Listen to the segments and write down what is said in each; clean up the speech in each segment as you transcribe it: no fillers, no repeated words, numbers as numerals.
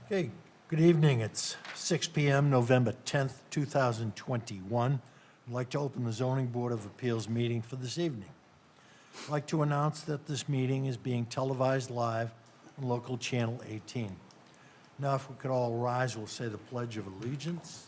Okay, good evening. It's 6 PM, November 10th, 2021. I'd like to open the Zoning Board of Appeals meeting for this evening. I'd like to announce that this meeting is being televised live on local channel 18. Now, if we could all rise, we'll say the Pledge of Allegiance.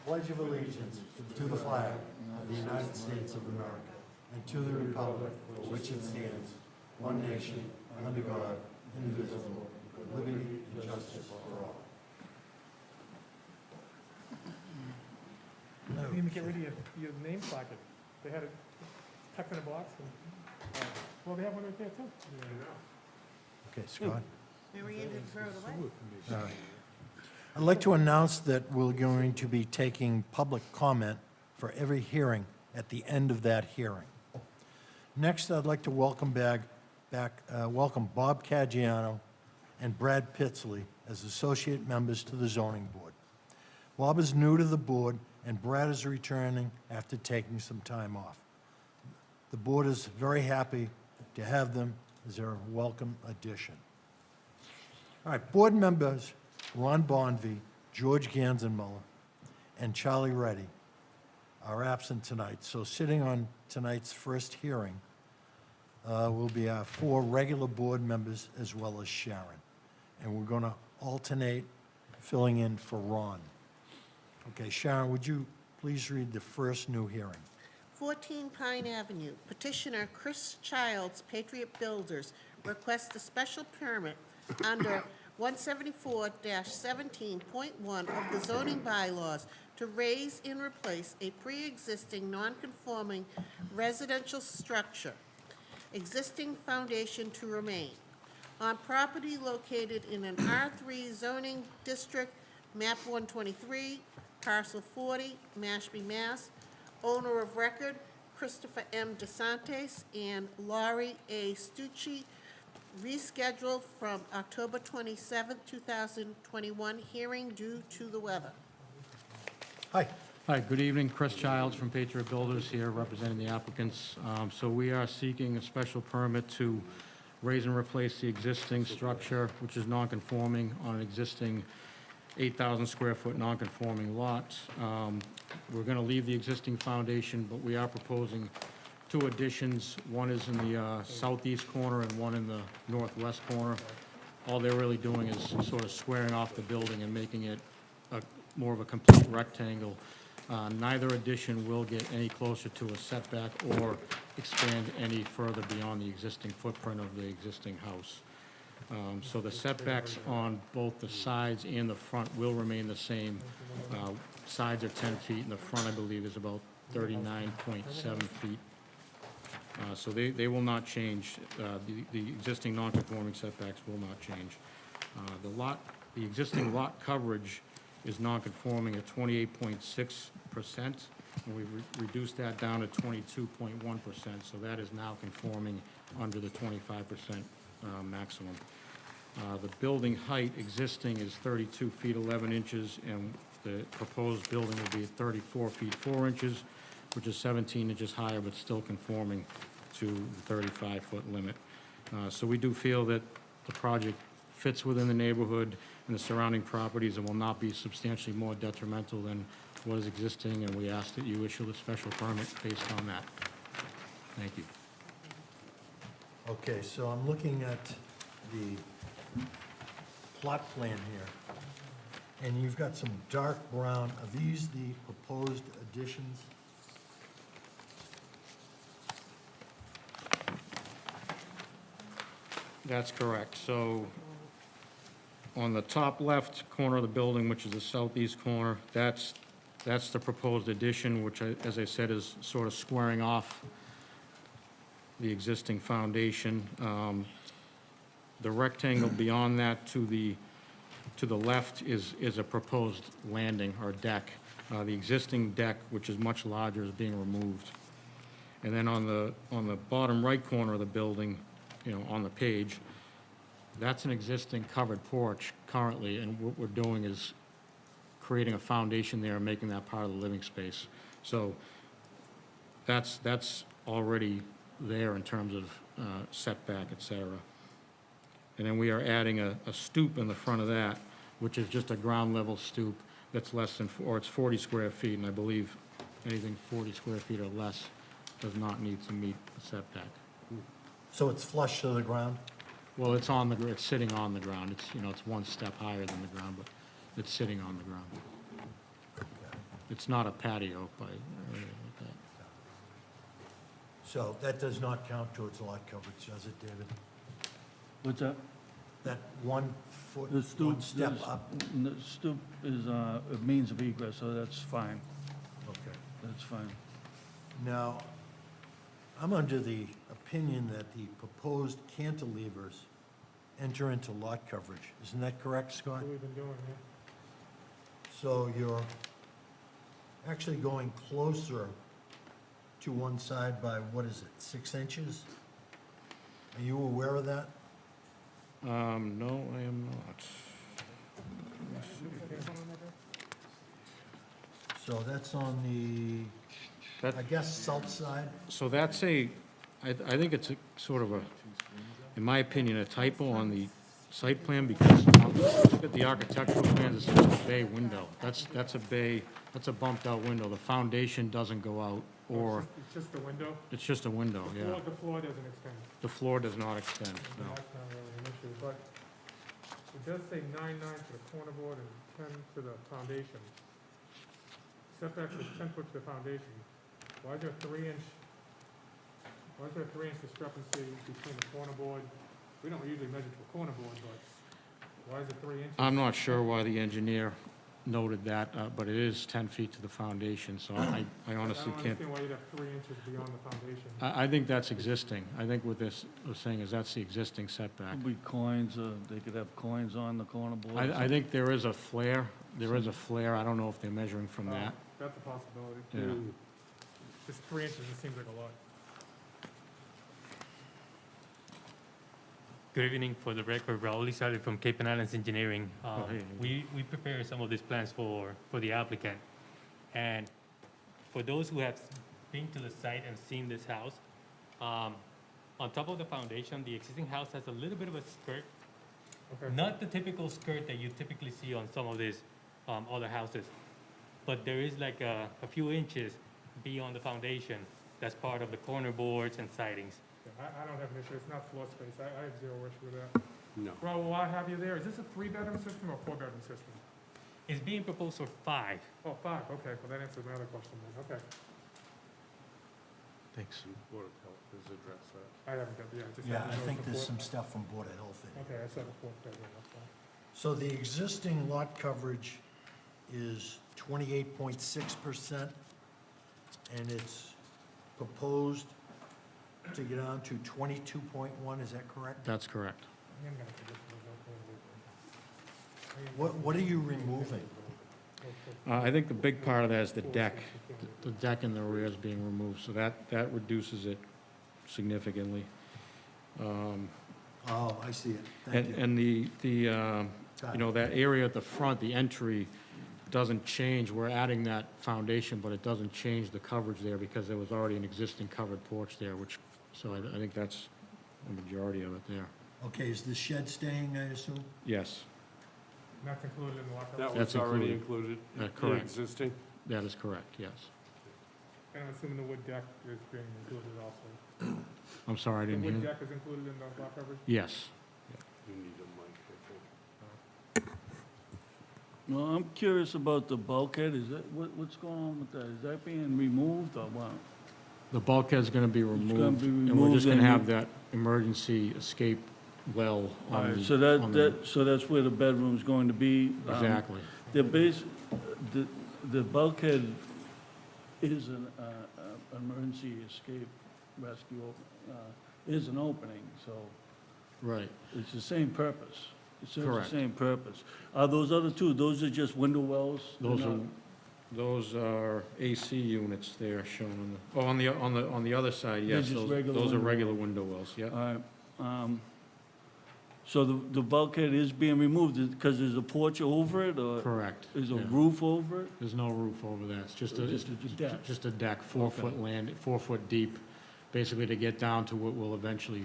Pledge of Allegiance to the flag of the United States of America and to the republic for which it stands, one nation, under God, indivisible, with liberty and justice for all. You didn't even get rid of your name placket. They had it tucked in a box. And, well, they have one right there, too. Okay, Scott? Mary Ann didn't throw it away. All right. I'd like to announce that we're going to be taking public comment for every hearing at the end of that hearing. Next, I'd like to welcome welcome Bob Caggiano and Brad Pitsley as associate members to the Zoning Board. Bob is new to the board, and Brad is returning after taking some time off. The board is very happy to have them as a welcome addition. All right, board members Ron Bonvy, George Ganzenmuller, and Charlie Reddy are absent tonight. So sitting on tonight's first hearing will be our four regular board members as well as Sharon. And we're going to alternate filling in for Ron. Okay, Sharon, would you please read the first new hearing? 14 Pine Avenue, petitioner Chris Childs, Patriot Builders, requests a special permit under 174-17.1 of the zoning bylaws to raise and replace a pre-existing non-conforming residential structure, existing foundation to remain, on property located in an R3 zoning district, map 123, parcel 40, Mashpee, Mass. Owner of record, Christopher M. DeSantis and Laurie A. Stucci, rescheduled from October 27, 2021, hearing due to the weather. Hi. Hi, good evening. Chris Childs from Patriot Builders here representing the applicants. So we are seeking a special permit to raise and replace the existing structure, which is non-conforming on an existing 8,000 square foot non-conforming lot. We're going to leave the existing foundation, but we are proposing two additions. One is in the southeast corner and one in the northwest corner. All they're really doing is sort of squaring off the building and making it more of a complete rectangle. Neither addition will get any closer to a setback or expand any further beyond the existing footprint of the existing house. So the setbacks on both the sides and the front will remain the same. Sides are 10 feet, and the front, I believe, is about 39.7 feet. So they will not change. The existing non-conforming setbacks will not change. The existing lot coverage is non-conforming at 28.6%, and we've reduced that down to 22.1%. So that is now conforming under the 25% maximum. The building height existing is 32 feet 11 inches, and the proposed building will be at 34 feet 4 inches, which is 17 inches higher, but still conforming to the 35-foot limit. So we do feel that the project fits within the neighborhood and the surrounding properties and will not be substantially more detrimental than what is existing, and we ask that you issue the special permit based on that. Thank you. Okay, so I'm looking at the plot plan here, and you've got some dark brown. Are these the proposed additions? That's correct. So on the top left corner of the building, which is the southeast corner, that's the proposed addition, which, as I said, is sort of squaring off the existing foundation. The rectangle beyond that to the left is a proposed landing or deck. The existing deck, which is much larger, is being removed. And then on the bottom right corner of the building, on the page, that's an existing covered porch currently, and what we're doing is creating a foundation there and making that part of the living space. So that's already there in terms of setback, et cetera. And then we are adding a stoop in the front of that, which is just a ground level stoop that's less than, or it's 40 square feet, and I believe anything 40 square feet or less does not need to meet the setback. So it's flush to the ground? Well, it's on the, it's sitting on the ground. It's, you know, it's one step higher than the ground, but it's sitting on the ground. It's not a patio by, or anything like that. So that does not count towards lot coverage, does it, David? What's that? That 1 foot, The stoop, one step up? The stoop is a means of egress, so that's fine, Okay. that's fine. Now, I'm under the opinion that the proposed cantilevers enter into lot coverage. Isn't that correct, Scott? What we've been doing, yeah. So you're actually going closer to one side by, what is it, 6 inches? Are you aware of that? No, I am not. So that's on the, That, I guess, south side? so that's a, I think it's a sort of a, in my opinion, a typo on the site plan, because look at the architectural plans, it's just a bay window. That's a bay, that's a bumped out window. The foundation doesn't go out, or It's just the window? it's just a window, yeah. The floor doesn't extend. The floor does not extend, So no. that's not really an issue, but it does say 9.9 to the corner board and 10 to the foundation. Setback is 10 foot to the foundation. Why is there a 3-inch, why is there a 3-inch discrepancy between the corner board? We don't usually measure to a corner board, but why is it 3 inches? I'm not sure why the engineer noted that, but it is 10 feet to the foundation, so I honestly I can't. don't understand why you'd have 3 inches beyond the foundation. I think that's existing. I think what this was saying is that's the existing setback. Could be coins, they could have coins on the corner board. I think there is a flare, there is a flare. I don't know if they're measuring from that. That's a possibility. Yeah. Just 3 inches, it seems like a lot. Good evening. For the record, Raul Lizardi from Cape and Islands Engineering. hey. We prepared some of these plans for the applicant. And for those who have been to the site and seen this house, on top of the foundation, the existing house has a little bit of a skirt. Okay. Not the typical skirt that you typically see on some of these other houses. But there is like a few inches beyond the foundation. That's part of the corner boards and sidings. Yeah, I don't have an issue, it's not floor space, I have zero issue with that. No. Well, while I have you there, is this a 3-bedroom system or 4-bedroom system? It's being proposed for 5. Oh, 5, okay, well, that answers my other question then, okay. Thanks. Board of Health has addressed that. I haven't got, yeah, just. Yeah, haven't I noticed think the there's fourth- some stuff from Board of Health in it. Okay, I saw the 4th bedroom, that's fine. So the existing lot coverage is 28.6%, and it's proposed to get down to 22.1, is that correct? That's correct. I am gonna forget to go. What are you removing? I think the big part of that is the deck. The deck in the rear is being removed, so that reduces it significantly. Oh, I see it, thank you. And the Got you know, it. that area at the front, the entry, doesn't change. We're adding that foundation, but it doesn't change the coverage there because there was already an existing covered porch there, which, so I think that's the majority of it there. Okay, is the shed staying, I assume? Yes, That's included in the lot That coverage, That's was already included. included? The correct. existing? that is correct, yes. and I'm assuming the wood deck is being included also. I'm sorry, I The didn't wood hear. deck is included in the lot coverage? Yes. You need a mic, I think. No, I'm curious about the bulkhead, is that, what's going on with that? Is that being removed or what? The bulkhead's gonna be gonna removed, be and we're just removed gonna and have that emergency escape well All on right, the. so on the- so that's where the bedroom's going to be? Exactly. The base, the bulkhead is an emergency escape rescue, is an opening, so Right. it's the same purpose. It serves Correct. the same purpose. Are those other two, those are just window wells? They're Those are, not- those are AC units there shown on the, on the other side, They're yes. just Those regular those are window regular window wells, yeah. All right, so the bulkhead is being removed because there's a porch over it, or Correct. is a yeah. roof over it? There's no roof over that. It's just a, Just a deck. just a deck, 4 foot land, 4 foot deep, basically to get down to what will eventually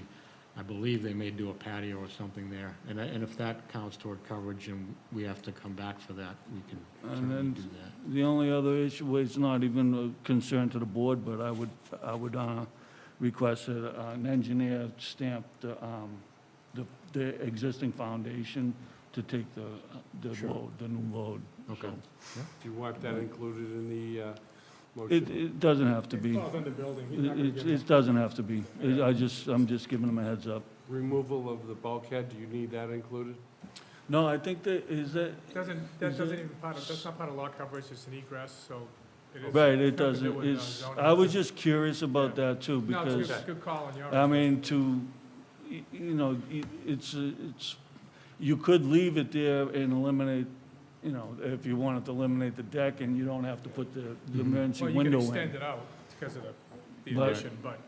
I believe they may do a patio or something there. And if that counts toward coverage and we have to come back for that, we can And certainly then do that. the only other issue is not even a concern to the board, but I would request that an engineer stamp the existing foundation to take the load, the new load. Okay. Do you want that included in the It, motion? it doesn't have to It be. falls under building, he's not gonna It, give it doesn't have to be. I'm just giving them a heads up. Removal of the bulkhead, do you need that included? No, I think that, is that, that Is doesn't it- even that's not part of lot coverage, it's an egress, so it is. right, it nothing to do doesn't, with, it's, zoning. I was just curious about Yeah. that too, No, it's because, a good call on your. I mean, it's, you could leave it there and eliminate, if you wanted to eliminate the deck and you don't have to put the emergency Well, you can window extend in. it out because of the But- addition, but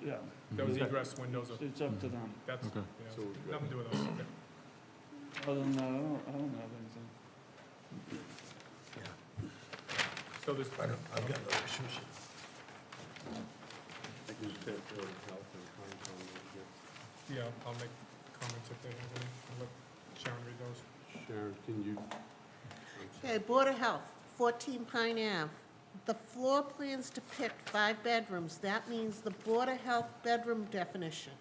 Yeah, those Okay. egress windows are, it's up to them. that's, Okay. So we're good. nothing to do with those. Okay. Other than that, I don't have anything. So there's, I've got no issues. I can just take Board of Health and Concom over yeah, I'll make comments if they have any, I'll let Sharon read those. here. Sharon, can you? Okay, Board of Health, 14 Pine Ave. The floor plans depict 5 bedrooms. That means the Board of Health bedroom definition.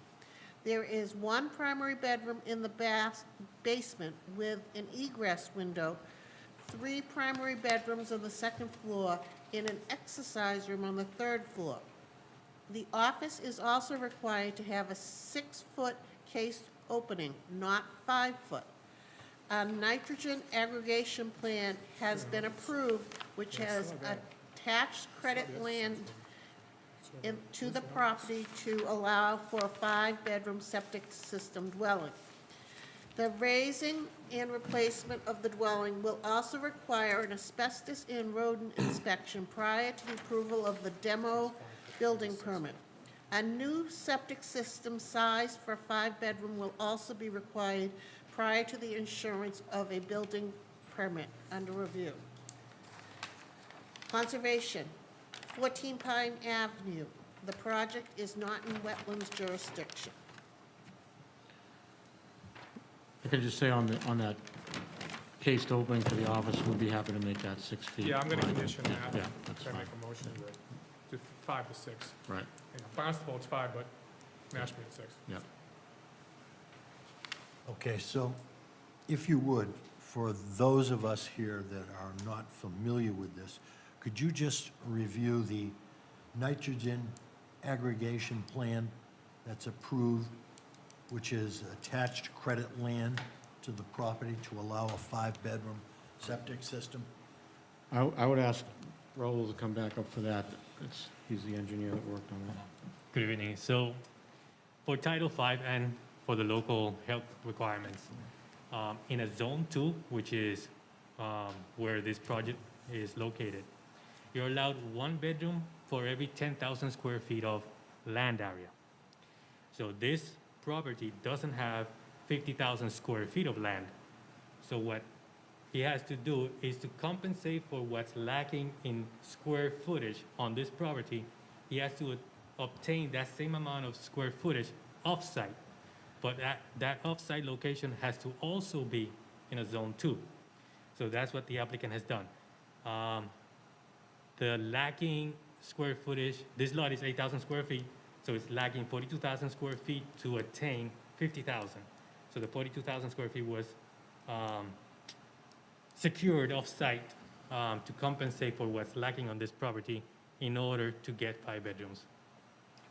There is 1 primary bedroom in the basement with an egress window, 3 primary bedrooms on the 2nd floor, and an exercise room on the 3rd floor. The office is also required to have a 6-foot cased opening, not 5-foot. A nitrogen aggregation plan has been approved, which has attached credit land to the property to allow for a 5-bedroom septic system dwelling. The raising and replacement of the dwelling will also require an asbestos and rodent inspection prior to the approval of the demo building permit. A new septic system sized for a 5-bedroom will also be required prior to the issuance of a building permit under review. Conservation, 14 Pine Avenue. The project is not in wetlands jurisdiction. I could just say on that cased opening for the office, we'd be happy to make that 6 feet. Yeah, I'm gonna wide. condition that. Yeah, that's Should I fine. make a motion to 5 to 6? Right, Yeah, Barnstable, it's 5, but Mashpee at 6. yeah. Okay, so if you would, for those of us here that are not familiar with this, could you just review the nitrogen aggregation plan that's approved, which is attached credit land to the property to allow a 5-bedroom septic system? I would ask Raul to come back up for that. He's the engineer that worked on that. Good evening. So for Title V and for the local health requirements, in a Zone 2, which is where this project is located, you're allowed 1 bedroom for every 10,000 square feet of land area. So this property doesn't have 50,000 square feet of land. So what he has to do is to compensate for what's lacking in square footage on this property. He has to obtain that same amount of square footage off-site. But that off-site location has to also be in a Zone 2. So that's what the applicant has done. The lacking square footage, this lot is 8,000 square feet, so it's lacking 42,000 square feet to attain 50,000. So the 42,000 square feet was secured off-site to compensate for what's lacking on this property in order to get 5 bedrooms.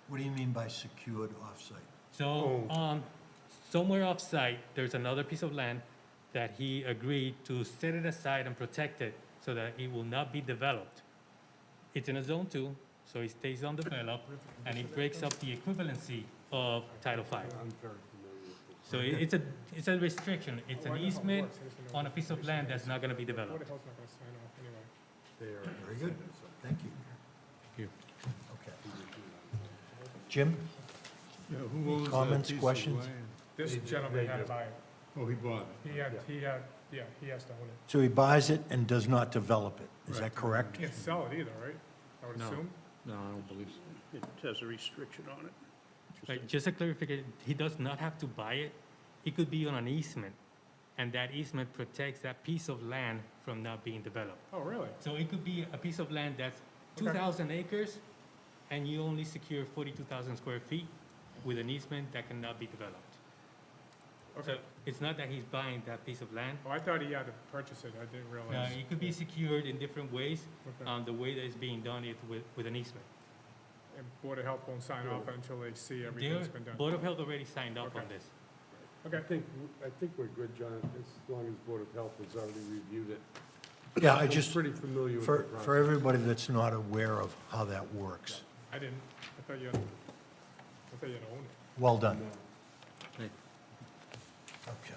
What do you mean by secured off-site? So, somewhere off-site, there's another piece of land that he agreed to set it aside and protect it so that it will not be developed. It's in a Zone 2, so it stays undeveloped, and it breaks up the equivalency of Title V. I'm very familiar with this. So it's a restriction, it's an easement on a piece of land that's not gonna be Board developed. of Health's not gonna sign off anyway. They are. Very good, thank you. Thank you. Okay. Jim, Yeah, who owns that Comments, piece of questions? land? This gentleman had to buy it. Oh, he bought it. He has to own it. so he buys it and does not develop it, is that Right. correct? He can't sell it either, right? I would No. assume. No, I don't believe so. It has a restriction on it. Like, just a clarification, he does not have to buy it. It could be on an easement, and that easement protects that piece of land from not being developed. Oh, really? So it could be a piece of land that's Okay. 2,000 acres, and you only secure 42,000 square feet with an easement that cannot be developed. So Okay. it's not that he's buying that piece of land. Oh, I thought he had to purchase it. I didn't realize. It could be secured in different ways. Okay. The way that it's being done is with an easement. And Board of Health won't sign off until they see Their everything's been done. Board of Health already signed off on Okay. this. Okay. I think we're good, John, as long as Board of Health has already reviewed it. Yeah, I I'm just, pretty familiar with the for process. everybody that's not aware of how that works, I didn't. I thought you had to own it. well done. Right. Okay.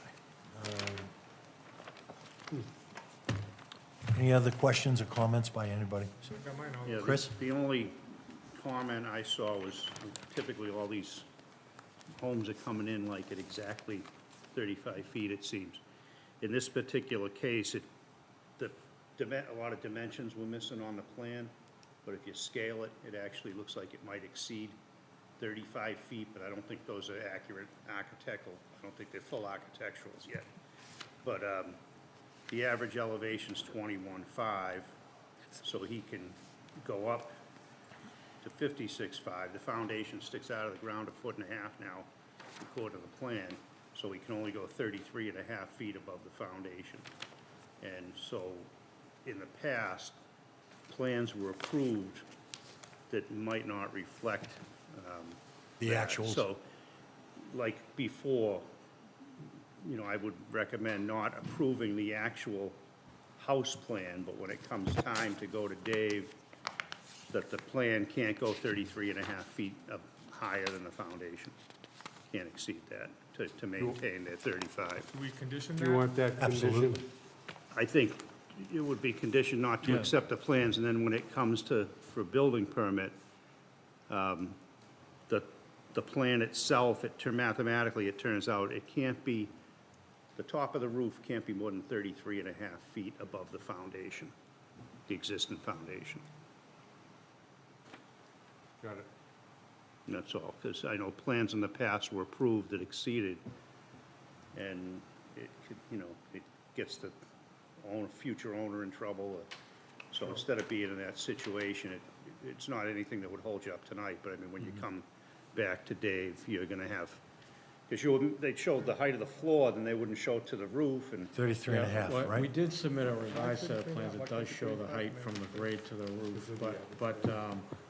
Any other questions or comments by anybody? I got mine all. Yeah, Chris? the only comment I saw was typically all these homes are coming in like at exactly 35 feet, it seems. In this particular case, a lot of dimensions were missing on the plan, but if you scale it, it actually looks like it might exceed 35 feet, but I don't think those are accurate architectural. I don't think they're full architecturals yet. But the average elevation's 21.5, so he can go up to 56.5. The foundation sticks out of the ground 1.5 feet now, according to the plan, so he can only go 33.5 feet above the foundation. And so, in the past, plans were approved that might not reflect The that. actuals? So, like before, I would recommend not approving the actual house plan, but when it comes time to go to Dave, that the plan can't go 33.5 feet up higher than the foundation. Can't exceed that to maintain their 35. Do we condition Do you that? want that Absolutely. condition? I think it would be conditioned not to Yeah. accept the plans, and then when it comes for building permit, the plan itself, mathematically, it turns out, it can't be, the top of the roof can't be more than 33.5 feet above the foundation, the existing foundation. Got it. And that's all, because I know plans in the past were approved that exceeded, and it could, it gets the future owner in trouble. So instead of being in that situation, it's not anything that would hold you up tonight, but I mean, when you come back to Dave, you're gonna have, because they showed the height of the floor, then they wouldn't show it to the roof, and 33 and a half, Well, We right? did submit a revised set of plans that does show the height from the grade to the roof, but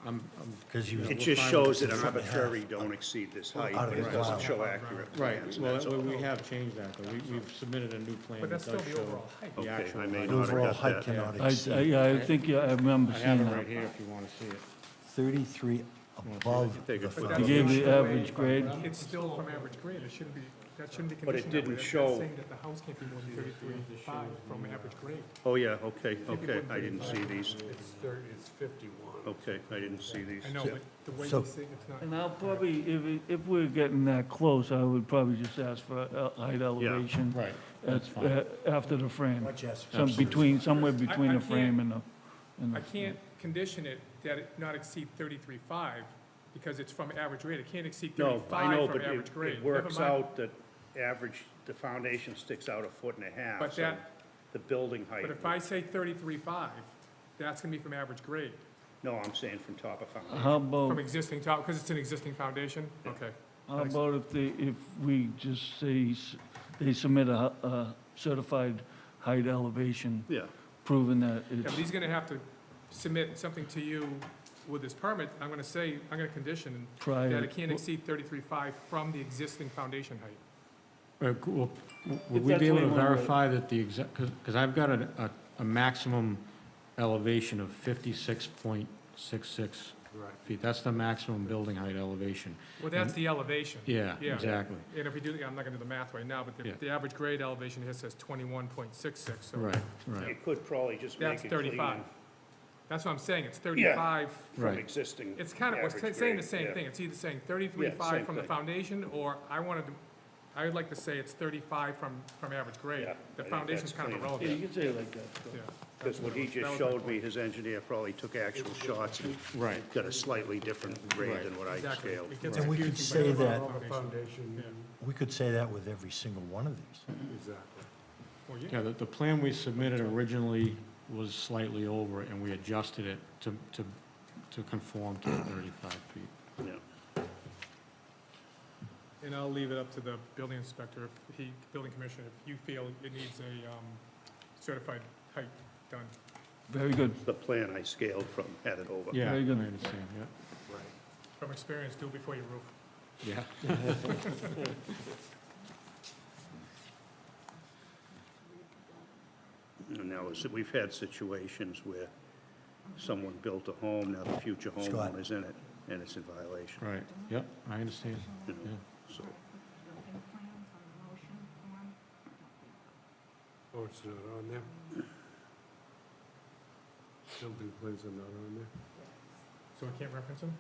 I'm. Because you, it we're just fine shows with that the foot and a half. arbitrary don't exceed this height, Out of but the it doesn't ground. show accurate Right, plans, and well, that's all. we have changed that, though. We've submitted a new plan But that that's does still the show overall height. the Okay, actual I may height. not have overall got height that. cannot I exceed yeah, I think, I remember I have seeing it that. right here if you want to see it. 33 above Take the it for But the- You that's gave not the the way- average grade? It's still from average grade. It shouldn't be, that shouldn't be But it conditioned that way. didn't That's show- saying that the house can't be more than 33.5 from average grade. Oh, yeah, okay, I didn't see these. It's 51. Okay, I didn't see these. I know, but the way So- you say it's not. And I'll probably, if we're getting that close, I would probably just ask for height elevation. Right, at- that's fine. After the frame. Much as- Somewhere between I the frame and the. I can't condition it that it not exceed 33.5 because it's from average grade. It can't exceed No, I know, 35 from but average grade. it works Never mind. out that the foundation sticks out 1.5 feet, But so that- the building height. But if I say 33.5, that's gonna be from average grade, No, I'm saying from top of foundation. How from about, existing top, because it's an existing foundation? Okay. how about if we just say they submit a certified height elevation Yeah, proving that Yeah, but it's he's gonna have to submit something to you with this permit. I'm gonna condition that prior. it can't exceed 33.5 from the existing foundation height. Would If we that's be able what to you wanna verify that the exact, because I've got a maximum elevation of 56.66 Right. feet. That's the maximum building height elevation. Well, that's the elevation. Yeah, Yeah. exactly. And if we do, I'm not gonna do the math right now, but Yeah. the average grade elevation here says 21.66, so Right, right. you could probably just make that's it clean 35. That's what I'm saying, it's 35. from Right. existing. It's kind of, average it's saying the grade, same yeah. thing. It's either saying Yeah, 33.5 same from the thing. foundation, or I I would like to say it's 35 from average grade. Yeah, I The think foundation's that's kind of clean. Yeah, you irrelevant. can say it like that. Yeah. Because what he That just was my showed me, point. his engineer probably took actual shots and Right. got a slightly different grade than what I Exactly. scaled. It gets And we could confusing by say the that- All the foundation. foundation, We could say that with every single one of these. exactly. Well, Yeah, the plan we submitted originally was slightly over, and we adjusted it to conform to the 35 feet. Yeah. And I'll leave it up to the building inspector, if he, building commissioner, if you feel it needs a certified height done. Very good. The plan I scaled from had it over. Yeah, I Very good. understand, From experience, do it before you roof. yeah. Yeah. And now, we've had situations where someone built a home, now the future Scott. homeowner's in it, and it's in violation, Right, yep, I understand, you know, yeah. so. Oh, it's not on there? Building plans are not on there? So I can't reference them?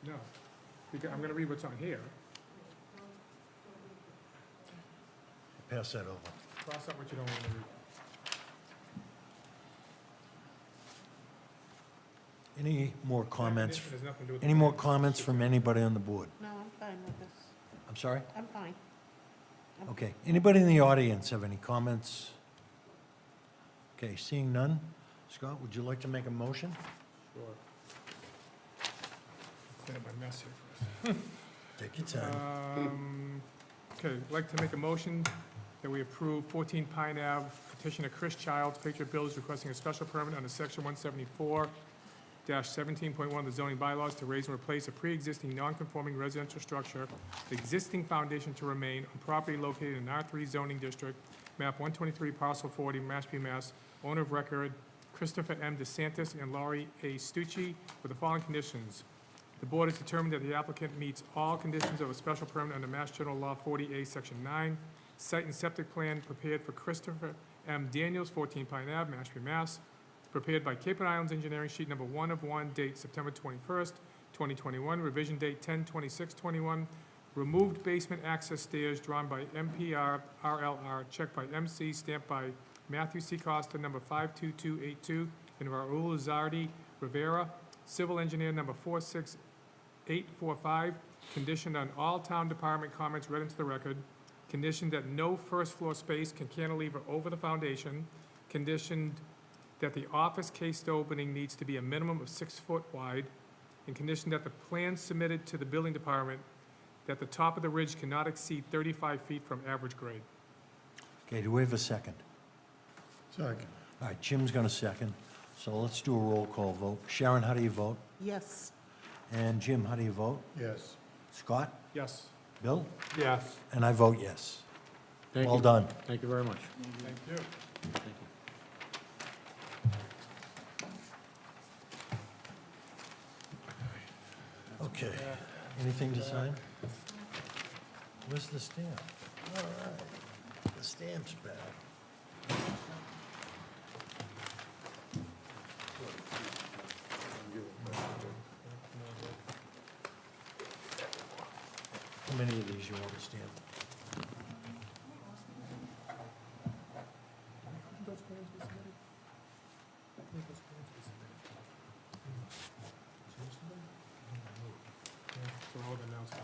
No, because I'm gonna read what's on here. Pass that over. Cross out what you don't want to read. Any more comments? Definition has nothing to do with the Any more plan. comments from anybody on the board? No, I'm fine with this. I'm sorry? I'm fine. Okay. Anybody in the audience have any comments? Okay, seeing none. Scott, would you like to make a motion? Sure. Clean up my mess here first. Take your time. Okay, I'd like to make a motion that we approve 14 Pine Ave petitioner Chris Childs, Patriot Builders, requesting a special permit under section 174-17.1 of the zoning bylaws to raise and replace a pre-existing non-conforming residential structure, the existing foundation to remain on property located in R3 zoning district, map 123, parcel 40, Mashpee, Mass. Owner of record, Christopher M. DeSantis and Laurie A. Stucci, with the following conditions. The board has determined that the applicant meets all conditions of a special permit under Mass General Law 40A, Section 9. Site and septic plan prepared for Christopher M. Daniels, 14 Pine Ave, Mashpee, Mass. Prepared by Cape and Islands Engineering, sheet number 1 of 1, date September 21st, 2021, revision date 10/26/21. Removed basement access stairs drawn by MPR RLR, checked by MC, stamped by Matthew C. Costa, number 52282, and Raul Zardi Rivera, civil engineer number 46845, conditioned on all town department comments read into the record, conditioned that no first floor space can cantilever over the foundation, conditioned that the office cased opening needs to be a minimum of 6 foot wide, and conditioned that the plans submitted to the building department that the top of the ridge cannot exceed 35 feet from average grade. Okay, do we have a second? Second. All right, Jim's going to second, so let's do a roll call vote. Sharon, how do you vote? Yes. And Jim, how do you vote? Yes. Scott? Yes. Bill? Yes. And I vote yes. Thank Well you. done. Thank you very much. Thank you. Thank you. Okay, anything to sign? Where's the stamp? All right, the stamp's back. How many of these you want to stamp? Those plans we submitted? I think those plans we submitted. Changed them? Yeah, so all of them now, so.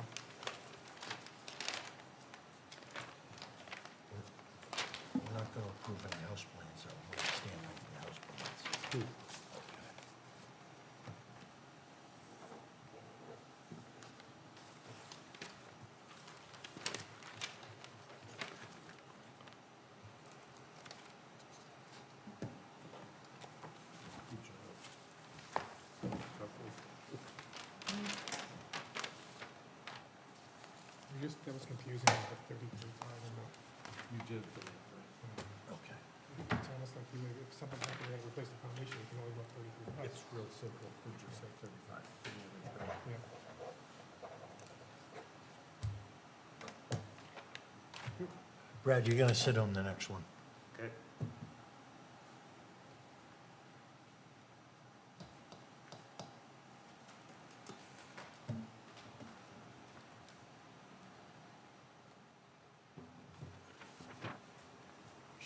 We're not going to approve any house plans, so we're stamping the house plans. That was confusing, the 33.5 and the. You did. Okay. It's almost like you, if something happened, you had to replace the foundation, you can only go 33.5. It's real simple, we just say 35. Yeah. Brad, you're going to sit on the next one. Okay.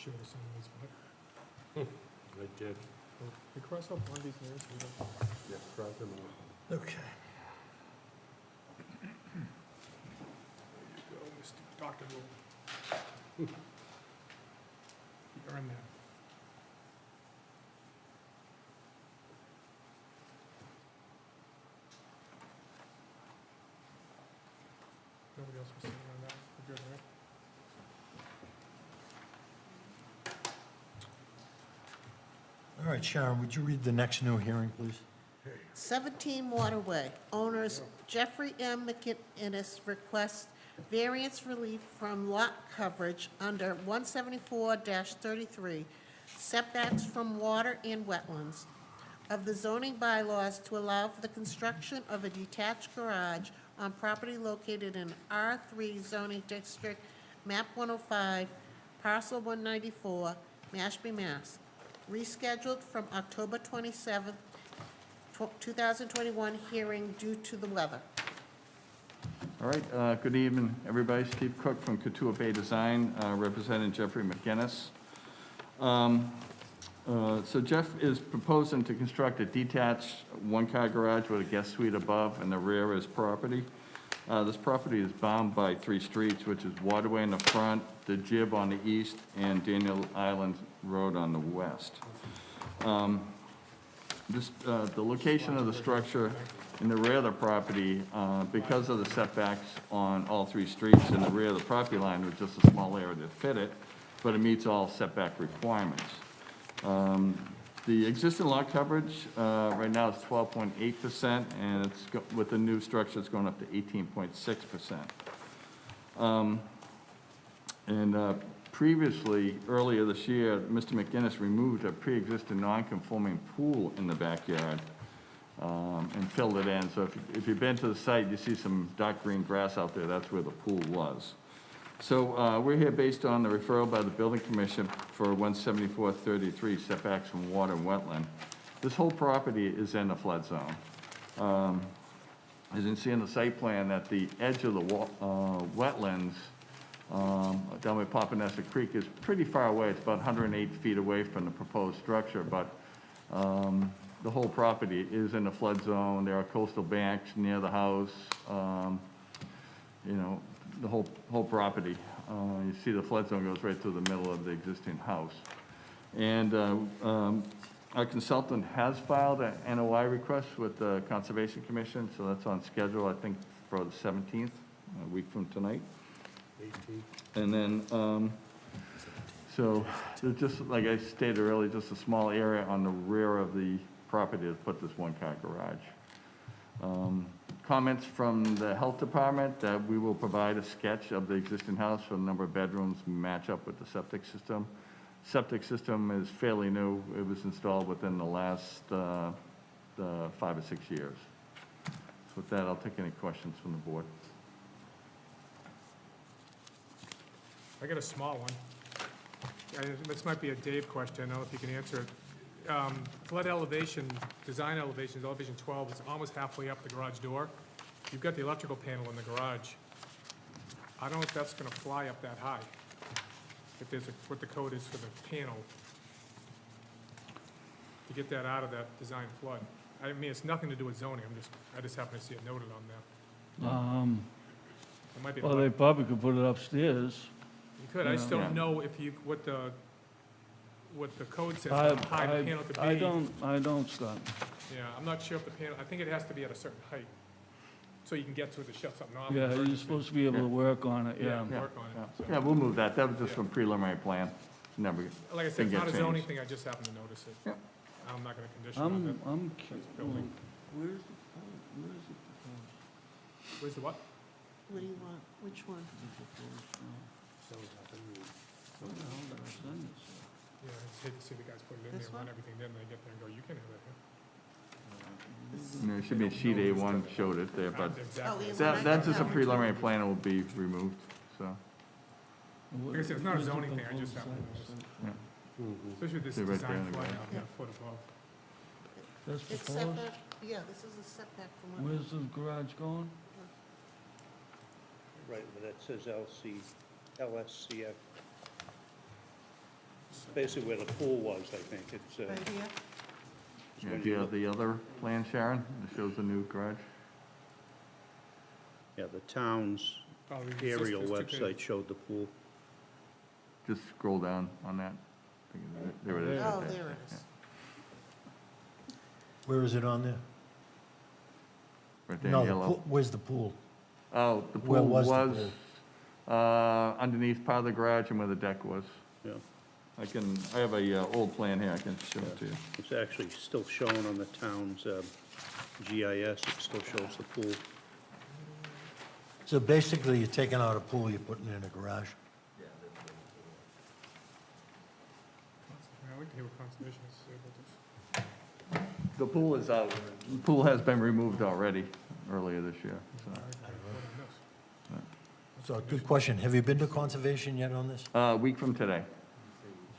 should have signed this, but I did. we cross out one of these names. We don't. Yeah, cross them out. Okay. There you go, Mr. Dr. Rule. You're in there. Nobody else was sitting on that. We're good, right? Sharon, would you read the next new hearing, please? 17 Waterway, owners Jeffrey M. McInnes requests variance relief from lot coverage under 174-33, setbacks from water and wetlands, of the zoning bylaws to allow for the construction of a detached garage on property located in R3 zoning district, map 105, parcel 194, Mashpee, Mass. Rescheduled from October 27th, 2021 hearing due to the weather. All right, good evening, everybody. Steve Cook from Couture Bay Design, representing Jeffrey McGinnis. So Jeff is proposing to construct a detached one-car garage with a guest suite above, and the rear is property. This property is bound by 3 streets, which is Waterway in the front, the Jib on the east, and Daniel Island Road on the west. The location of the structure in the rear of the property, because of the setbacks on all 3 streets in the rear of the property line, was just a small area to fit it, but it meets all setback requirements. The existing lot coverage right now is 12.8%, and with the new structure, it's going up to 18.6%. Previously, earlier this year, Mr. McGinnis removed a pre-existing non-conforming pool in the backyard and filled it in. So if you've been to the site, you see some dark green grass out there. That's where the pool was. So we're here based on the referral by the Building Commission for 174-33 setbacks from water and wetland. This whole property is in the flood zone. As you can see in the site plan, that the edge of the wetlands down by Papaneset Creek is pretty far away. It's about 108 feet away from the proposed structure, but the whole property is in the flood zone. There are coastal banks near the house. You know, the whole property. You see the flood zone goes right through the middle of the existing house. And our consultant has filed an NOI request with the Conservation Commission, so that's on schedule, I think, for the 17th, a week from tonight. 18. And then, so just like I stated earlier, just a small area on the rear of the property to put this one-car garage. Comments from the health department that we will provide a sketch of the existing house for the number of bedrooms match up with the septic system. Septic system is fairly new. It was installed within the last 5 or 6 years. So with that, I'll take any questions from the board. I got a small one. This might be a Dave question, I don't know if you can answer it. Flood elevation, design elevation, elevation 12 is almost halfway up the garage door. You've got the electrical panel in the garage. I don't know if that's gonna fly up that high. If there's what the code is for the panel. To get that out of that design flood. I mean, it's nothing to do with zoning, I just happen to see it noted on there. It might be. Well, they probably could put it upstairs. You could, I just Yeah. don't know if you, what the code says, I, how high the panel could be. I don't, Scott. Yeah, I'm not sure if the panel, I think it has to be at a certain height, so you can get to it to shut something off. Yeah, you're supposed to be able to work on it, yeah. Yeah, work on it. So, Yeah, we'll move that. That was just from preliminary plan. Never. like I said, Thing it's not a gets zoning changed. thing, I just happened to notice it. Yeah. I'm not gonna condition on that. I'm, building. where's the proposed? Where's the what? What do you want? Which one? What the hell did I send this? Yeah, I just hate to see the guys put it in This there, run one? everything, then they get there and go, you can have that There should be sheet A1 showed it there, here. but Exactly. yeah. that, that's just a preliminary plan. It will be removed, so. Like I said, it's not a zoning thing, I just happened to notice it. Especially with this See right there design in the flood ground. out here, a foot above. That's It's proposed? setback, yeah, this is a setback from what? Where's the garage going? Right, but that says LSCF. basically where the pool was, I think. It's, Right here? Yeah, do you have the other plan, Sharon, that shows the new garage? yeah, the town's Oh, the exist- aerial there's two website showed the pool. Just scroll down on that. There it is. Oh, right there it is. Where is it on there? Right there in No, the yellow. pool, where's the pool? Oh, the Where pool was the was pool? underneath part of the garage and where the deck was. Yeah, I have a old plan here, I can show it to you. it's actually still shown on the town's GIS. It still shows the pool. So basically, you're taking out a pool, you're putting in a garage. I'd like to hear what conservation has to say about this. The pool is out. The pool has been removed already earlier this year, so. So, good question. Have you been to conservation yet on this? A week from today,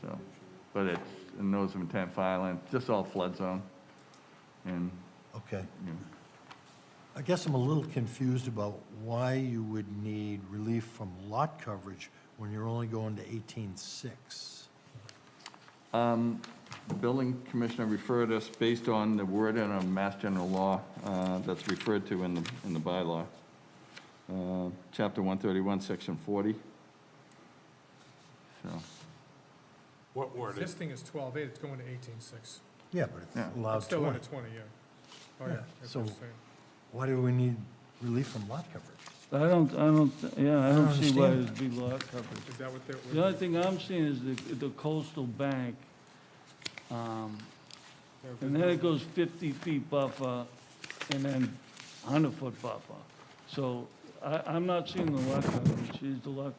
so, but it's a notice of intent filing, just all flood zone. And, Okay. you know, I guess I'm a little confused about why you would need relief from lot coverage when you're only going to 18.6. The building commissioner referred us based on the word in a Mass General Law that's referred to in the bylaw. Chapter 131, Section 40. So, What word? Existing is 12.8, it's going to 18.6. Yeah, but Yeah. it's allowed It's still 20. under 20, yeah. Oh, Yeah, yeah, that's what I'm so- saying. Why do we need relief from lot coverage? I don't see why understand. it'd be lot coverage. Is that what they're? The only thing I'm seeing is the coastal bank, and then it goes 50 feet buffer, and then 100-foot buffer. So I'm not seeing the lot coverage, is the lot,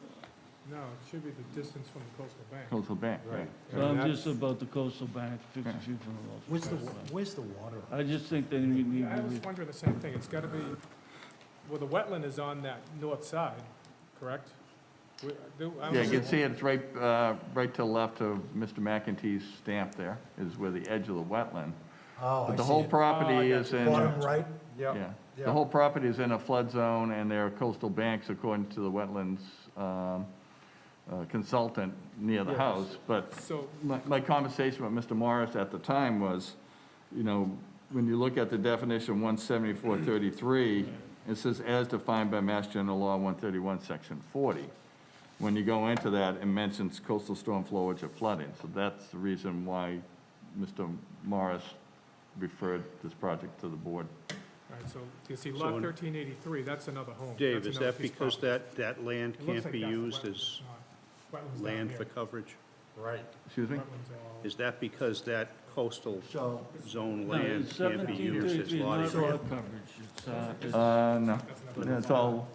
No, it should be the distance from the coastal bank. coastal bank, right? Right. so I'm just about the coastal bank, 50 feet from the Where's the, coastal bank. where's the water? I just think they need Yeah, I was relief. wondering the same thing. It's got to be, well, the wetland is on that north side, correct? Yeah, you can see it's right to the left of Mr. McEntee's stamp there, is where the edge of the wetland. Oh, I But the see whole it. property is in, Bottom right? yeah, the whole property is in a flood zone, and there are coastal banks according to the wetlands consultant near the house. But So, my conversation with Mr. Morris at the time was, you know, when you look at the definition 17433, it says as defined by Mass General Law 131, Section 40. When you go into that, it mentions coastal storm flowage or flooding. So that's the reason why Mr. Morris referred this project to the board. all right, so you see So lot in- 1383, that's another home. Dave, That's is another that piece of because property. that land It looks can't like be that's the used wetland, as it's not. Wetland's down land here. for coverage? Right. Excuse me? Wetland's all- Is that because that coastal So, zone No, land it's can't be used as 1733 is lot not area? lot coverage, it's, No, Yeah, it's all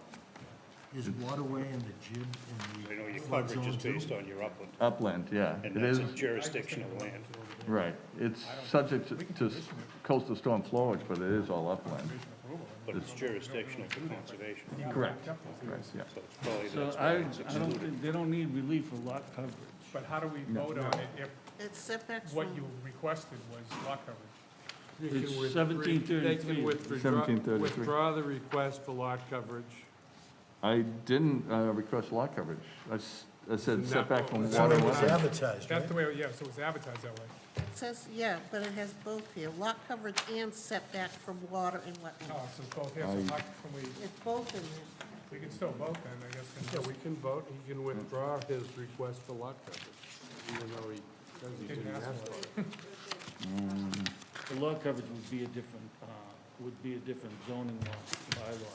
is waterway in the jib in I know the your flood coverage zone is too? based on your upland, upland, yeah. and It that's is, a jurisdictional land. right. It's subject to coastal storm flowage, but it is all upland. But it's jurisdictional for conservation, Correct, correct, yeah. so it's probably, so that's I why it's don't excluded. think, they don't need relief for lot coverage. But how do we vote on it if It's setbacks what from, you requested was lot coverage? It's They 1733. can withdraw 1733. withdraw the request for lot coverage. I didn't request lot coverage. I said No. setback from That's water the way it was wetland. advertised, That's right? the way, yeah, so it's advertised that way. it says, yeah, but it has both here, lot coverage and setback from water and Oh, wetland. so it's both here, so how can we, It's both in there. we can still vote then, I guess. and Yeah, just- we can vote, he can withdraw his request for lot coverage, even though he says he Didn't didn't ask ask for for it. The lot coverage would be a different zoning law, bylaw.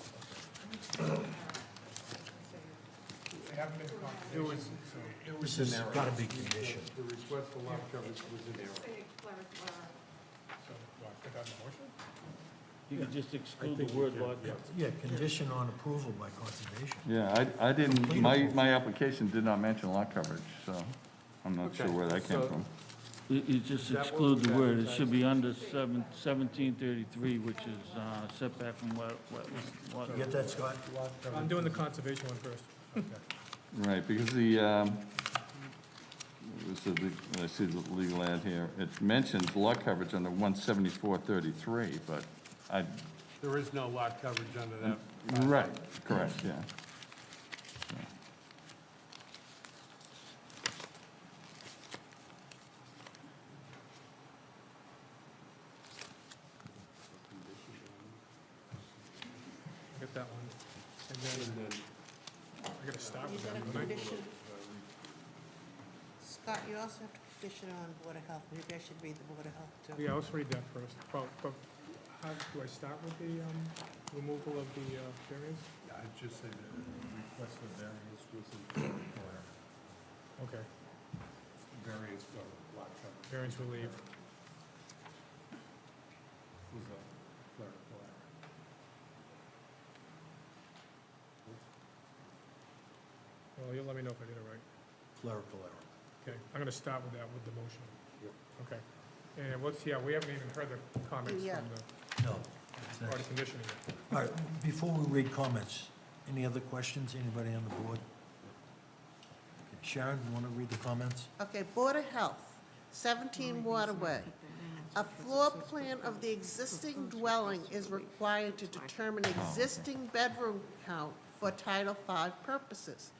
They haven't been to conservation, so. This has got to be conditioned. The request for lot coverage was in error. So, what, put that in the motion? You could just exclude the word lot coverage. Yeah, condition on approval by conservation. Yeah, I didn't, my application did not mention lot coverage, so I'm not sure Okay, where that came so- from. You just Is that what exclude was the word, it advertised? should be under 1733, which is setback from wetlands. You get that, Scott? I'm doing the conservation one first. Right, because the, I see the legal ad here, it mentions lot coverage under 17433, but I, There is no lot coverage under that. right, correct, yeah. And then, I gotta start You with gotta that, don't I? condition. Scott, you also have to condition on Board of Health. Maybe I should read the Board of Health too. Yeah, let's read that first. But how, do I start with the, removal of the, variance? I'd just say that request for variance was in clerical error. Okay, Variance for lot coverage variance relief. was a clerical error. Well, you'll let me know if I did it right. Clerical error. Okay, I'm gonna start with that, with the motion. Yep. Okay. And what's, yeah, we haven't even heard the comments Yeah. from the, No. or the conditioning yet. All right, before we read comments, any other questions, anybody on the board? Okay, Sharon, you want to read the comments? Okay, Board of Health, 17 Waterway. A floor plan of the existing dwelling is required to determine existing bedroom count for Title V purposes.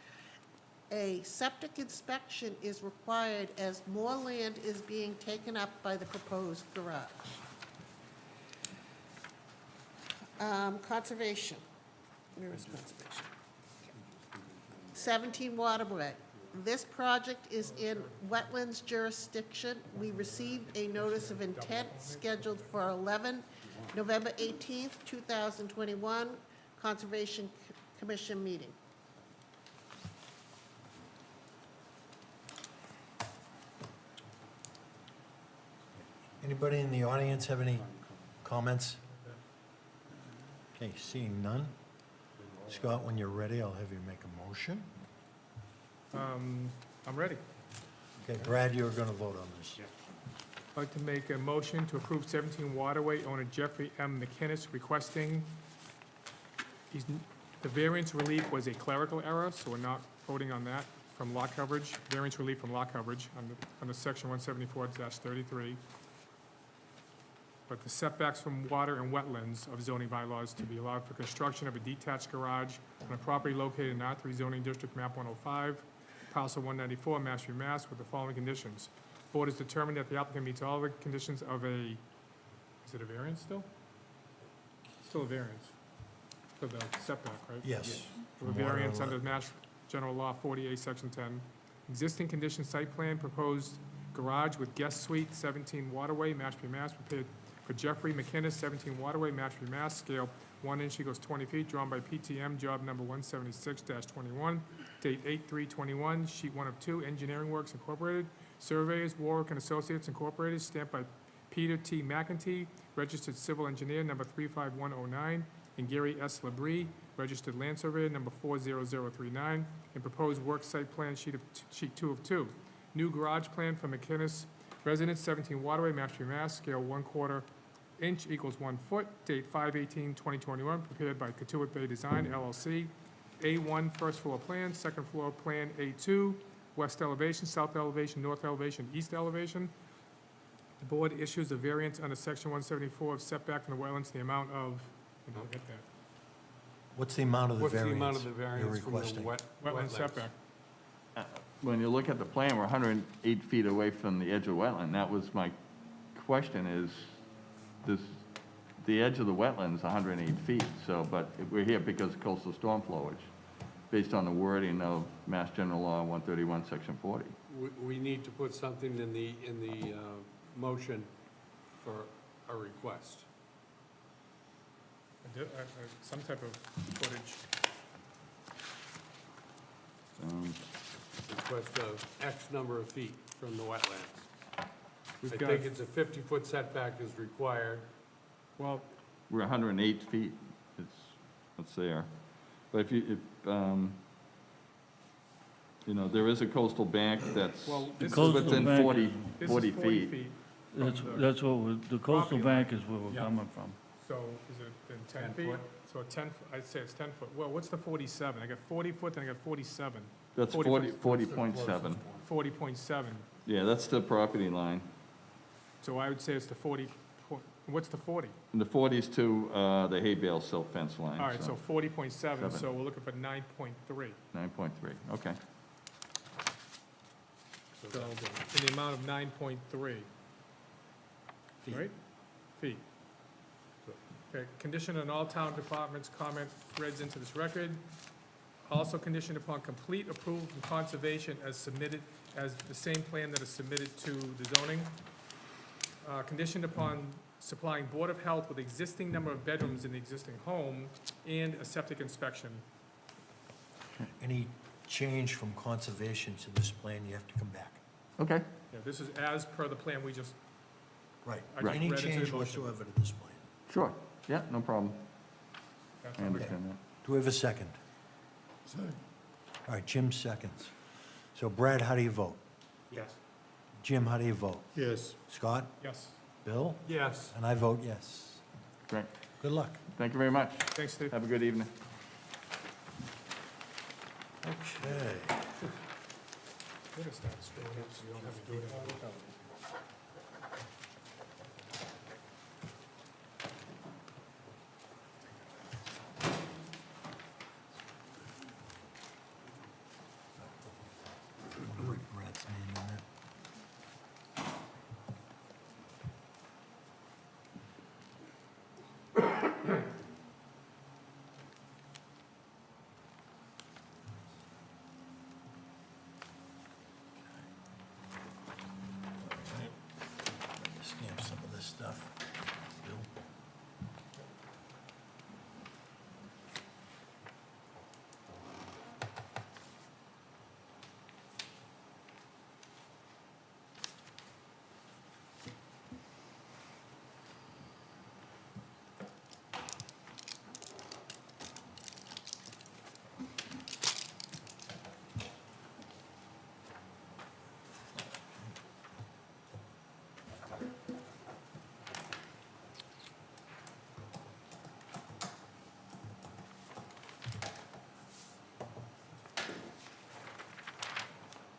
A septic inspection is required as more land is being taken up by the proposed garage. Conservation. Where is conservation? 17 Waterway. This project is in wetlands jurisdiction. We received a notice of intent scheduled for November 18th, 2021, Conservation Commission meeting. Anybody in the audience have any comments? Okay, seeing none. Scott, when you're ready, I'll have you make a motion. I'm ready. Okay, Brad, you're going to vote on this. I'd like to make a motion to approve 17 Waterway, owner Jeffrey M. McInnes requesting, the variance relief was a clerical error, so we're not voting on that, from lot coverage, variance relief from lot coverage under section 174-33. But the setbacks from water and wetlands of zoning bylaws to be allowed for construction of a detached garage on a property located in R3 zoning district, map 105, parcel 194, Mashpee, Mass, with the following conditions. Board has determined that the applicant meets all the conditions of a, is it a variance still? Still a variance for the setback, right? Yes. For a variance under Mass General Law 48, Section 10. Existing condition site plan, proposed garage with guest suite, 17 Waterway, Mashpee, Mass, prepared for Jeffrey McInnes, 17 Waterway, Mashpee, Mass, scale 1 inch equals 20 feet, drawn by PTM, job number 176-21, date 8/3/21, sheet 1 of 2, Engineering Works Incorporated, surveyors, Warwick and Associates Incorporated, stamped by Peter T. McEntee, registered civil engineer, number 35109, and Gary S. Labrie, registered land surveyor, number 40039, and proposed work site plan, sheet 2 of 2. New garage plan for McInnes residence, 17 Waterway, Mashpee, Mass, scale 1/4 inch equals 1 foot, date 5/18/2021, prepared by Katuitt Bay Design LLC. A1 first floor plan, second floor plan A2, west elevation, south elevation, north elevation, east elevation. The board issues a variance under section 174 of setback from the wetlands, the amount of, I don't get that, What's the amount of the What's the variance amount of the you're variance from the requesting? wetland setback. When you look at the plan, we're 108 feet away from the edge of wetland. That was my question is, the edge of the wetland's 108 feet, so, but we're here because of coastal storm flowage, based on the wording of Mass General Law 131, Section 40. We need to put something in the motion for a request. Some type of footage. Request of X number of feet from the wetlands. I We've got, think it's a 50-foot setback is required. well, We're 108 feet, it's there. But if you know, there is a coastal bank that's well, this is, coastal within bank- 40 this is 40 40 feet. feet. That's, from the- that's what, the coastal property bank line. is where we're Yeah. coming from. So is it then 10 10 feet? foot. So a 10, I'd say it's 10 foot. Well, what's the 47? I got 40 foot, then I got 47. That's 40 40.7. 40.7. Yeah, that's the property line. So I would say it's the 40, what's the 40? And the 40's to the hay bale silk fence line. All right, so 40.7, Seven. so we're looking for 9.3. 9.3, okay. So in the amount of 9.3, Feet. right? Feet. Okay, condition on all town departments' comment reads into this record. Also conditioned upon complete approval from conservation as submitted, as the same plan that is submitted to the zoning. Conditioned upon supplying Board of Health with existing number of bedrooms in the existing home and a septic inspection. Any change from conservation to this plan, you have to come back. Okay, Yeah, this is as per the plan we just, Right. I just Any read into the change motion. whatsoever to this plan. sure. Yeah, no problem. that's I all. understand that. Do we have a second? All right, Jim seconds. So Brad, how do you vote? Yes. Jim, how do you vote? Yes. Scott? Yes. Bill? Yes. And I vote yes. Great. Good luck. Thank you very much. Thanks, Steve. Have a good evening. Okay. We're gonna start straight up, so you don't have to do it all the time. Brad's name on that. Stamp some of this stuff. Bill?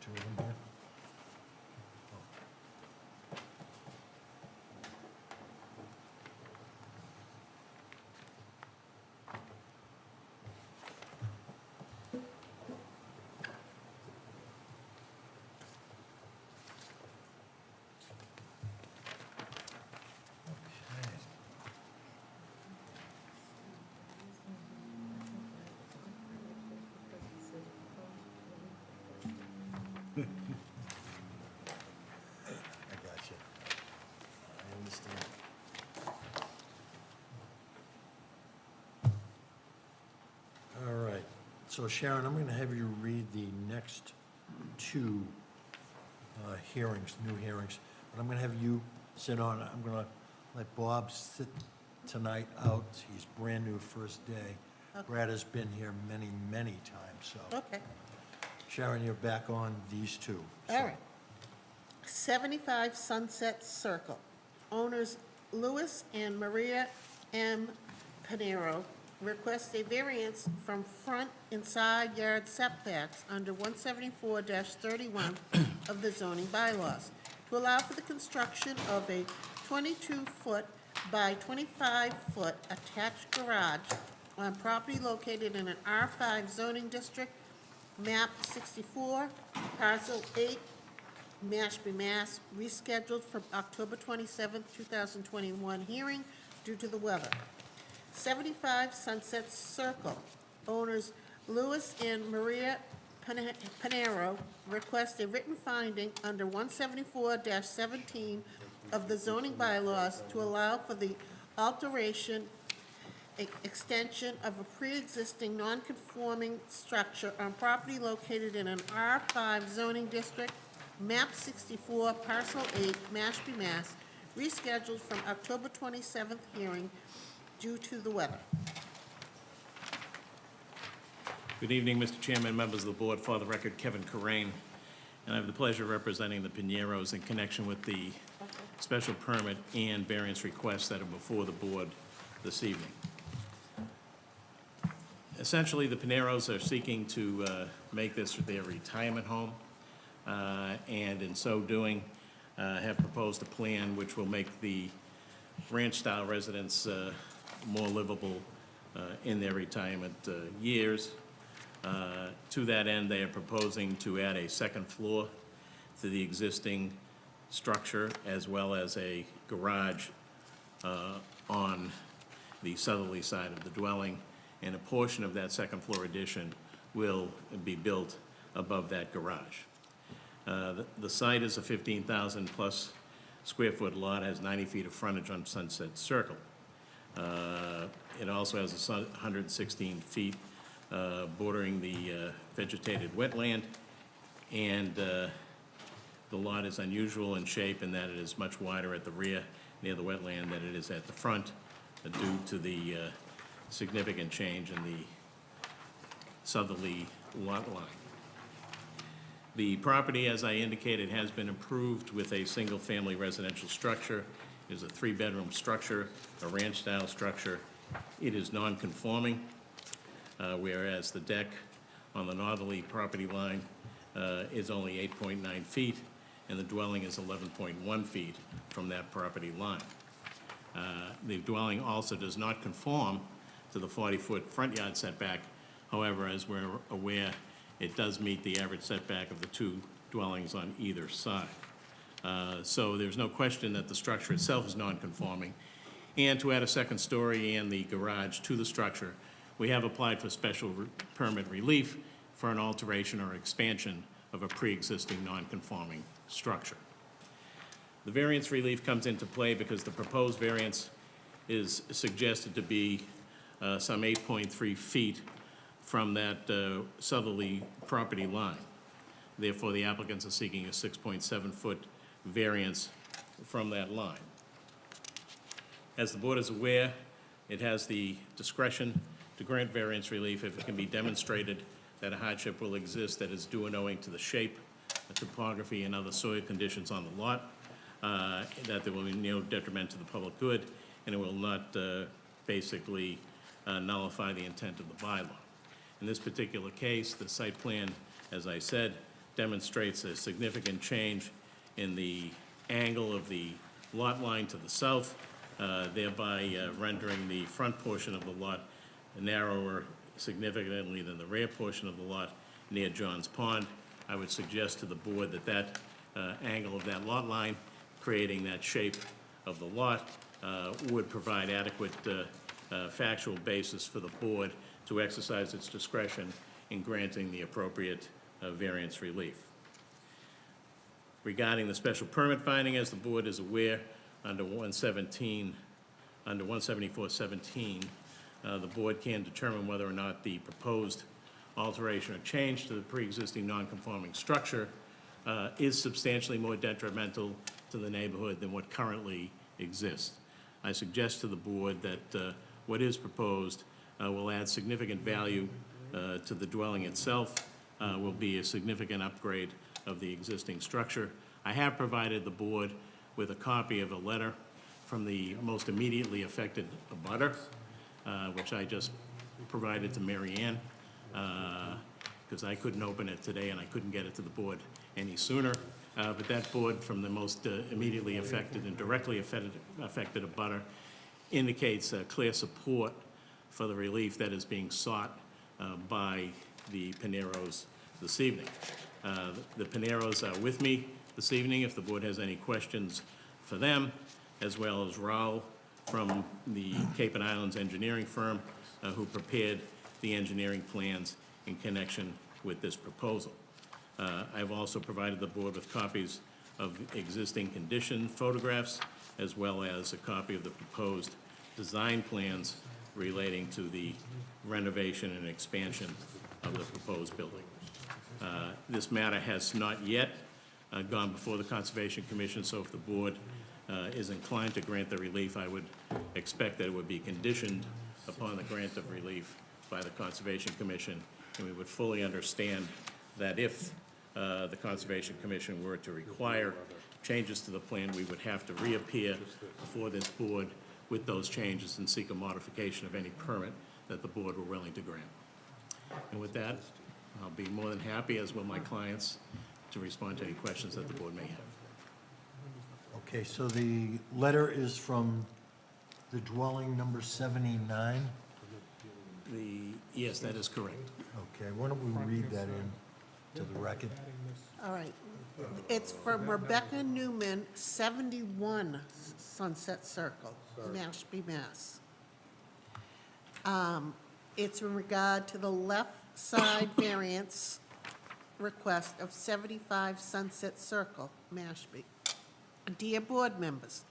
Two of them here. Okay. I got you. I understand. All right. So Sharon, I'm going to have you read the next two hearings, new hearings. But I'm going to have you sit on it. I'm going to let Bob sit tonight out. He's brand new first day. Okay. Brad has been here many, many times, so. Okay, Sharon, you're back on these two. So- all right. 75 Sunset Circle. Owners Louis and Maria M. Panero request a variance from front and side yard setbacks under 174-31 of the zoning bylaws to allow for the construction of a 22-foot by 25-foot attached garage on property located in an R5 zoning district, map 64, parcel 8, Mashpee, Mass., rescheduled for October 27th, 2021 hearing due to the weather. 75 Sunset Circle. Owners Louis and Maria Panero request a written finding under 174-17 of the zoning bylaws to allow for the alteration, extension of a pre-existing non-conforming structure on property located in an R5 zoning district, map 64, parcel 8, Mashpee, Mass., rescheduled from October 27th hearing due to the weather. Good evening, Mr. Chairman, members of the board. For the record, Kevin Corain, and I have the pleasure of representing the Pineros in connection with the special permit and variance requests that are before the board this evening. Essentially, the Pineros are seeking to make this their retirement home, and in so doing, have proposed a plan which will make the ranch-style residence more livable in their retirement years. To that end, they are proposing to add a second floor to the existing structure, as well as a garage on the southerly side of the dwelling, and a portion of that second-floor addition will be built above that garage. The site is a 15,000-plus square foot lot, has 90 feet of frontage on Sunset Circle. It also has 116 feet bordering the vegetated wetland, and the lot is unusual in shape in that it is much wider at the rear near the wetland than it is at the front, due to the significant change in the southerly lot line. The property, as I indicated, has been improved with a single-family residential structure. It is a 3-bedroom structure, a ranch-style structure. It is non-conforming, whereas the deck on the northerly property line is only 8.9 feet, and the dwelling is 11.1 feet from that property line. The dwelling also does not conform to the 40-foot front yard setback. However, as we're aware, it does meet the average setback of the two dwellings on either side. So there's no question that the structure itself is non-conforming. And to add a second story and the garage to the structure, we have applied for special permit relief for an alteration or expansion of a pre-existing non-conforming structure. The variance relief comes into play because the proposed variance is suggested to be some 8.3 feet from that southerly property line. Therefore, the applicants are seeking a 6.7-foot variance from that line. As the board is aware, it has the discretion to grant variance relief if it can be demonstrated that a hardship will exist that is due and owing to the shape, the topography, and other soil conditions on the lot, that there will be no detriment to the public good, and it will not basically nullify the intent of the bylaw. In this particular case, the site plan, as I said, demonstrates a significant change in the angle of the lot line to the south, thereby rendering the front portion of the lot narrower significantly than the rear portion of the lot near John's Pond. I would suggest to the board that that angle of that lot line, creating that shape of the lot, would provide adequate factual basis for the board to exercise its discretion in granting the appropriate variance relief. Regarding the special permit finding, as the board is aware, under 174.17, the board can determine whether or not the proposed alteration or change to the pre-existing non-conforming structure is substantially more detrimental to the neighborhood than what currently exists. I suggest to the board that what is proposed will add significant value to the dwelling itself, will be a significant upgrade of the existing structure. I have provided the board with a copy of a letter from the most immediately affected abutter, which I just provided to Mary Ann, because I couldn't open it today and I couldn't get it to the board any sooner. But that board from the most immediately affected and directly affected abutter indicates clear support for the relief that is being sought by the Pineros this evening. The Pineros are with me this evening if the board has any questions for them, as well as Raul from the Cape and Islands engineering firm who prepared the engineering plans in connection with this proposal. I've also provided the board with copies of existing condition photographs, as well as a copy of the proposed design plans relating to the renovation and expansion of the proposed building. This matter has not yet gone before the Conservation Commission, so if the board is inclined to grant the relief, I would expect that it would be conditioned upon the grant of relief by the Conservation Commission, and we would fully understand that if the Conservation Commission were to require changes to the plan, we would have to reappear before this board with those changes and seek a modification of any permit that the board were willing to grant. And with that, I'll be more than happy, as will my clients, to respond to any questions that the board may have. Okay, so the letter is from the dwelling number 79? Yes, that is correct. Okay, why don't we read that in to the record? All right. It's from Rebecca Newman, 71 Sunset Circle, Mashpee, Mass. It's in regard to the left side variance request of 75 Sunset Circle, Mashpee. Dear board members,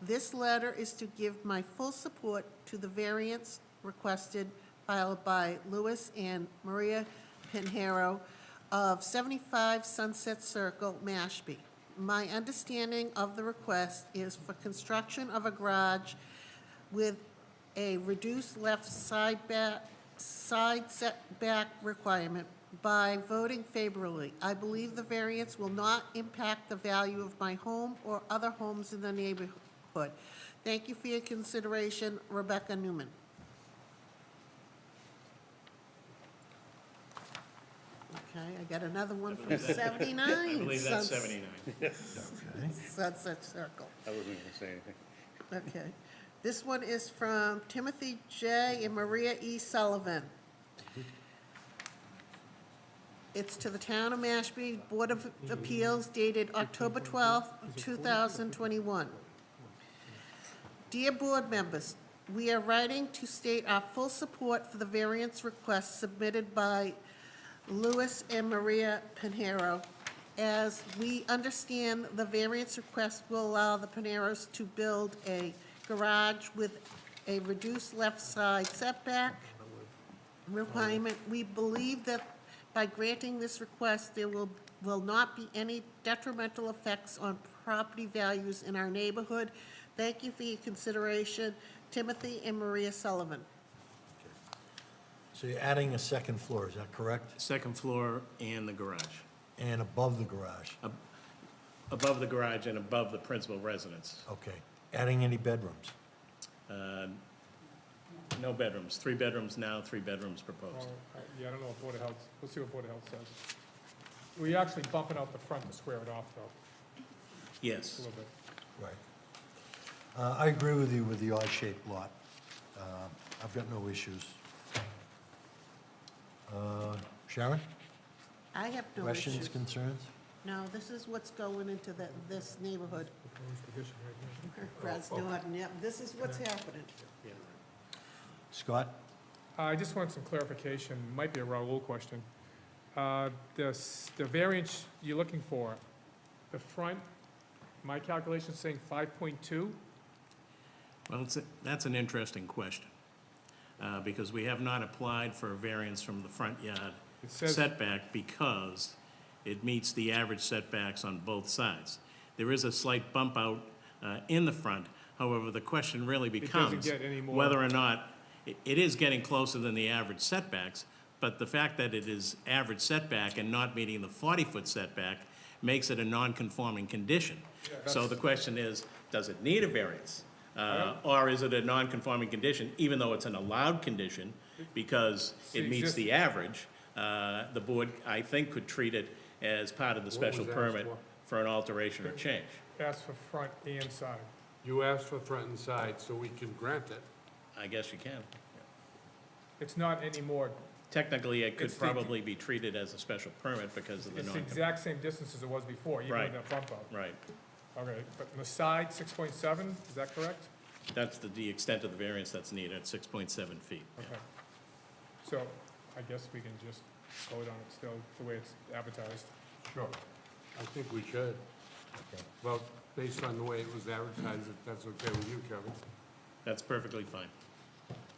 this letter is to give my full support to the variance requested filed by Louis and Maria Pinheiro of 75 Sunset Circle, Mashpee. My understanding of the request is for construction of a garage with a reduced left side setback requirement. By voting favorably, I believe the variance will not impact the value of my home or other homes in the neighborhood. Thank you for your consideration, Rebecca Newman. Okay, I got another one from 79. I believe that's 79. Okay. Sunset Circle. I wasn't going to say anything. Okay. This one is from Timothy J. and Maria E. Sullivan. It's to the Town of Mashpee Board of Appeals dated October 12th, 2021. Dear board members, we are writing to state our full support for the variance request submitted by Louis and Maria Pinheiro. As we understand, the variance request will allow the Pinheiros to build a garage with a reduced left side setback requirement. We believe that by granting this request, there will not be any detrimental effects on property values in our neighborhood. Thank you for your consideration. Timothy and Maria Sullivan. So you're adding a second floor, is that correct? Second floor and the garage. And above the garage? Above the garage and above the principal residence. Okay. Adding any bedrooms? No bedrooms, 3 bedrooms now, 3 bedrooms proposed. Yeah, I don't know what Board of Health, we'll see what Board of Health says. We're actually bumping out the front to square it off, though, a Yes. little bit. Right. I agree with you with the odd-shaped lot. I've got no issues. Sharon? I have no Questions, issues. concerns? No, this is what's going into this neighborhood. Proposed addition right here. Brad's nodding, yep, this is what's happening. Scott? I just want some clarification, might be a Raoul question. The variance you're looking for, the front, my calculation's saying 5.2? Well, that's an interesting question, because we have not applied for a variance from the front yard It says, setback because it meets the average setbacks on both sides. There is a slight bump out in the front, however, the question really doesn't becomes get any more- whether or not, it is getting closer than the average setbacks, but the fact that it is average setback and not meeting the 40-foot setback makes it a non-conforming condition. So the question is, does it need a variance? Or is it a non-conforming condition, even though it's an allowed condition, because it meets the average? The board, I think, could treat it as part of the special was asked permit for? for an alteration or change. ask for front and side. You asked for front and side, so we can grant it. I guess you can. It's not anymore, Technically, it could It's the- probably be treated as a special permit because of the it's the non. exact same distance as it was before, even Right. with that bump out. Right. Okay, but on the side, 6.7, is that correct? That's the extent of the variance that's needed, 6.7 feet. Okay. So I guess we can just vote on it still, the way it's advertised. Sure. I think we should. Well, based on the way it was advertised, if that's okay with you, Kevin. That's perfectly fine.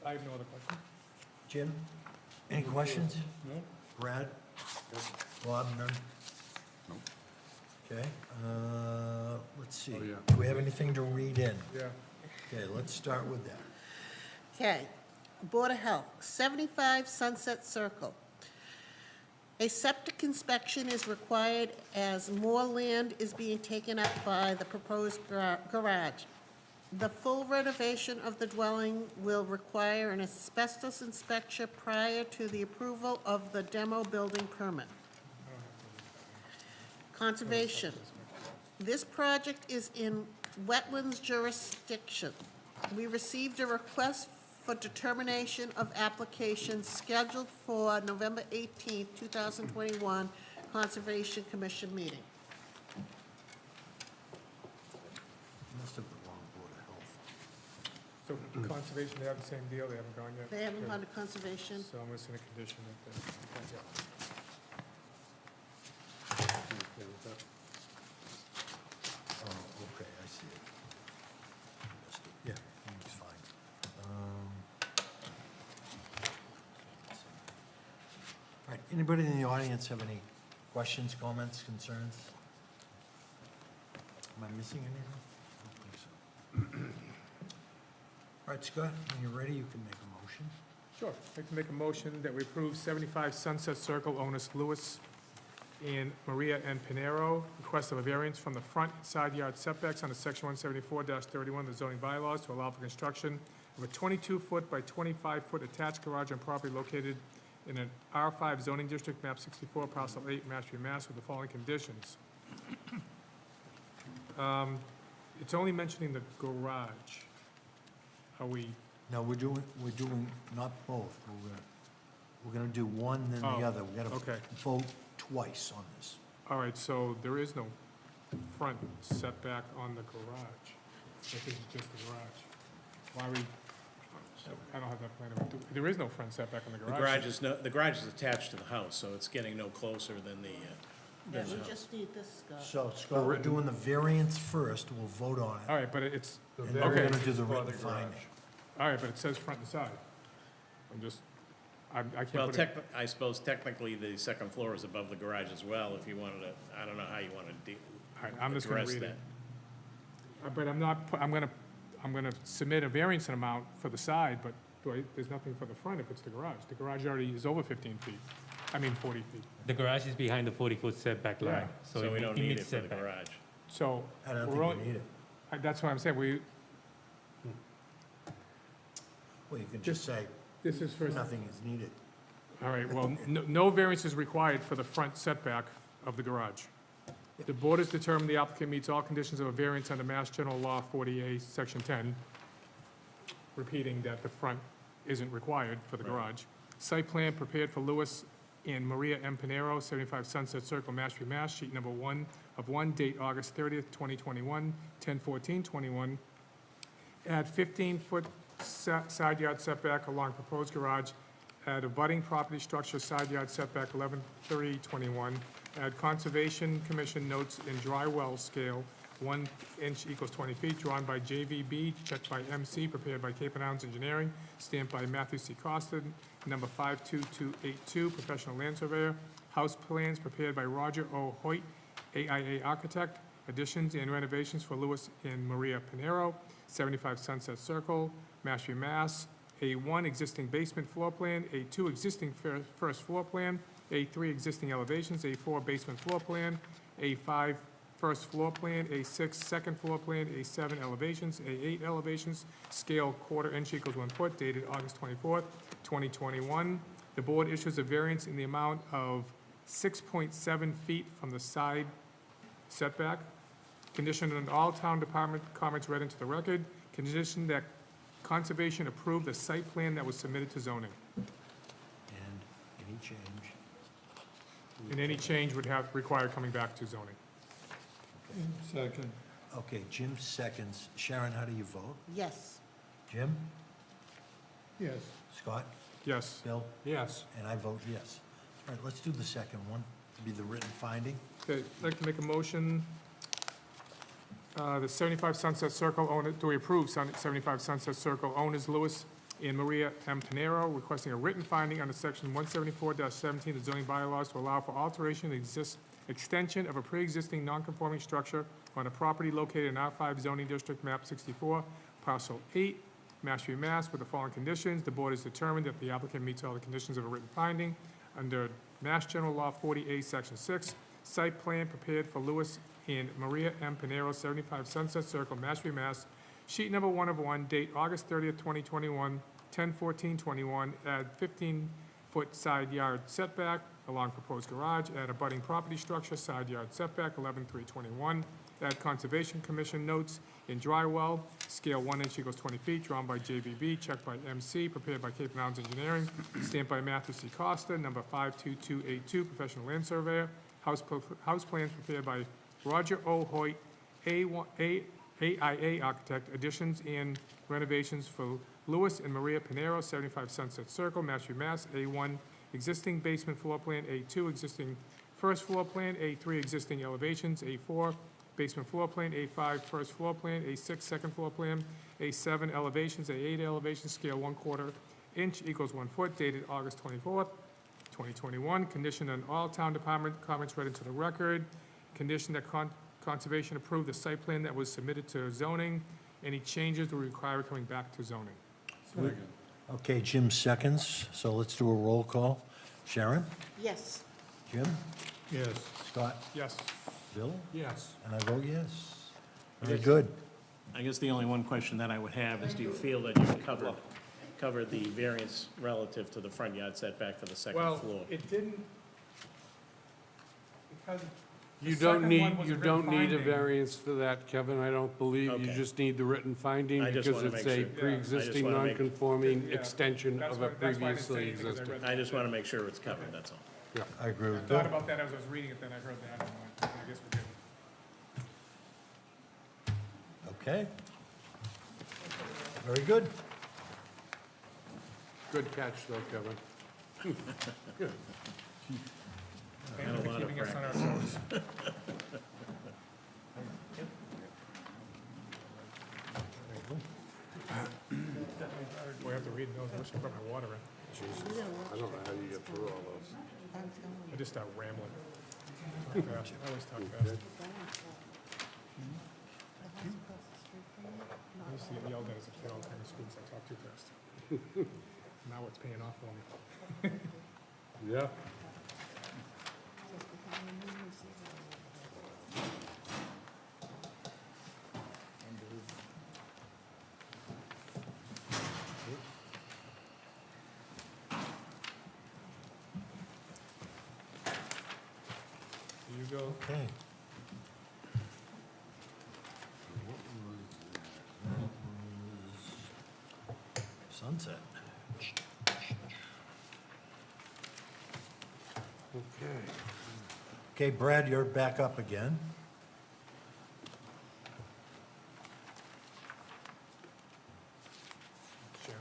I have no other question. Jim? Any questions? No? Brad? Bob, none? Okay, let's see. Oh, yeah. Do we have anything to read in? Yeah. Okay, let's start with that. Okay, Board of Health, 75 Sunset Circle. A septic inspection is required as more land is being taken up by the proposed garage. The full renovation of the dwelling will require an asbestos inspection prior to the approval of the demo building permit. Conservation. This project is in wetlands jurisdiction. We received a request for determination of application scheduled for November 18th, 2021, Conservation Commission meeting. Must have the wrong Board of Health. So conservation, they have the same deal, they haven't gone yet? They haven't Good. gone to conservation. So I'm gonna send a condition that they, yeah. Okay with that? Oh, okay, I see it. Missed it. Yeah, it's fine. All right, anybody in the audience have any questions, comments, concerns? Am I missing anything? I don't think so. All right, Scott, when you're ready, you can make a motion. Sure. I'd like to make a motion that we approve 75 Sunset Circle owners Lewis and Maria N. Pinero, request of a variance from the front and side yard setbacks under section 174-31 of the zoning bylaws to allow for construction of a 22-foot by 25-foot attached garage on property located in an R5 zoning district, map 64, parcel 8, Mashpee, Mass, with the following conditions. It's only mentioning the garage. Are we, No, we're doing not both. We're gonna do one, then the Oh, other. We gotta okay. vote twice on this. all right, so there is no front setback on the garage. I think it's just the garage. Why we, I don't have that plan. There is no front setback on the garage. The garage is attached to the house, so it's getting no closer than the, Yeah, we just need this, Scott. So, Scott, we're doing the variance first. We'll vote on it. All right, but it's, The And then we're variance gonna do the is for written the garage. finding. all right, but it says front and side. I'm just, I can't well, put it. I suppose technically the second floor is above the garage as well, if you wanted to, I don't know how you want to All right, I'm just gonna address read that. it. But I'm not, I'm gonna submit a variance amount for the side, but there's nothing for the front if it's the garage. The garage already is over 15 feet. I mean, 40 feet. The garage is behind the 40-foot setback line, So we don't need meets it for the setback. garage. So, I don't we're think only- we need it. that's what I'm saying, Well, you can just say, this is for, nothing is needed. all right, well, no variance is required for the front setback of the garage. The board has determined the applicant meets all conditions of a variance under Mass General Law 40A, Section 10, repeating that the front isn't required for the garage. Site plan prepared for Lewis and Maria M. Pinero, 75 Sunset Circle, Mashpee, Mass, sheet number 1 of 1, date August 30th, 2021, 10/14/21. Add 15-foot side yard setback along proposed garage. Add abutting property structure side yard setback 11/3/21. Add Conservation Commission notes in dry well scale, 1 inch equals 20 feet, drawn by JVB, checked by MC, prepared by Cape and Islands Engineering, stamped by Matthew C. Costa, number 52282, professional land surveyor. House plans prepared by Roger O. Hoyt, AIA architect. Additions and renovations for Lewis and Maria Pinero, 75 Sunset Circle, Mashpee, Mass. A1 existing basement floor plan, A2 existing first floor plan, A3 existing elevations, A4 basement floor plan, A5 first floor plan, A6 second floor plan, A7 elevations, A8 elevations, scale quarter inch equals 1 foot, dated August 24th, 2021. The board issues a variance in the amount of 6.7 feet from the side setback. Conditioned on all town department comments read into the record. Condition that Conservation approve the site plan that was submitted to zoning. And any change? And any change would have, require coming back to zoning. Second. Okay, Jim seconds. Sharon, how do you vote? Yes. Jim? Yes. Scott? Yes. Bill? Yes. And I vote yes. All right, let's do the second one, to be the written finding. Okay, I'd like to make a motion, the 75 Sunset Circle owner, do we approve 75 Sunset Circle owners Lewis and Maria M. Pinero, requesting a written finding under section 174-17 of the zoning bylaws to allow for alteration and extension of a pre-existing non-conforming structure on a property located in R5 zoning district, map 64, parcel 8, Mashpee, Mass, with the following conditions. The board has determined that the applicant meets all the conditions of a written finding under Mass General Law 40A, Section 6. Site plan prepared for Lewis and Maria M. Pinero, 75 Sunset Circle, Mashpee, Mass. Sheet number 1 of 1, date August 30th, 2021, 10/14/21. Add 15-foot side yard setback along proposed garage. Add abutting property structure, side yard setback, 11/3/21. Add Conservation Commission notes in dry well, scale 1 inch equals 20 feet, drawn by JVB, checked by MC, prepared by Cape and Islands Engineering, stamped by Matthew C. Costa, number 52282, professional land surveyor. House plans prepared by Roger O. Hoyt, AIA Architect, additions and renovations for Louis and Maria Pinero, 75 Sunset Circle, Mashpee, Mass. A1, existing basement floor plan. A2, existing first floor plan. A3, existing elevations. A4, basement floor plan. A5, first floor plan. A6, second floor plan. A7, elevations. A8, elevations, scale 1/4 inch equals 1 foot, dated August 24th, 2021. Condition on all town department comments read into the record. Condition that Conservation approve the site plan that was submitted to zoning. Any changes will require coming back to zoning. Okay, Jim seconds, so let's do a roll call. Sharon? Yes. Jim? Yes. Scott? Yes. Bill? Yes. And I vote yes. Very good. I guess the only one question that I would have is, do you feel that you've covered the variance relative to the front yard setback for the second Well, floor? it didn't, because You The don't second need, one was a you written don't need a finding. variance for that, Kevin, I don't believe. You Okay. just need the written finding I just because wanna it's make a sure. Yeah. pre-existing, wanna make- non-conforming Yeah. extension that's of a why I didn't say previously anything, because I existing. read I just want to make sure it's covered, that's all. I agree I with thought Bill. about that as I was reading it, then I heard that, and I guess we did. Okay. Very good. Good catch though, Kevin. Thank Had a you for lot of keeping us on our toes. Boy, I have to read those, I wish I brought my water in. I don't know how you get through all those. I just start rambling. Talk fast. I always talk fast. I used to get yelled at as a kid all the time in school because I talk too fast. Now it's paying off for me. Yeah. Here you go. Okay. Sunset. Okay. Okay, Brad, you're back up again. Sharon.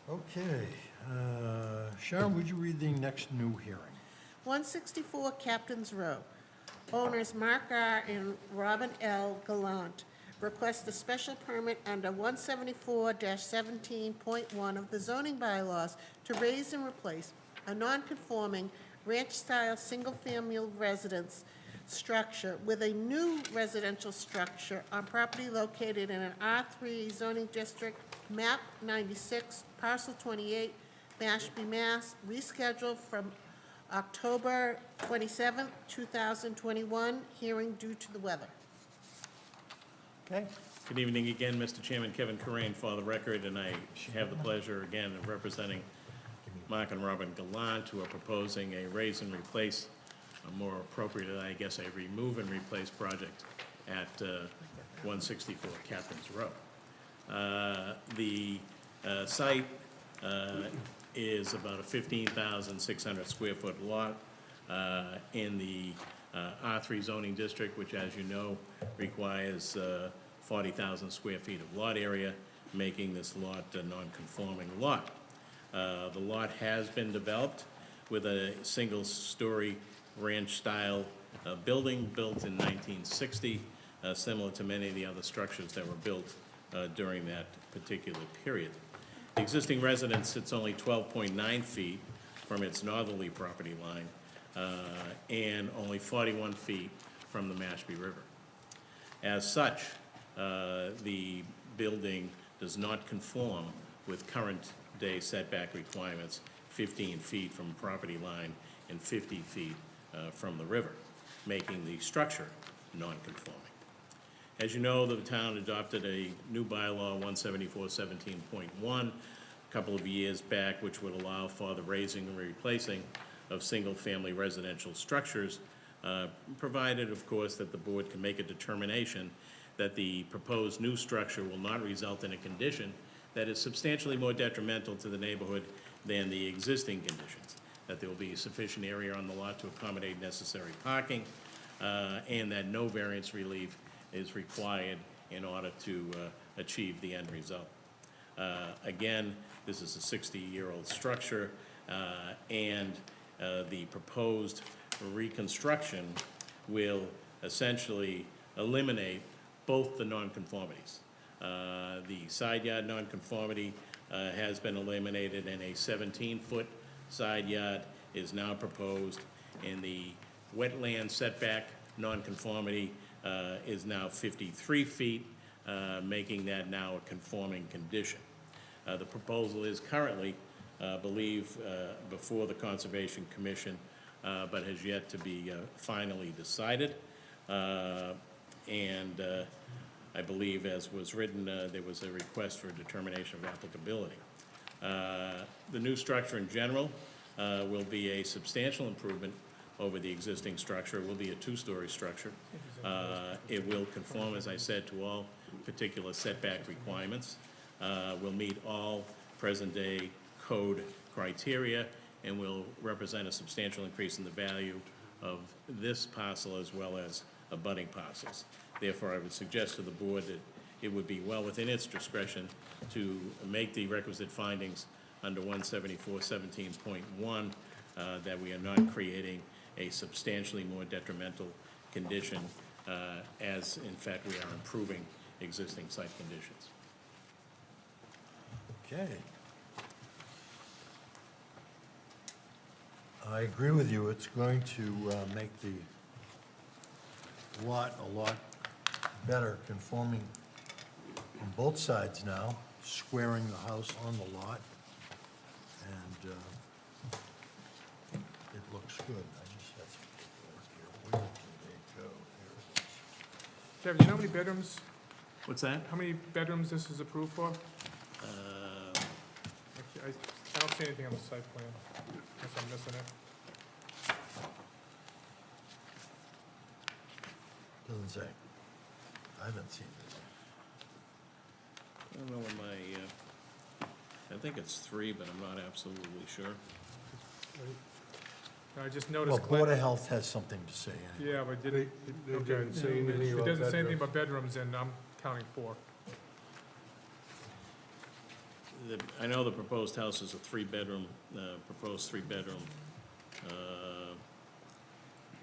Okay, Sharon, would you read the next new hearing? 164 Captain's Row. Owners Mark R. and Robin L. Gallant request a special permit under 174-17.1 of the zoning bylaws to raise and replace a non-conforming ranch-style single-family residence structure with a new residential structure on property located in an R3 zoning district, map 96, parcel 28, Mashpee, Mass, rescheduled from October 27th, 2021, hearing due to the weather. Okay, Good evening again, Mr. Chairman, Kevin Corain for the record, and I have the pleasure again of representing Mark and Robin Gallant, who are proposing a raise and replace, more appropriate, I guess, a remove and replace project at 164 Captain's Row. The site is about a 15,600 square foot lot in the R3 zoning district, which, as you know, requires 40,000 square feet of lot area, making this lot a non-conforming lot. The lot has been developed with a single-story ranch-style building built in 1960, similar to many of the other structures that were built during that particular period. The existing residence sits only 12.9 feet from its northerly property line and only 41 feet from the Mashpee River. As such, the building does not conform with current day setback requirements, 15 feet from property line and 50 feet from the river, making the structure non-conforming. As you know, the town adopted a new bylaw, 174-17.1, a couple of years back, which would allow for the raising and replacing of single-family residential structures, provided, of course, that the board can make a determination that the proposed new structure will not result in a condition that is substantially more detrimental to the neighborhood than the existing conditions, that there will be sufficient area on the lot to accommodate necessary parking, and that no variance relief is required in order to achieve the end result. Again, this is a 60-year-old structure, and the proposed reconstruction will essentially eliminate both the nonconformities. The side yard nonconformity has been eliminated, and a 17-foot side yard is now proposed, and the wetland setback nonconformity is now 53 feet, making that now a conforming condition. The proposal is currently, before the Conservation Commission, but has yet to be finally decided. And I believe, as was written, there was a request for a determination of applicability. The new structure in general will be a substantial improvement over the existing structure. It will be a two-story structure. It will conform, as I said, to all particular setback requirements. Will meet all present-day code criteria and will represent a substantial increase in the value of this parcel as well as abutting parcels. Therefore, I would suggest to the board that it would be well within its discretion to make the requisite findings under 174-17.1, that we are not creating a substantially more detrimental condition, as in fact we are improving existing site conditions. Okay. I agree with you. It's going to make the lot a lot better, conforming on both sides now, squaring the house on the lot, and it looks good. I just have to look here. Where did they go? Here it is. Kevin, do you know how many bedrooms, What's that? how many bedrooms this is approved for? Actually, I don't see anything on the site plan, unless I'm missing it. Doesn't say. I haven't seen it. I don't know when my, I think it's 3, but I'm not absolutely sure. I just Well, noticed. Board of Health has something to say anyway. Yeah, but did it, They okay. didn't say anything It about doesn't say anything bedrooms. about bedrooms, and I'm counting 4. I know the proposed house is a 3-bedroom, proposed 3-bedroom.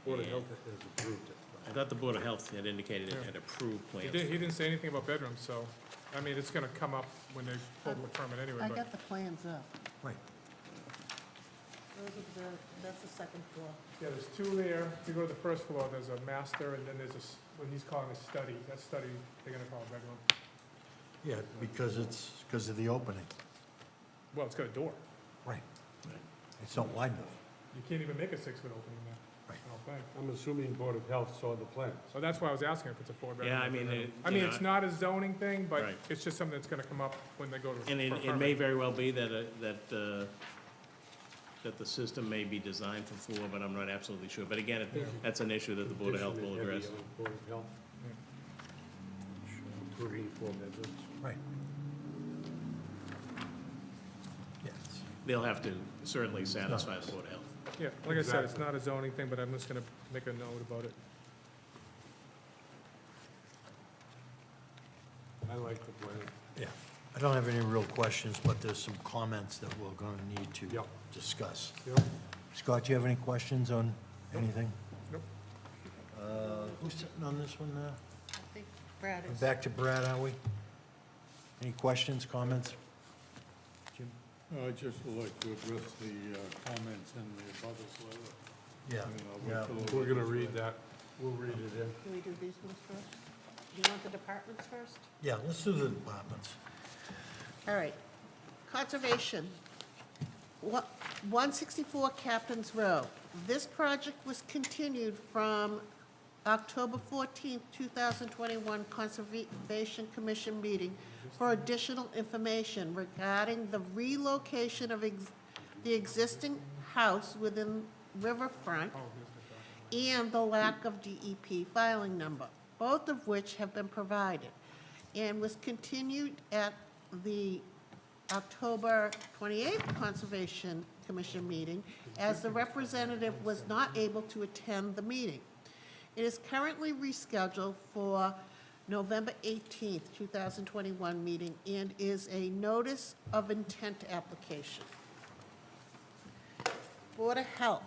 Board of and Health has approved it. I thought the Board of Health had indicated it had approved He plans. didn't say anything about bedrooms, so, I mean, it's gonna come up when they pull the permit anyway, I but. got the plans up. Right. Those are that's the second floor. Yeah, there's 2 there. If you go to the first floor, there's a master, and then there's what he's calling a study. That study, they're gonna call a bedroom. Yeah, because of the opening. Well, it's got a door. Right. Right. It's not wide enough. You can't even make a 6-foot opening there, Right. I don't think. I'm assuming Board of Health saw the plans. So that's why I was asking if it's a 4-bedroom. Yeah, I or mean, 3-bedroom. you know, It's not a zoning thing, but Right. it's just something that's gonna come up when they go to. And for a it may permit. very well be that, that the system may be designed for 4, but I'm not absolutely sure. But again, that's an issue that the Board of Health will address. Condition it heavy on Board of Health. Approving 4 bedrooms. Right. Yes. They'll have to certainly satisfy the Board of Health. Yeah, like I said, it's Exactly. not a zoning thing, but I'm just gonna make a note about it. I like the plan. Yeah. I don't have any real questions, but there's some comments that we're going to need to Yep. discuss. Yep. Scott, do you have any questions on anything? Nope. Who's sitting on this one now? I think Brad is. Back to Brad, are we? Any questions, comments? Jim? I'd just like to address the comments in the abutters letter. Yeah. And I'll Yeah. wait till We're gonna read that. We'll read it in. Do we do these ones first? Do you want the departments first? Yeah, let's do the departments. All right. Conservation. 164 Captain's Row. This project was continued from October 14th, 2021 Conservation Commission meeting for additional information regarding the relocation of the existing house within riverfront and the lack of DEP filing number, both of which have been provided, and was continued at the October 28th Conservation Commission meeting as the representative was not able to attend the meeting. It is currently rescheduled for November 18th, 2021 meeting and is a notice of intent application. Board of Health,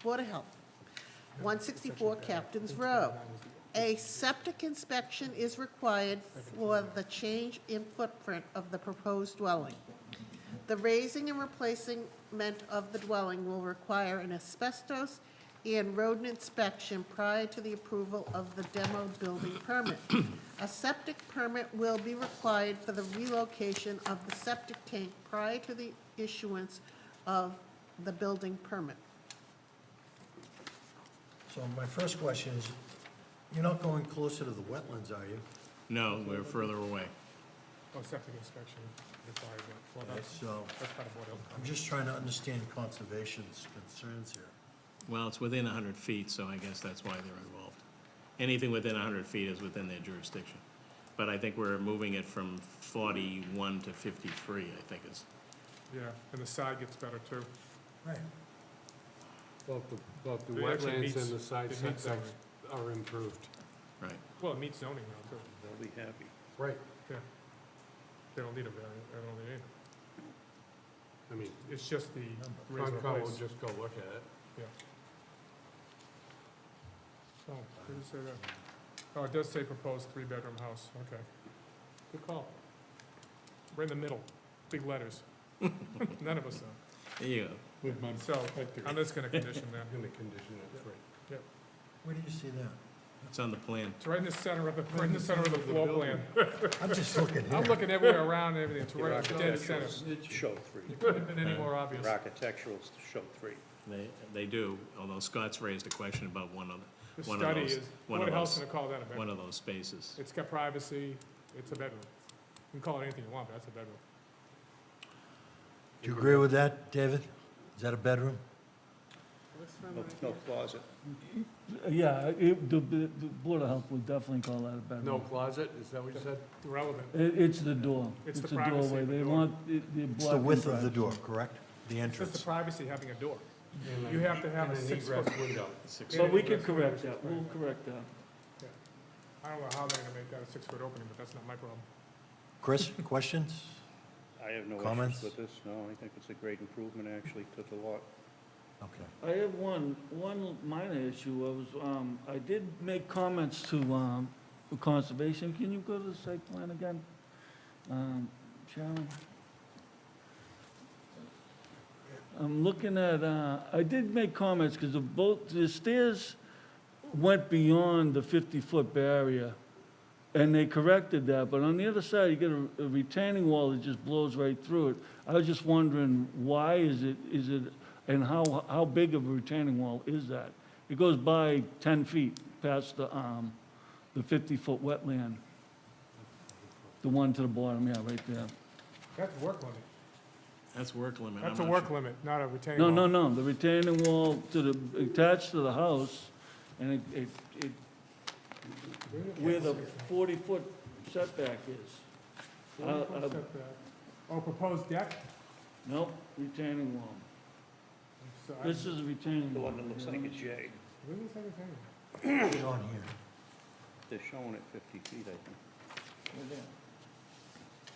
Board of Health, 164 Captain's Road. A septic inspection is required for the change in footprint of the proposed dwelling. The raising and replacement of the dwelling will require an asbestos and rodent inspection prior to the approval of the demo building permit. A septic permit will be required for the relocation of the septic tank prior to the issuance of the building permit. So my first question is, you're not going closer to the wetlands, are you? No, we're further away. Oh, septic inspection required, well, that's So part of Board of Health. I'm just trying to understand conservation's concerns here. Well, it's within 100 feet, so I guess that's why they're involved. Anything within 100 feet is within their jurisdiction. But I think we're moving it from 41 to 53, I think is. Yeah, and the side gets better too. Right. But the It actually wetlands meets- and the side it meets setbacks are improved. Right. Well, it meets zoning now too. They'll be happy. Right. Yeah. They don't need a variance, they don't need anything. I mean, It's just the raise and Concom will replace. just go look at it. Yeah. Oh, where does it say that? Oh, it does say proposed three-bedroom house, okay. Good call. Right in the middle, big letters. None of us know. There you go. With my So, I'm just gonna condition that. In the condition, that's right. Where do you see that? It's on the plan. It's right in the center of the, right in the center of the floor plan. I'm just looking I'm here. looking everywhere around and everything, it's right at the dead center. Show three. It couldn't have been any more obvious. Your architecturals show three. They do, although Scott's raised a question about one of The one of study those- is, one Board of of Health's those- gonna call that a one bedroom. of those spaces. It's got privacy, it's a bedroom. You can call it anything you want, but that's a bedroom. Do you agree with that, David? Is that a bedroom? No closet. Yeah, the Board of Health would definitely call that a bedroom. No closet, is that what you said? Irrelevant. It's the door. It's the the privacy doorway. of the They door. want, they're It's the blocking width of the privacy. door, correct? The It's just the entrance. privacy having a door. And You have to have and a an 6 egress foot. window. But we can correct that, we'll correct that. I don't know how they're gonna make that a 6-foot opening, but that's not my problem. Chris, questions? I have no Comments? issues with this, no, I think it's a great improvement actually to the lot. Okay. I have one minor issue. I did make comments to, conservation. Can you go to the site plan again? Sharon? I'm looking at, I did make comments because the stairs went beyond the 50-foot barrier, and they corrected that, but on the other side, you get a retaining wall that just blows right through it. I was just wondering, why is it, and how big of a retaining wall is that? It goes by 10 feet past the 50-foot wetland. The one to the bottom, yeah, right there. That's work limit. That's work limit. That's a I'm not work sure. limit, not a retaining No, wall. no, no, the retaining wall attached to the house, and it, where the 40-foot setback is. 40-foot setback. Oh, proposed deck? Nope, retaining wall. So I- This is a retaining The wall. one that looks like a J, Where is that retaining? It's on here. they're showing it 50 feet, I think. Right there.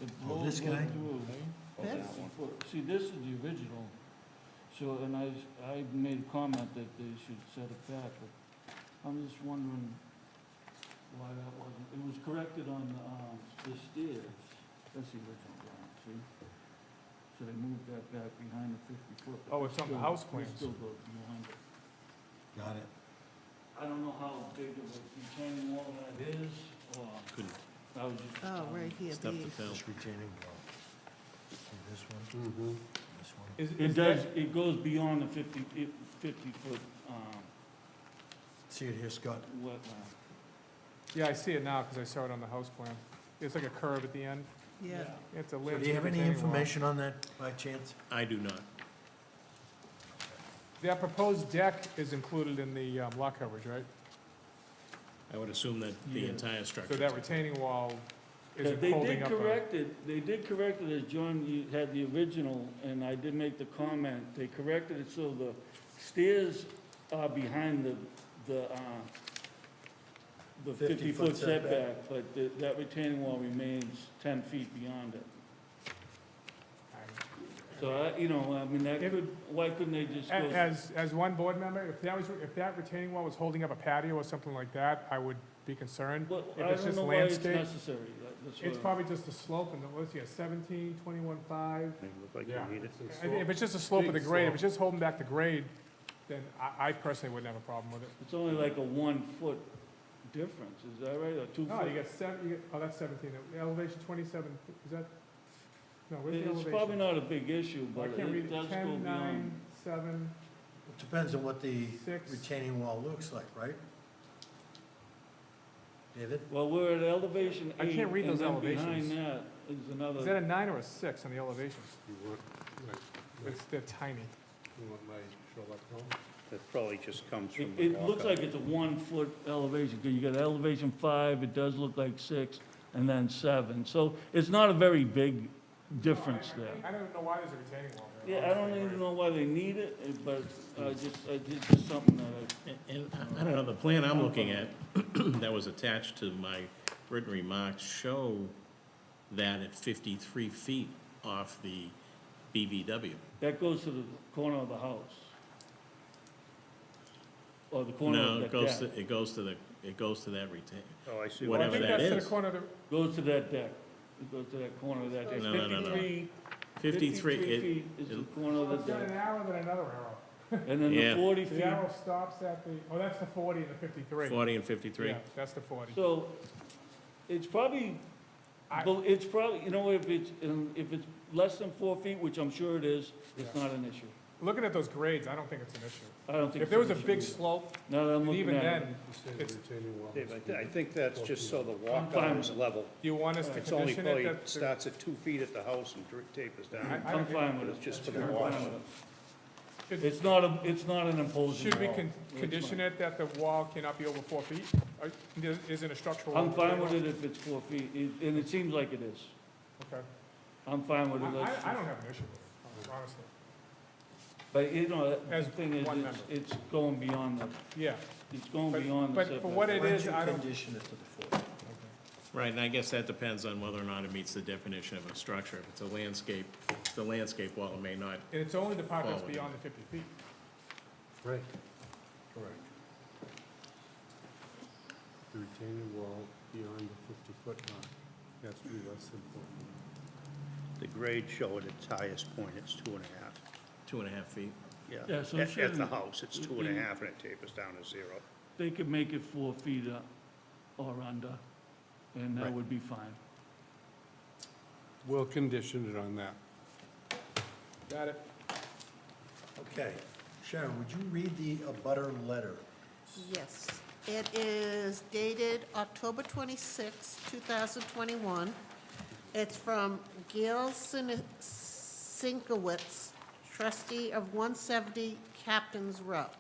It Oh, blows this right guy? through. Oh, that one. See, this is the original, so, and I made a comment that they should set it back, but I'm just wondering why that wasn't, it was corrected on the stairs, that's the original drawing, see? So they moved that back behind the 50-foot. Oh, it's on the house plans. It still goes behind it. Got it. I don't know how big of a retaining wall that is, or, Couldn't, I was just. Oh, right here, it's tough to these. tell. This retaining wall. See this one, Mm-hmm. this one. Is It that- does, it goes beyond the 50-foot, see it here, Scott. wetland. Yeah, I see it now, because I saw it on the house plan. It's like a curve at the end. Yeah. It's a So landscape do you have any retaining wall. information on that by chance? I do not. That proposed deck is included in the lot coverage, right? I would assume that the Yeah. entire structure. So that retaining wall Yeah, isn't they holding did up. correct it, they did correct it, as John, you had the original, and I did make the comment, they corrected it so the stairs are behind the 50-foot 50-foot setback. setback, but that retaining wall remains 10 feet beyond it. So, I mean, that If- could, why couldn't they just go? As one board member, if that retaining wall was holding up a patio or something like that, I would be concerned. Well, if I it's don't just know why it's landscape, necessary. That's It's what- probably just a slope, and let's see, 17, 21.5. They look like Yeah. you need it. If it's just a slope of the Big grade, if slope. it's just holding back the grade, then I personally wouldn't have a problem with it. It's only like a 1-foot difference, is that right, or 2 No, foot? you got oh, that's 17, The elevation 27, is that? No, where's the It's elevation? probably not a big issue, Oh, I but can't read it it, does go 10, 9, beyond. 7, It depends on what the 6. retaining wall looks like, right? David? Well, we're at elevation 8. I can't read those And elevations. then behind that is another. Is that a 9 or a 6 on the elevations? You want, right, They're tiny. you want my Sherlock Holmes? That probably just comes It, from the it looks walkout. like it's a 1-foot elevation, because you got elevation 5, it does look like 6, and then 7. So it's not a very big difference there. I don't know why there's a retaining wall there. Yeah, I don't even know why they need it, but it's just something that And I don't know, the plan I'm looking at that was attached to my written remarks show that at 53 feet off the BVW. that goes to the corner of the house. Or the corner No, of the it goes deck. to, it goes to that retain, Oh, I see. Well, I whatever think that that's to is. the corner of the, Goes to that deck. It goes to that corner of that deck. No, no, no, no. 53 53, feet is the corner of it's the got an deck. arrow then another arrow. And then Yeah. the 40 The feet. arrow stops at the, oh, that's the 40 and the 53. 40 and 53. Yeah, that's the 40. So it's probably, I- well, it's probably, if it's less than 4 feet, which I'm sure it is, it's Yeah. not an issue. Looking at those grades, I don't think it's an issue. I don't think. If it's there was a an issue big either. slope, Now that I'm and looking even at then, it, You say the It's- retaining wall. Dave, is I think that's just so the fine walkout with is it. level. do you want us to It's only condition it probably that? starts at 2 feet at the house and tapers down. I'm fine with It's it. just for the I'm wash. fine with it. Should- It's not an imposing Should we wall. It's condition fine. it that the wall cannot be over 4 feet? Or isn't a structural? I'm fine with it if it's 4 feet, and it seems like it is. Okay. I'm fine with it. I Let's- don't have an issue with it, honestly. But, the As thing is, one it's going beyond Yeah, it's going But- beyond the but setback. for what it Why don't is, you I don't. condition it to the 40? Right, and I guess that depends on whether or not it meets the definition of a structure. If it's a landscape wall, it may not. And it's only the part that's Forward. beyond the 50 feet. Right, Correct. the retaining wall beyond the 50-foot mark has to be less than 4 feet. The grade show at its highest point, it's 2.5. 2.5 feet. Yeah, so At the shouldn't- house, it's 2.5 and it tapers down to 0. They could make it 4 feet or under, and that Right. would be fine. We'll condition it on that. Got it? Okay. Sharon, would you read the abutter letter? Yes. It is dated October 26, 2021. It's from Gail Sinkowitz, trustee of 170 Captain's Row.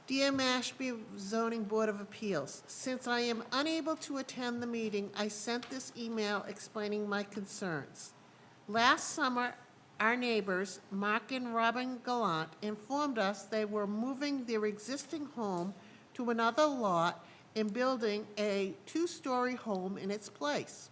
Dear Mashpee Zoning Board of Appeals, since I am unable to attend the meeting, I sent this email explaining my concerns. Last summer, our neighbors, Mark and Robin Gallant, informed us they were moving their existing home to another lot and building a 2-story home in its place.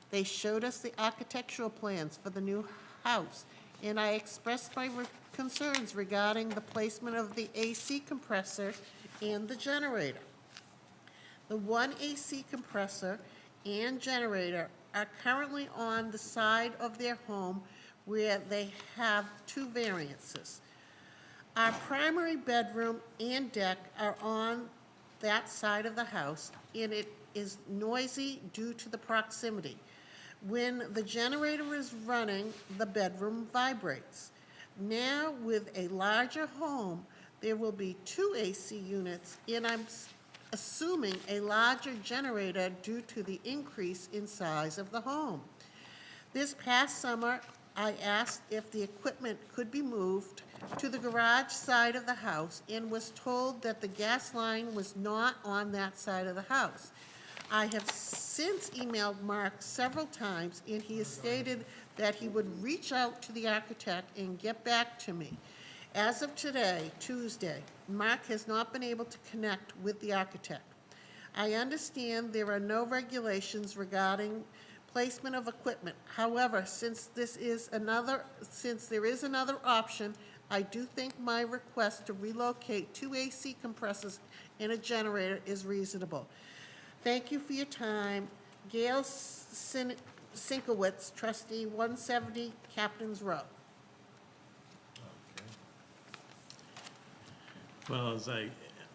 They showed us the architectural plans for the new house, and I expressed my concerns regarding the placement of the AC compressor and the generator. The one AC compressor and generator are currently on the side of their home where they have 2 variances. Our primary bedroom and deck are on that side of the house, and it is noisy due to the proximity. When the generator is running, the bedroom vibrates. Now, with a larger home, there will be 2 AC units, and I'm assuming a larger generator due to the increase in size of the home. This past summer, I asked if the equipment could be moved to the garage side of the house and was told that the gas line was not on that side of the house. I have since emailed Mark several times, and he has stated that he would reach out to the architect and get back to me. As of today, Tuesday, Mark has not been able to connect with the architect. I understand there are no regulations regarding placement of equipment. However, since there is another option, I do think my request to relocate 2 AC compressors and a generator is reasonable. Thank you for your time. Gail Sinkowitz, trustee, 170 Captain's Row. Well,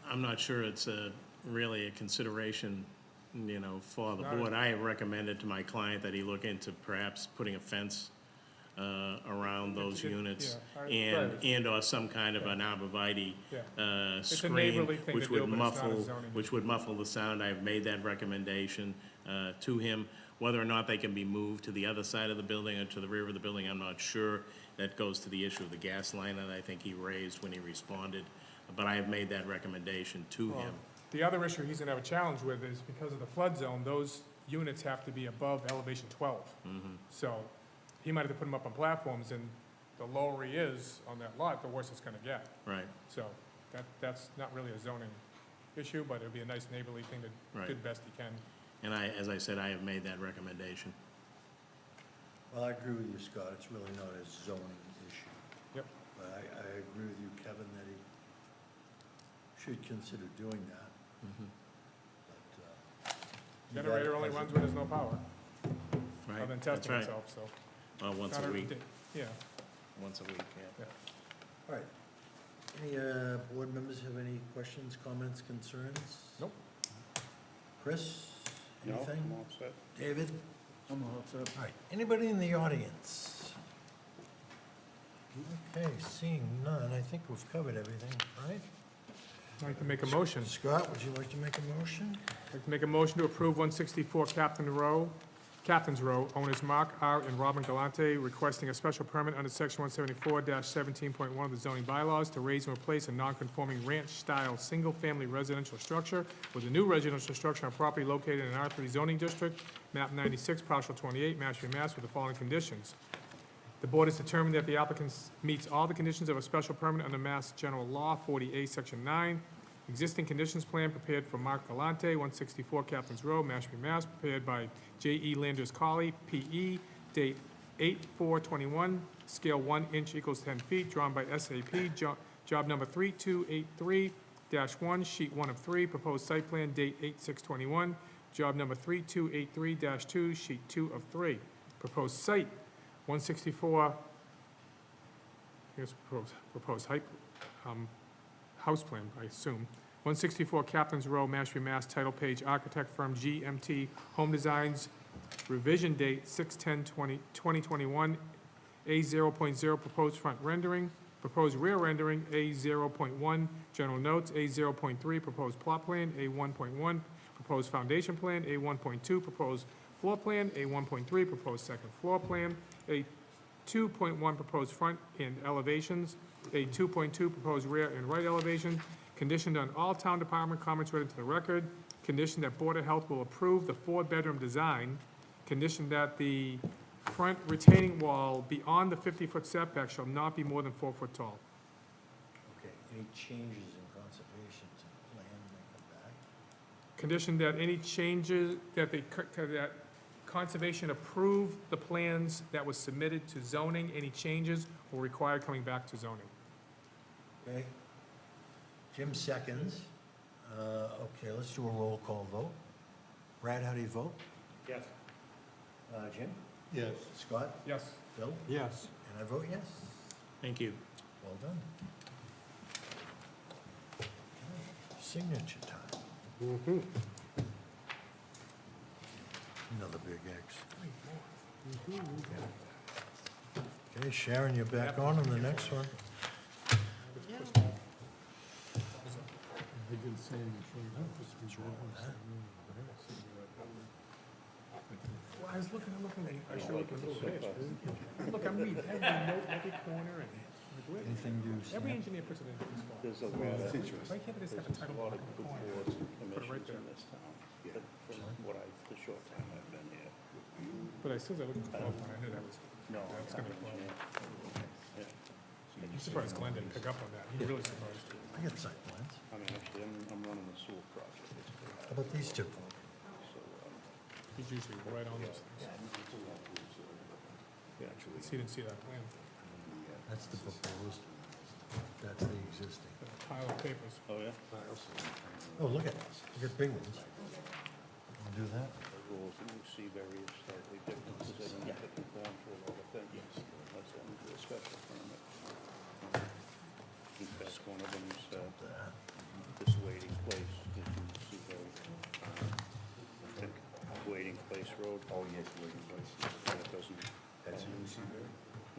I'm not sure it's really a consideration, for the board. I have recommended to my client that he look into perhaps putting a fence around those units and/or some kind of an arborvitae screen, neighborly thing which to do, would but it's not a muffle, zoning which would muffle the sound. I've made that recommendation to him. Whether or not they can be moved to the other side of the building or to the rear of the building, I'm not sure. That goes to the issue of the gas line that I think he raised when he responded. But I have made that recommendation to him. The other issue he's gonna have a challenge with is because of the flood zone, those units have to be above elevation 12. So he might have to put them up on platforms, and the lower he is on that lot, the worse it's gonna get. Right. So that's not really a zoning issue, but it'd be a nice neighborly thing to Right. do the best he can. And as I said, I have made that recommendation. Well, I agree with you, Scott, it's really not a zoning issue. Yep. But I agree with you, Kevin, that he should consider doing that. But, you Generator guys- only runs when there's no power, Right. other than That's testing right. itself, so. Well, once Not a every week. day. Yeah. Once a week, yeah. All right. Any board members have any questions, comments, concerns? Nope. Chris, No, anything? I'm all set. David? I'm all set. All right, anybody in the audience? Okay, seeing none, I think we've covered everything, right? I'd like to make a motion. Scott, would you like to make a motion? I'd like to make a motion to approve 164 Captain's Row, owners Mark R. and Robin Galante, requesting a special permit under section 174-17.1 of the zoning bylaws to raise and replace a non-conforming ranch-style, single-family residential structure with a new residential structure on property located in an R3 zoning district, map 96, parcel 28, Mashpee, Mass, with the following conditions. The board has determined that the applicant meets all the conditions of a special permit under Mass General Law 40A, Section 9. Existing conditions plan prepared for Mark Galante, 164 Captain's Row, Mashpee, Mass., prepared by J.E. Landers Colley, P.E., date 8/4/21, scale 1 inch equals 10 feet, drawn by SAP, job number 3283-1, sheet 1 of 3, proposed site plan, date 8/6/21, job number 3283-2, sheet 2 of 3, proposed site, 164, here's proposed height, house plan, I assume. 164 Captain's Row, Mashpee, Mass., title page, architect firm GMT Home Designs, revision date 6/10/2021, A0.0, proposed front rendering, proposed rear rendering, A0.1, general notes, A0.3, proposed plot plan, A1.1, proposed foundation plan, A1.2, proposed floor plan, A1.3, proposed second floor plan, A2.1, proposed front and elevations, A2.2, proposed rear and right elevation, conditioned on all town department comments read into the record, conditioned that Board of Health will approve the 4-bedroom design, conditioned that the front retaining wall beyond the 50-foot setback shall not be more than 4 foot tall. Okay, any changes in conservation to the plan when they come back? Conditioned that any changes, that Conservation approve the plans that was submitted to zoning, any changes will require coming back to zoning. Okay. Jim seconds. Okay, let's do a roll call vote. Brad, how do you vote? Yes. Jim? Yes. Scott? Yes. Bill? Yes. And I vote yes. Thank you. Well done. Okay, signature time. Another big X. Okay, Sharon, you're back on the next one. Yeah. been saying for Well, I was looking, I should look at a little bit. Look, I'm reading every note, every corner, and Anything to every snap? engineer puts it in his spot. There's a lot of, Right here, they just have a title block in the good corner. boards and Put it right commissions there. in this town. From the short time I've been here. But I still looked at the floor plan, I knew that was, No, that's gonna be fun. Yeah. I'm surprised Glenn didn't pick up on that. He really surprised. I got site plans. I mean, actually, I'm running the sewer project. How about these two? So, He's usually right on those things. He didn't see that plan. That's the proposed, that's the existing. The pile of papers. oh, yeah? Oh, look at this, you got big ones. Wanna do that? The rules, and you see various slightly differences, they don't have to conform to a lot of things. That's why we do a special permit. In fact, one of them is, this waiting place, if you see very, I think, Waiting Place Road. Oh, yes, Waiting Place. And it doesn't. That's in you see there?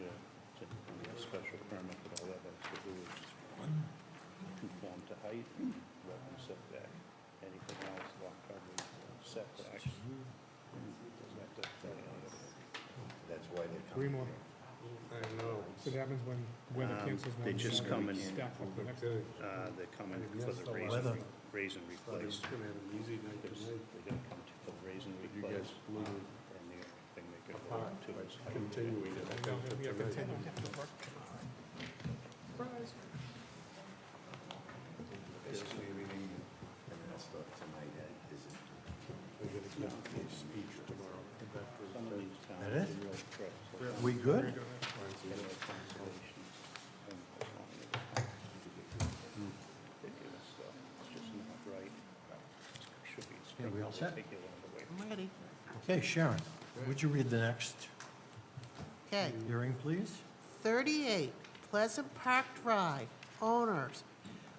Yeah, it's a special permit, but all that has to do is conform to height, wetland setback, anything else, lot coverage, setbacks. Doesn't have to, That's why they come. Three more. I know. So what happens when weather cancels one? they just come in. Stack up the next. They're coming for the Weather. raise and But replace. it's gonna have an easy night Because tonight. they're gonna come for the raise and You replace. guys blew And the only thing they could go apart, to is height. continuing it, I No, think, for we have tonight. continued to work. Surprise. Basically, everything and that stuff tonight isn't. We're gonna give a speech tomorrow. Some of these towns. That it? are real trips, like We good? federal conservations, and as long as it's ridiculous stuff, it's just not right. Should be Okay, we all set? take you along the way. I'm ready. Okay, Sharon, would you read the next Okay. hearing, please? 38 Pleasant Park Drive, owners,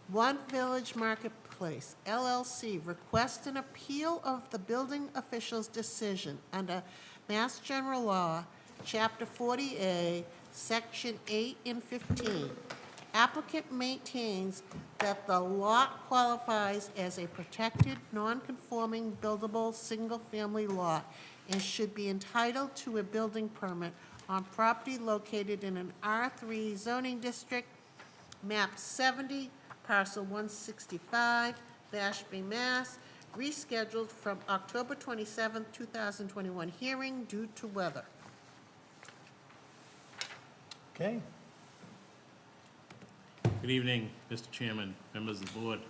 One Village Marketplace LLC, request an appeal of the building official's decision under Mass General Law, Chapter 40A, Section 8 and 15. Applicant maintains that the lot qualifies as a protected, non-conforming, buildable, single-family lot and should be entitled to a building permit on property located in an R3 zoning district, map 70, parcel 165, Mashpee, Mass, rescheduled from October 27, 2021 hearing due to weather. Okay, Good evening, Mr. Chairman, members of the board.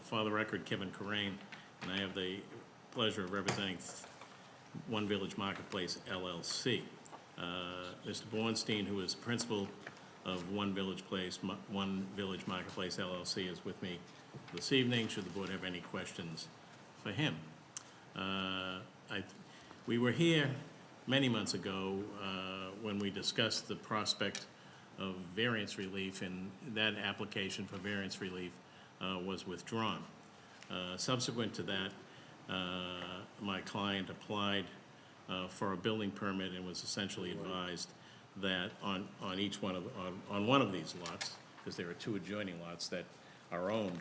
For the record, Kevin Corain, and I have the pleasure of representing One Village Marketplace LLC. Mr. Bornstein, who is principal of One Village Marketplace LLC, is with me this evening, should the board have any questions for him. We were here many months ago when we discussed the prospect of variance relief, and that application for variance relief was withdrawn. Subsequent to that, my client applied for a building permit and was essentially advised that on one of these lots, because there are two adjoining lots that are owned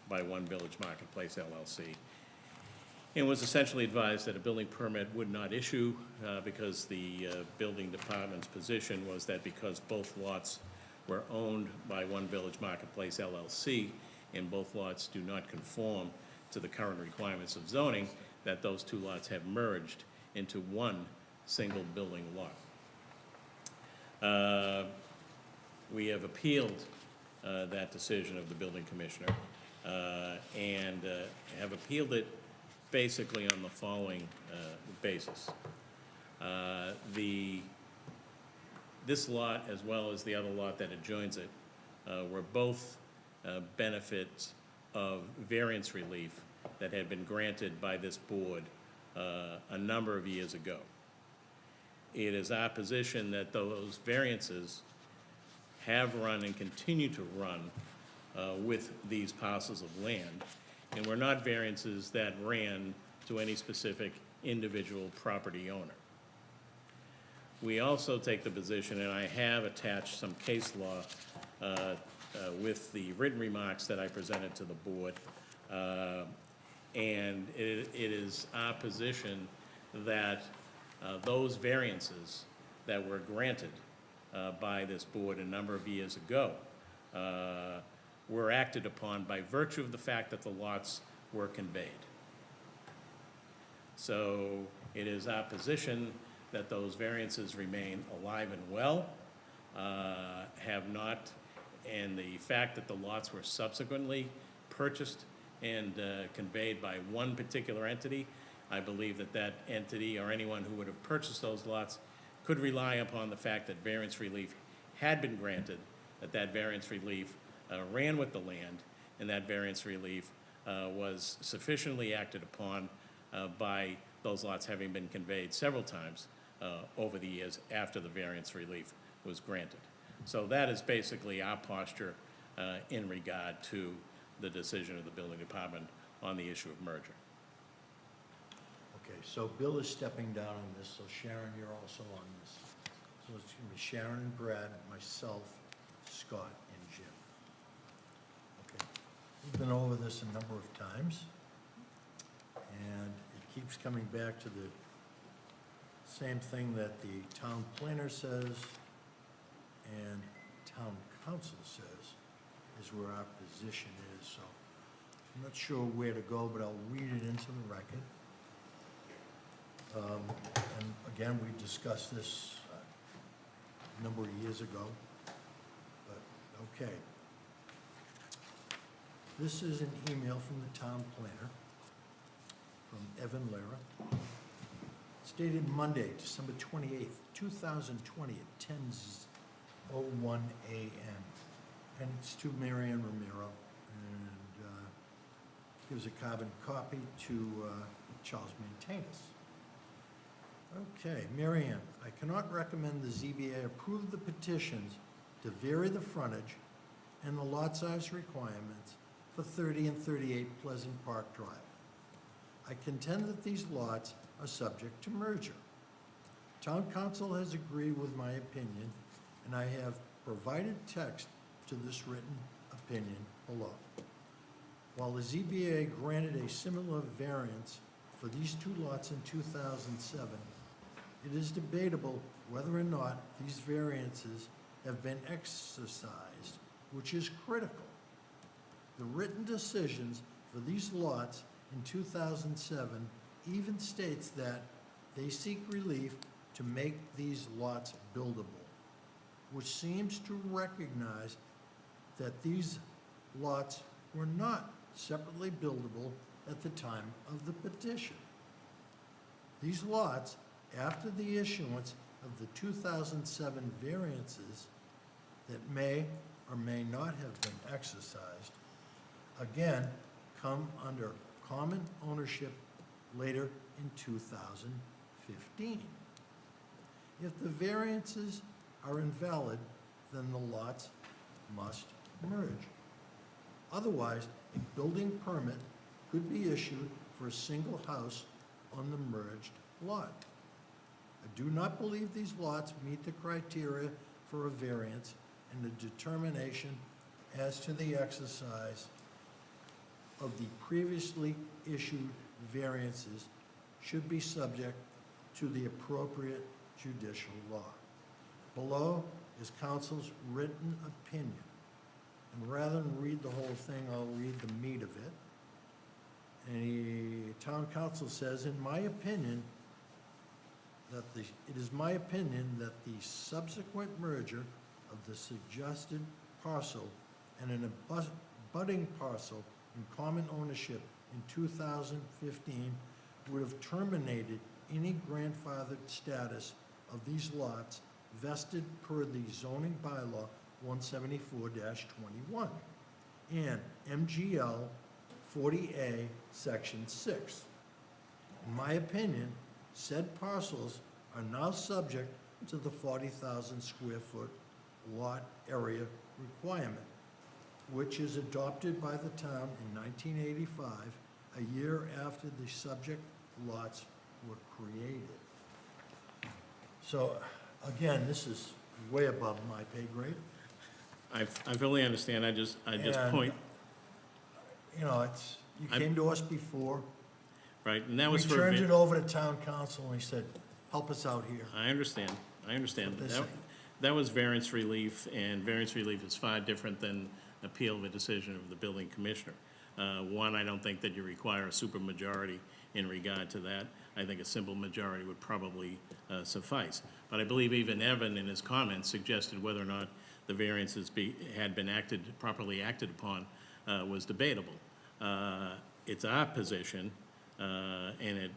by One Village Marketplace LLC, and was essentially advised that a building permit would not issue because the building department's position was that because both lots were owned by One Village Marketplace LLC and both lots do not conform to the current requirements of zoning, that those two lots have merged into one single building lot. We have appealed that decision of the building commissioner and have appealed it basically on the following basis. This lot, as well as the other lot that adjoins it, were both benefits of variance relief that had been granted by this board a number of years ago. It is our position that those variances have run and continue to run with these parcels of land, and were not variances that ran to any specific individual property owner. We also take the position, and I have attached some case law with the written remarks that I presented to the board And it is our position that those variances that were granted by this board a number of years ago were acted upon by virtue of the fact that the lots were conveyed. So it is our position that those variances remain alive and well, have not, and the fact that the lots were subsequently purchased and conveyed by one particular entity, I believe that that entity or anyone who would have purchased those lots could rely upon the fact that variance relief had been granted, that that variance relief ran with the land, and that variance relief was sufficiently acted upon by those lots having been conveyed several times over the years after the variance relief was granted. So that is basically our posture in regard to the decision of the building department on the issue of merger. Okay, so Bill is stepping down on this, so Sharon, you're also on this. So it's gonna be Sharon and Brad, myself, Scott, and Jim. Okay, we've been over this a number of times, and it keeps coming back to the same thing that the town planner says and town council says is where our position is, so I'm not sure where to go, but I'll read it into the record. And again, we discussed this a number of years ago, but okay. This is an email from the town planner, from Evan Lara. It's dated Monday, December 28th, 2020 at 10:01 a.m. And it's to Marianne Romero, and gives a carbon copy to Charles Mantanis. Okay, Marianne, I cannot recommend the ZBA approve the petitions to vary the frontage and the lot size requirements for 30 and 38 Pleasant Park Drive. I contend that these lots are subject to merger. Town council has agreed with my opinion, and I have provided text to this written opinion below. While the ZBA granted a similar variance for these two lots in 2007, it is debatable whether or not these variances have been exercised, which is critical. The written decisions for these lots in 2007 even states that they seek relief to make these lots buildable, which seems to recognize that these lots were not separately buildable at the time of the petition. These lots, after the issuance of the 2007 variances that may or may not have been exercised, again, come under common ownership later in 2015. If the variances are invalid, then the lots must merge. Otherwise, a building permit could be issued for a single house on the merged lot. I do not believe these lots meet the criteria for a variance, and the determination as to the exercise of the previously issued variances should be subject to the appropriate judicial law. Below is council's written opinion, and rather than read the whole thing, I'll read the meat of it. And the town council says, in my opinion, it is my opinion that the subsequent merger of the suggested parcel and an abutting parcel in common ownership in 2015 would have terminated any grandfathered status of these lots vested per the zoning bylaw 174-21 and MGL 40A, Section 6. In my opinion, said parcels are now subject to the 40,000 square foot lot area requirement, which is adopted by the town in 1985, a year after the subject lots were created. So, again, this is way above my pay grade. I fully understand, I just And, point, You know, it's, You came to us before. right? And that We was for. turned it over to town council and we said, help us out here. I understand. That's what they're That, saying. that was variance relief, and variance relief is far different than appeal of a decision of the building commissioner. One, I don't think that you require a supermajority in regard to that. I think a simple majority would probably suffice. But I believe even Evan, in his comments, suggested whether or not the variances had been properly acted upon was debatable. It's our position, and it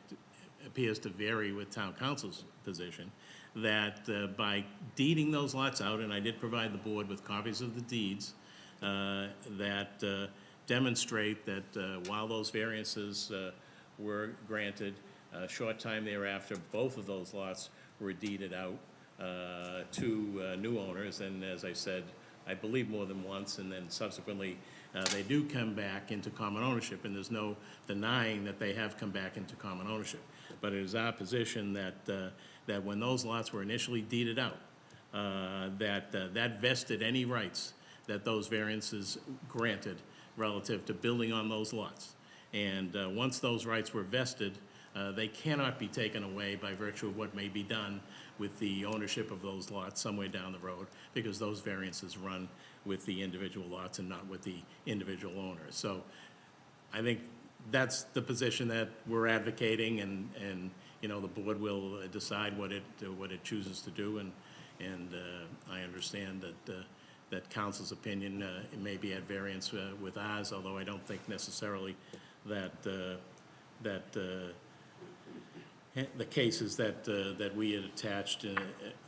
appears to vary with town council's position, that by deeding those lots out, and I did provide the board with copies of the deeds, that demonstrate that while those variances were granted, a short time thereafter, both of those lots were deeded out to new owners, and as I said, I believe more than once, and then subsequently, they do come back into common ownership, and there's no denying that they have come back into common ownership. But it is our position that when those lots were initially deeded out, that vested any rights that those variances granted relative to building on those lots. And once those rights were vested, they cannot be taken away by virtue of what may be done with the ownership of those lots somewhere down the road, because those variances run with the individual lots and not with the individual owners. So I think that's the position that we're advocating, and you know, the board will decide what it chooses to do, and I understand that council's opinion it may be at variance with ours, although I don't think necessarily that the cases that we had attached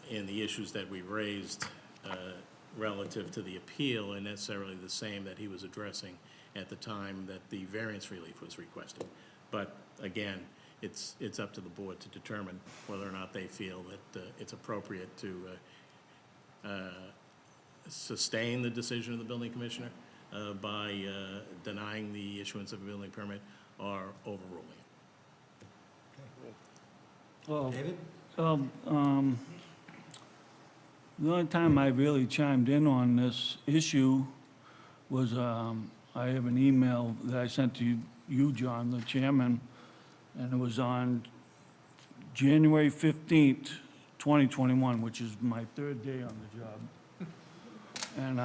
in the issues that we raised relative to the appeal are necessarily the same that he was addressing at the time that the variance relief was requested. But again, it's up to the board to determine whether or not they feel that it's appropriate to sustain the decision of the building commissioner by denying the issuance of a building permit or overruling it. Well, David? the only time I really chimed in on this issue was, I have an email that I sent to you, John, the chairman, and it was on January 15th, 2021, which is my third day on the job. And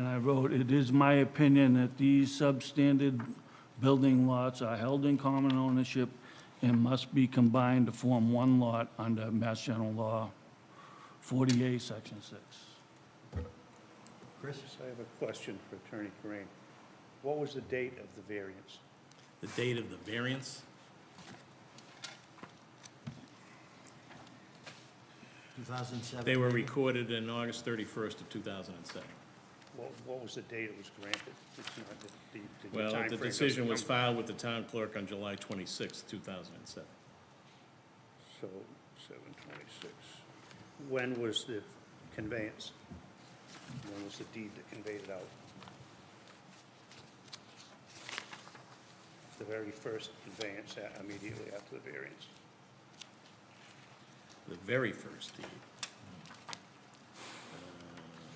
I wrote, "It is my opinion that these substandard building lots are held in common ownership and must be combined to form one lot under Mass General Law 48, Section 6. Chris? I have a question for Attorney Corain. What was the date of the variance? The date of the variance, 2007. they were recorded in August 31st of 2007. What was the date it was granted? It's not the Well, the timeframe doesn't decision was come- filed with the town clerk on July 26th, 2007. So, 7/26. When was the conveyance? When was the deed that conveyed it out? The very first conveyance immediately after the variance. The very first deed.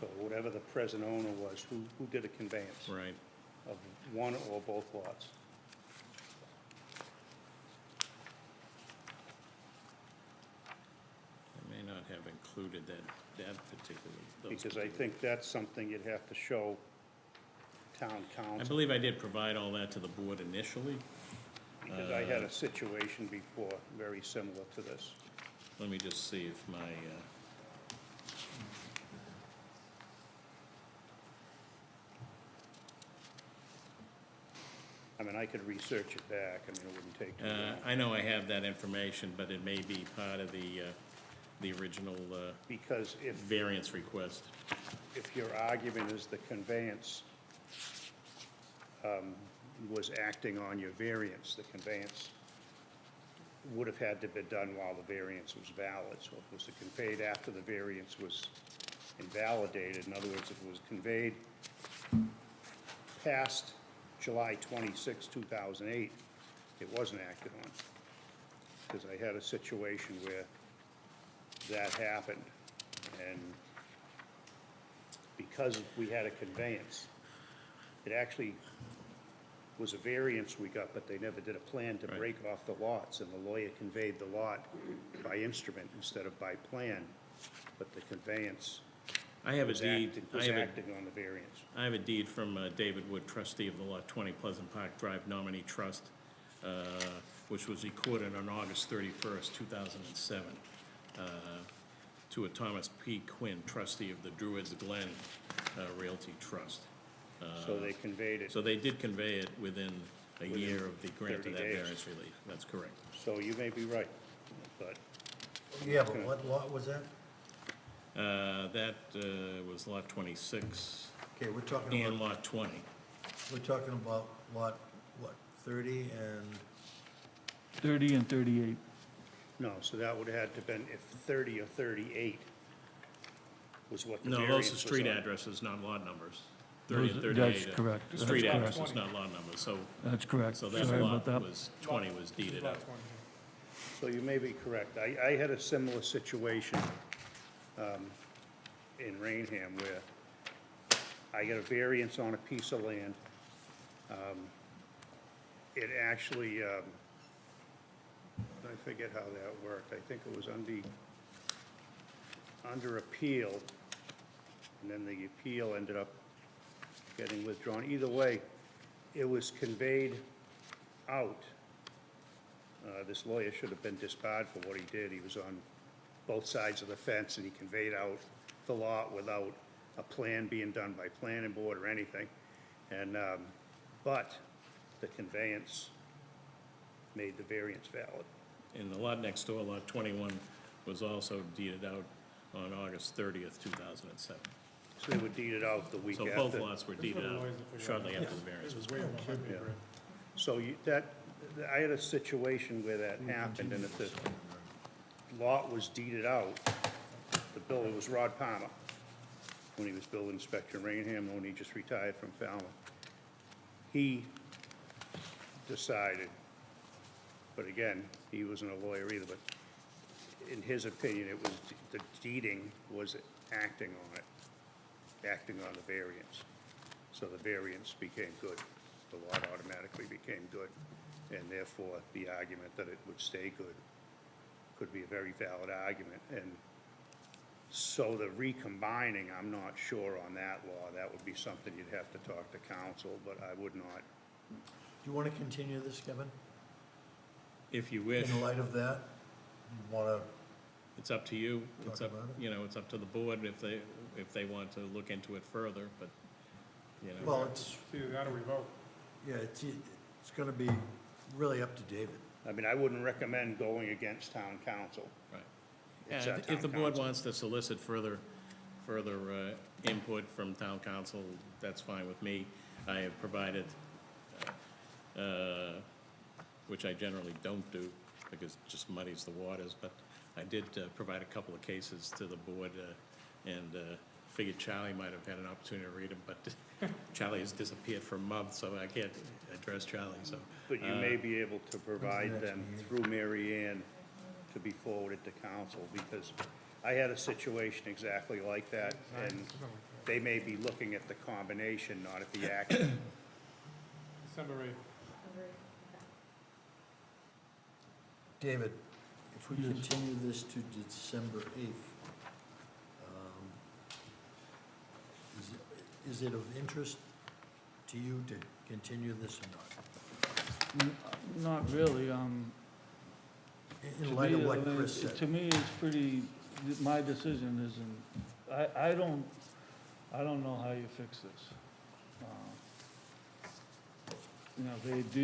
So whatever the present owner was, who did a conveyance Right. of one or both lots? I may not have included that particular. those Because I particular- think that's something you'd have to show town I council. believe I did provide all that to the board initially. Because I had a situation before, very similar to this. Let me just see if my, I mean, I could research it back, I mean, it wouldn't take too long. I know I have that information, but it may be part of the original Because variance request. if your argument is the conveyance was acting on your variance, the conveyance would have had to be done while the variance was valid. So if it was conveyed after the variance was invalidated, in other words, if it was conveyed past July 26, 2008, it wasn't acted on. Because I had a situation where that happened, and because we had a conveyance, it actually was a variance we got, but they never did a plan to Right. break off the lots, and the lawyer conveyed the lot by instrument instead of by plan, but the conveyance I have a was deed, acting on the variance. I have a deed from David Wood, trustee of the Lot 20 Pleasant Park Drive Nominee Trust, which was recorded on August 31st, 2007, to a Thomas P. Quinn, trustee of the Druids Glen Realty Trust. So they conveyed it. So they did convey it within a Within year of the grant of 30 that days. variance relief. That's correct. So you may be right, but Yeah, but what lot was that? That was Lot 26 Okay, we're talking and about, Lot 20. we're talking about lot, what, 30 and, 30 and 38. no, so that would have had to been if 30 or 38 was what the No, variance those was are street on. addresses, not lot numbers. 30 and Those- 38. That's correct. That's Street correct. addresses, not lot numbers, so, That's correct. so that Sorry lot about that. was, 20 was deeded Lot out. 20. So you may be correct. I had a similar situation in Rainham where I got a variance on a piece of land. It actually, I forget how that worked. I think it was under appeal, and then the appeal ended up getting withdrawn. Either way, it was conveyed out. This lawyer should have been disbarred for what he did. He was on both sides of the fence, and he conveyed out the lot without a plan being done by planning board or anything. And, but the conveyance made the variance valid. And the lot next door, Lot 21, was also deeded out on August 30th, 2007. So they were deeded out the week So after. both lots were This is deeded what the out lawyers will figure shortly out. after the variance was Way granted. over 100 Yeah. grand. So I had a situation where that happened, and if the lot was deeded out, the builder was Rod Palmer, when he was building inspector in Rainham, when he just retired from Falmouth. He decided, but again, he wasn't a lawyer either, but in his opinion, it was, the deeding was acting on it, acting on the variance. So the variance became good. The lot automatically became good, and therefore, the argument that it would stay good could be a very valid argument. And so the recombining, I'm not sure on that law. That would be something you'd have to talk to council, but I would not. do you want to continue this, Kevin? If you wish, In light of that, you want to, it's up to you. It's Talk up, about it? you know, it's up to the board if they want to look into it further, but, you know. well, it's, So you gotta revoke. yeah, it's going to be really up to David. I mean, I wouldn't recommend going against town council. Right. It's And our if the town board council. wants to solicit further input from town council, that's fine with me. I have provided, which I generally don't do, because it just muddies the waters, but I did provide a couple of cases to the board, and figured Charlie might have had an opportunity to read them, but Charlie has disappeared for a month, so I can't address Charlie, so. But you may be able to provide next them meeting? through Mary Ann to be forwarded to council, because I had a situation exactly like that, and Something like they may be looking at the combination, not at the action. that. December 8th. David, if we continue this to December 8th, is it of interest to you to continue this or not? Not really. In To light me, of what I mean, Chris said? To me, it's pretty, my decision isn't, I don't know how you fix this. You know,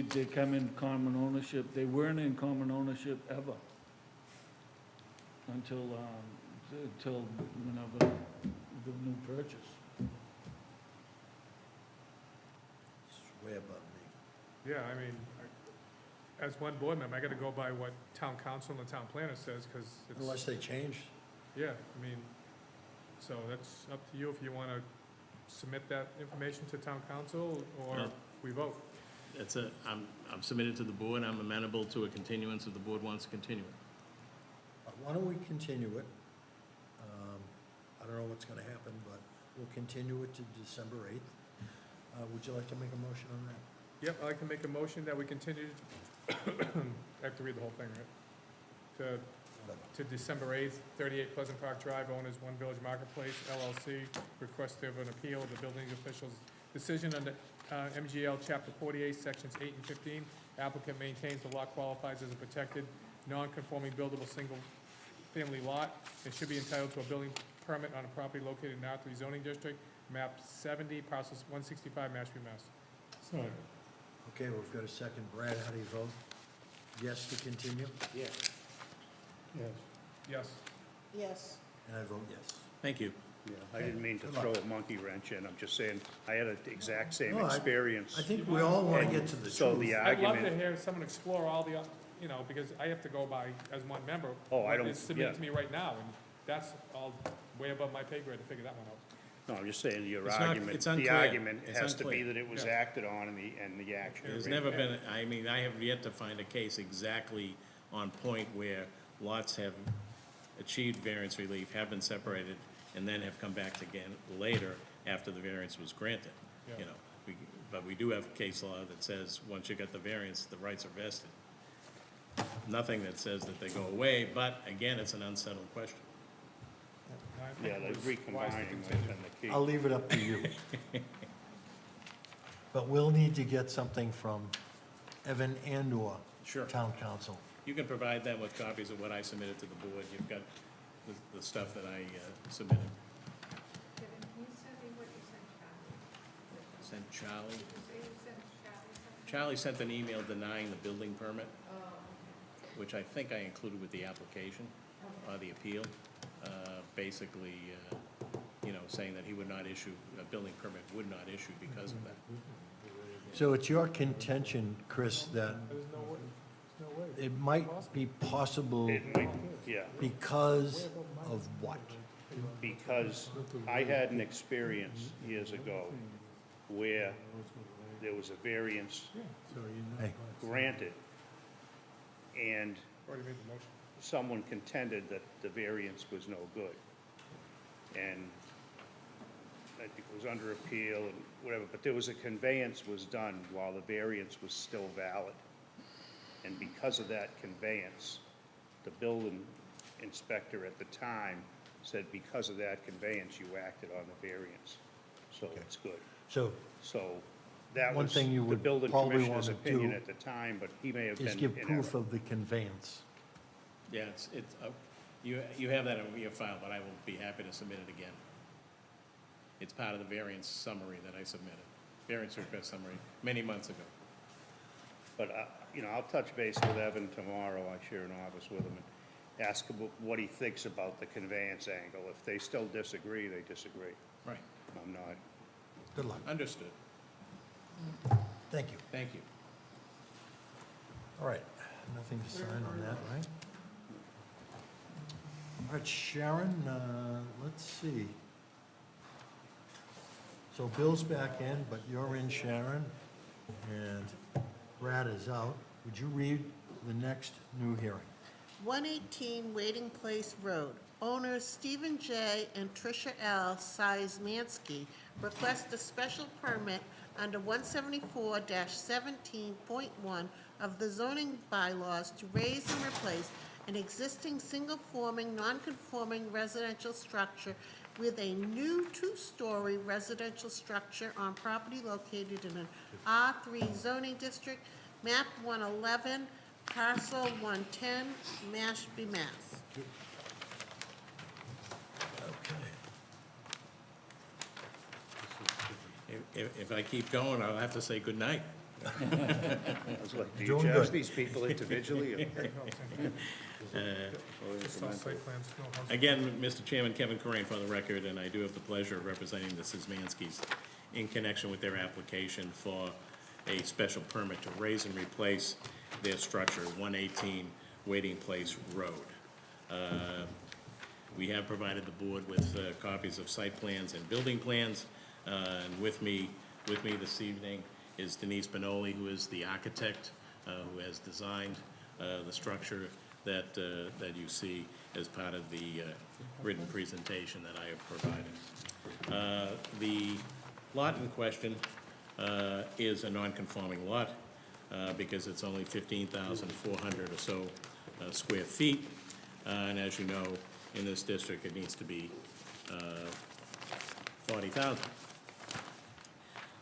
they come in common ownership, they weren't in common ownership ever until, you know, the new purchase. It's way above me. Yeah, I mean, as one board member, I gotta go by what town council and the town planner says, because Unless it's, they change, yeah, I mean, so that's up to you if you wanna submit that information to town council, or Yeah. we vote. I'm submitted to the board, I'm amenable to a continuance if the board wants to continue it. why don't we continue it? I don't know what's going to happen, but we'll continue it to December 8th. Would you like to make a motion on that? Yep, I'd like to make a motion that we continue, I have to read the whole thing, right? To December 8th, 38 Pleasant Park Drive, owners, One Village Marketplace, LLC, request of an appeal of the building official's decision under MGL Chapter 48, Sections 8 and 15. Applicant maintains the lot qualifies as a protected, non-conforming buildable single-family lot and should be entitled to a building permit on a property located in R3 zoning district, map 70, parcels 165, Mashpee, Mass. Second. Okay, we've got a second. Brad, how do you vote? Yes to continue? Yeah. Yes. Yes. Yes. And I vote yes. Thank you. Yeah, I didn't mean to Good luck. throw a monkey wrench in, I'm just saying, I had the exact same No, experience. I think we all want to And get to the so truth. the I'd love to argument, hear someone explore all the, because I have to go by, as one member. Oh, I what don't- is submitted yeah. to me right now, and that's all way above my pay grade to figure that one out. no, I'm just saying, your It's not- argument, it's the unclear. argument It's has to be unclear. that it was Yeah. acted on and the action. There's never been, I mean, I have yet to find a case exactly on point where lots have achieved variance relief, have been separated, and then have come back again later after the variance was granted, you Yeah. know. But we do have case law that says, once you get the variance, the rights are vested. Nothing that says that they go away, but again, it's an unsettled question. And I think Yeah, it the was wise to recombining would continue. have been the key. I'll leave it up to you. But we'll need to get something from Evan and/or Sure. town council. You can provide them with copies of what I submitted to the board. You've got the stuff that I submitted. Kevin, can you send me what you sent Charlie? Sent Charlie. Did you say you sent Charlie something? Charlie sent an email denying the building permit, Oh, okay. which I think I included with the application or the appeal. Basically, you know, saying that he would not issue, a building permit would not issue because of that. So it's your contention, Chris, that There's no way, there's no way. it might be possible It might, yeah, because of what? because I had an experience years ago where there was a variance Hey, granted, and Already made the motion. someone contended that the variance was no good. And I think it was under appeal and whatever, but there was a conveyance was done while the variance was still valid. And because of that conveyance, the building inspector at the time said, because of that conveyance, you acted on the variance. So Okay. it's good. so So that One was thing you the would building probably commissioner's wanna opinion do at the time, but he may have been is in give proof error. of the conveyance. Yeah, you have that in your file, but I will be happy to submit it again. It's part of the variance summary that I submitted, variance request summary, many months ago. But, you know, I'll touch base with Evan tomorrow, I share an office with him, and ask him what he thinks about the conveyance angle. If they still disagree, they disagree. Right, I'm not. Good luck. understood. Thank you. Thank you. All right, nothing to sign on that, right? All right, Sharon, let's see. So Bill's back in, but you're in, Sharon, and Brad is out. Would you read the next new hearing? 118 Waiting Place Road. Owners Stephen J. and Tricia L. Seismansky request a special permit under 174-17.1 of the zoning bylaws to raise and replace an existing single-forming, non-conforming residential structure with a new two-story residential structure on property located in an R3 zoning district, map 111, parcel 110, Mashpee, Mass. Okay. If I keep going, I'll have to say good night. I was like, do you Doing judge good. these people individually? or- Just on site plans, no house. Again, Mr. Chairman, Kevin Corain for the record, and I do have the pleasure of representing the Szymanskis in connection with their application for a special permit to raise and replace their structure, 118 Waiting Place Road. We have provided the board with copies of site plans and building plans, and with me this evening is Denise Benoli, who is the architect, who has designed the structure that you see as part of the written presentation that I have provided. The lot in question is a non-conforming lot because it's only 15,400 or so square feet. And as you know, in this district, it needs to be 40,000.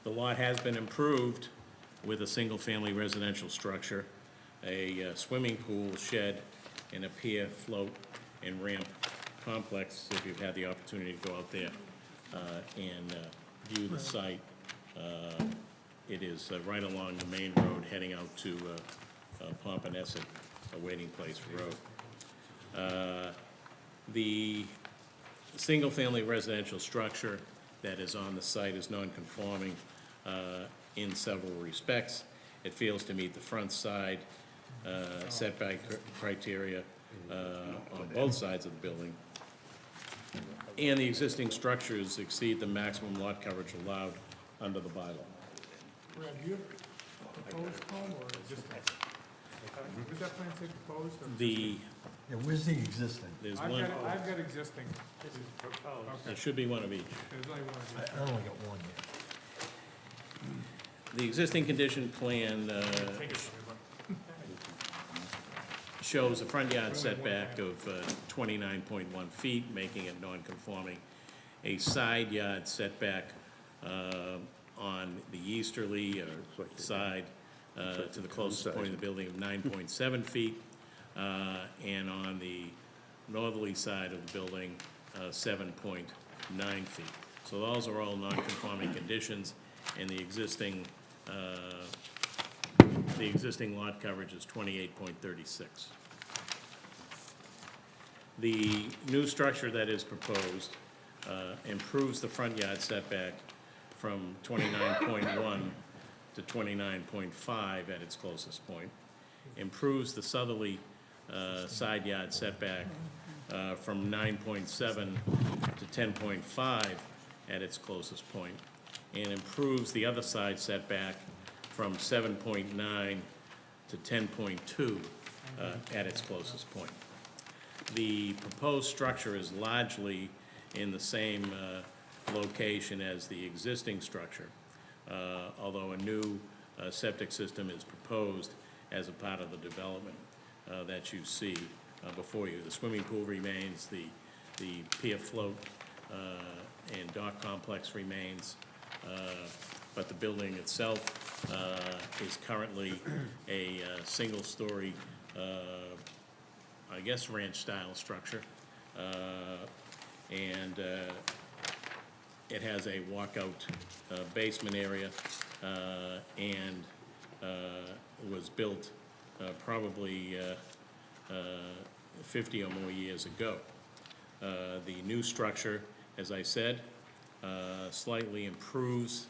The lot has been improved with a single-family residential structure, a swimming pool, shed, and a pier, float, and ramp complex, if you've had the opportunity to go out there and view the site. It is right along the main road heading out to Pompanesett, a Waiting Place Road. The single-family residential structure that is on the site is non-conforming in several respects. It fails to meet the front side setback criteria on both sides of the building. And the existing structures exceed the maximum lot coverage allowed under the bylaw. Brad, do you have proposed home or existing? Does that plan say proposed or? Yeah, where's the existing? There's I've one, got existing. This is proposed. there Okay, should be one of each. there's only one of I these. only got one here. The existing condition plan Take it, but shows a front yard setback of 29.1 feet, making it non-conforming. A side yard setback on the easterly side to the closest point of the building of 9.7 feet, and on the northerly side of the building, 7.9 feet. So those are all non-conforming conditions, and the existing lot coverage is 28.36. The new structure that is proposed improves the front yard setback from 29.1 to 29.5 at its closest point, improves the southerly side yard setback from 9.7 to 10.5 at its closest point, and improves the other side setback from 7.9 to 10.2 at its closest point. The proposed structure is largely in the same location as the existing structure, although a new septic system is proposed as a part of the development that you see before you. The swimming pool remains, the pier float and dock complex remains, but the building itself is currently a single-story, I guess, ranch-style structure, and it has a walkout basement area, and was built probably 50 or more years ago. The new structure, as I said, slightly improves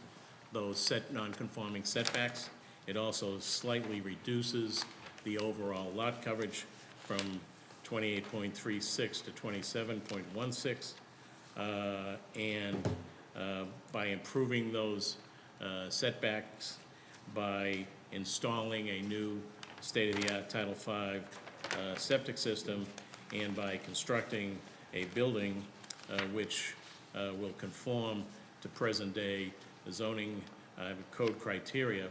those non-conforming setbacks. It also slightly reduces the overall lot coverage from 28.36 to 27.16. And by improving those setbacks, by installing a new state-of-the-art Title V septic system, and by constructing a building which will conform to present-day zoning code criteria,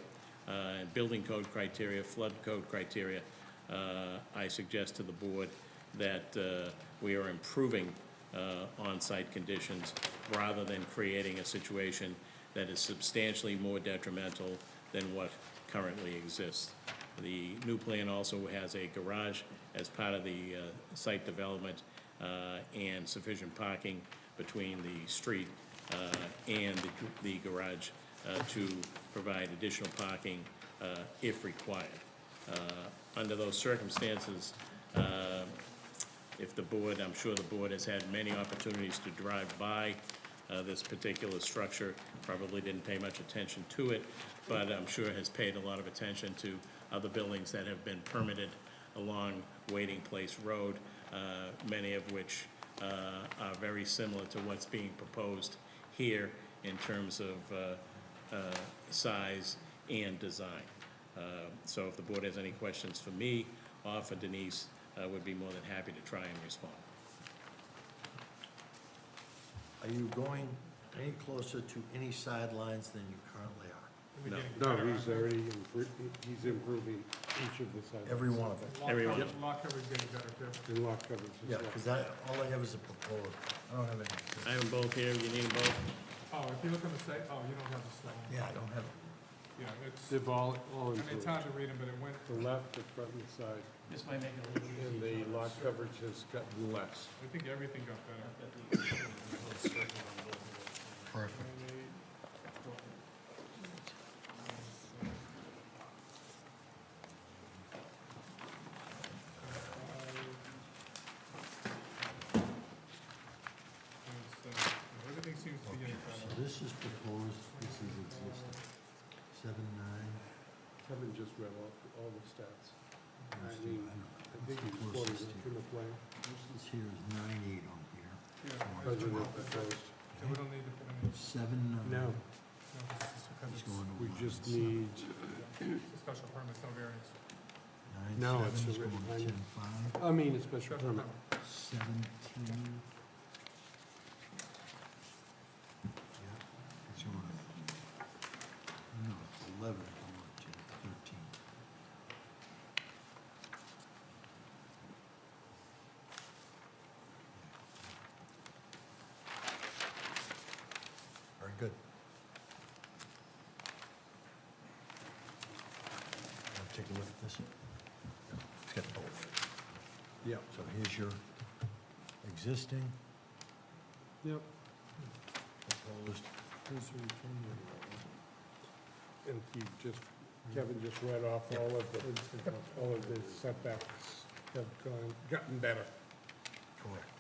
and building code criteria, flood code criteria, I suggest to the board that we are improving on-site conditions rather than creating a situation that is substantially more detrimental than what currently exists. The new plan also has a garage as part of the site development and sufficient parking between the street and the garage to provide additional parking if required. Under those circumstances, if the board, I'm sure the board has had many opportunities to drive by this particular structure, probably didn't pay much attention to it, but I'm sure has paid a lot of attention to other buildings that have been permitted along Waiting Place Road, many of which are very similar to what's being proposed here in terms of size and design. So if the board has any questions for me or for Denise, would be more than happy to try and respond. Are you going any closer to any sidelines than you currently are? in the No. getting No, better, he's aren't already, he's improving each of the sites. Every one of them. they? every Lot one. cover- Lot coverage getting better too. And lot coverage as Yeah, well. because all I have is a proposed. I don't have any. I have them both here, you need them both? Oh, if you look on the site, oh, you don't have the site. Yeah, I don't have it. Yeah, it's, They've all I mean, it's improved. hard to read them, but it went, The left, the front, and the side. This might make it a little And the lot coverage has gotten less. I think everything got better. Perfect. Everything seems to be getting So better. this is proposed, this is existing. 7, 9. Kevin just read all the stats. I Let's mean, do- I know. I What's think the he quoted closest it here? in the plan. This here is 9, 8 on here. Yeah, President proposed. so we don't need to put any, 7, 9. No, no, this is because It's it's going to we 11, just 7. need, it's a special permit, no variance. 9, No, 7 it's is a going to written 10, 5. I mean, a special Special permit. 17. Yeah, it's going to, no, it's 11, going to 13. Very good. Want to take a look at this? It's got both. Yeah. So here's your existing, Yep. proposed. And he just, Kevin just read off all of the setbacks have gotten better. Correct.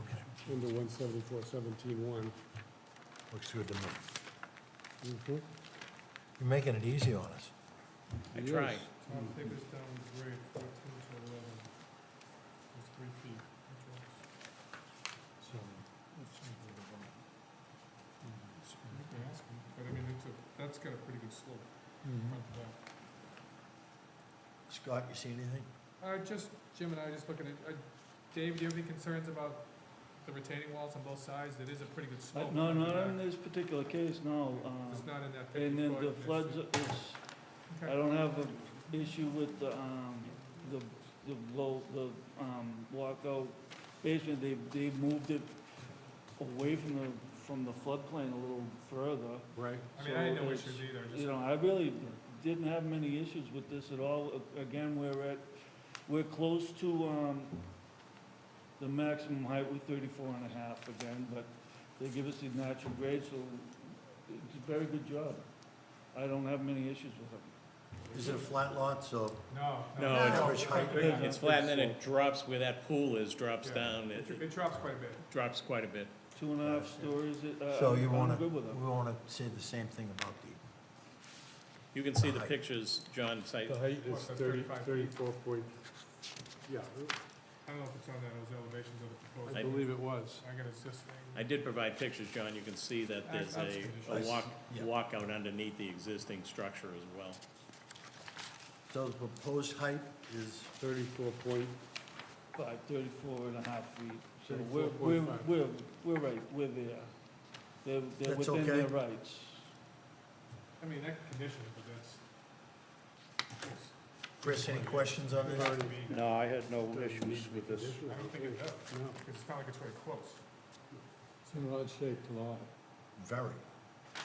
Okay, Under 174-17-1. looks good to me. Mm-hmm. You're making it easy on us. I tried. Tom, take this down to grade 14 to 11. It's 3 feet. Which works. So, let's see where the one. You can ask him, but I mean, that's got a pretty good slope. Front to back. Scott, you see anything? Just, Jim and I just looking at, Dave, do you have any concerns about the retaining walls on both sides? It is a pretty good slope. No, front to not in back. this particular case, no. It's not in that 50 And then foot, the it's- floods, I don't have an issue with the walkout basement. They moved it away from the floodplain a little further. Right. I mean, I had So no it's- issues either, just. You know, I really didn't have many issues with this at all. Again, we're close to, the maximum height, we're 34.5 again, but they give us the natural grade, so it's a very good job. I don't have many issues with it. Is it a flat lot, so No. No, average height? It's flat, and then it drops where that pool is, drops Yeah. down, It drops quite a bit. drops quite a bit. 2.5 stories, So you I'm want to, good with we it. want to say the same thing about the, You can see the Height. pictures, John, site, The height is What's that, 35 feet? 34 point, yeah, I don't know if it's on those elevations of the I proposed. believe it was. I got this thing. I did provide pictures, John, you can see that there's That's a conditions. Yeah. walkout underneath the existing structure as well. so the proposed height is 34 point, 34.5 feet. So 34.5. we're right, we're there. They're That's within their okay? rights. I mean, that can condition it, but that's. Chris, any questions on this? It's to be- No, I had no doesn't need issues to be with this. conditional. I don't think it does, No. because it's not like it's very close. It's an odd-shaped lot. Very. Yeah,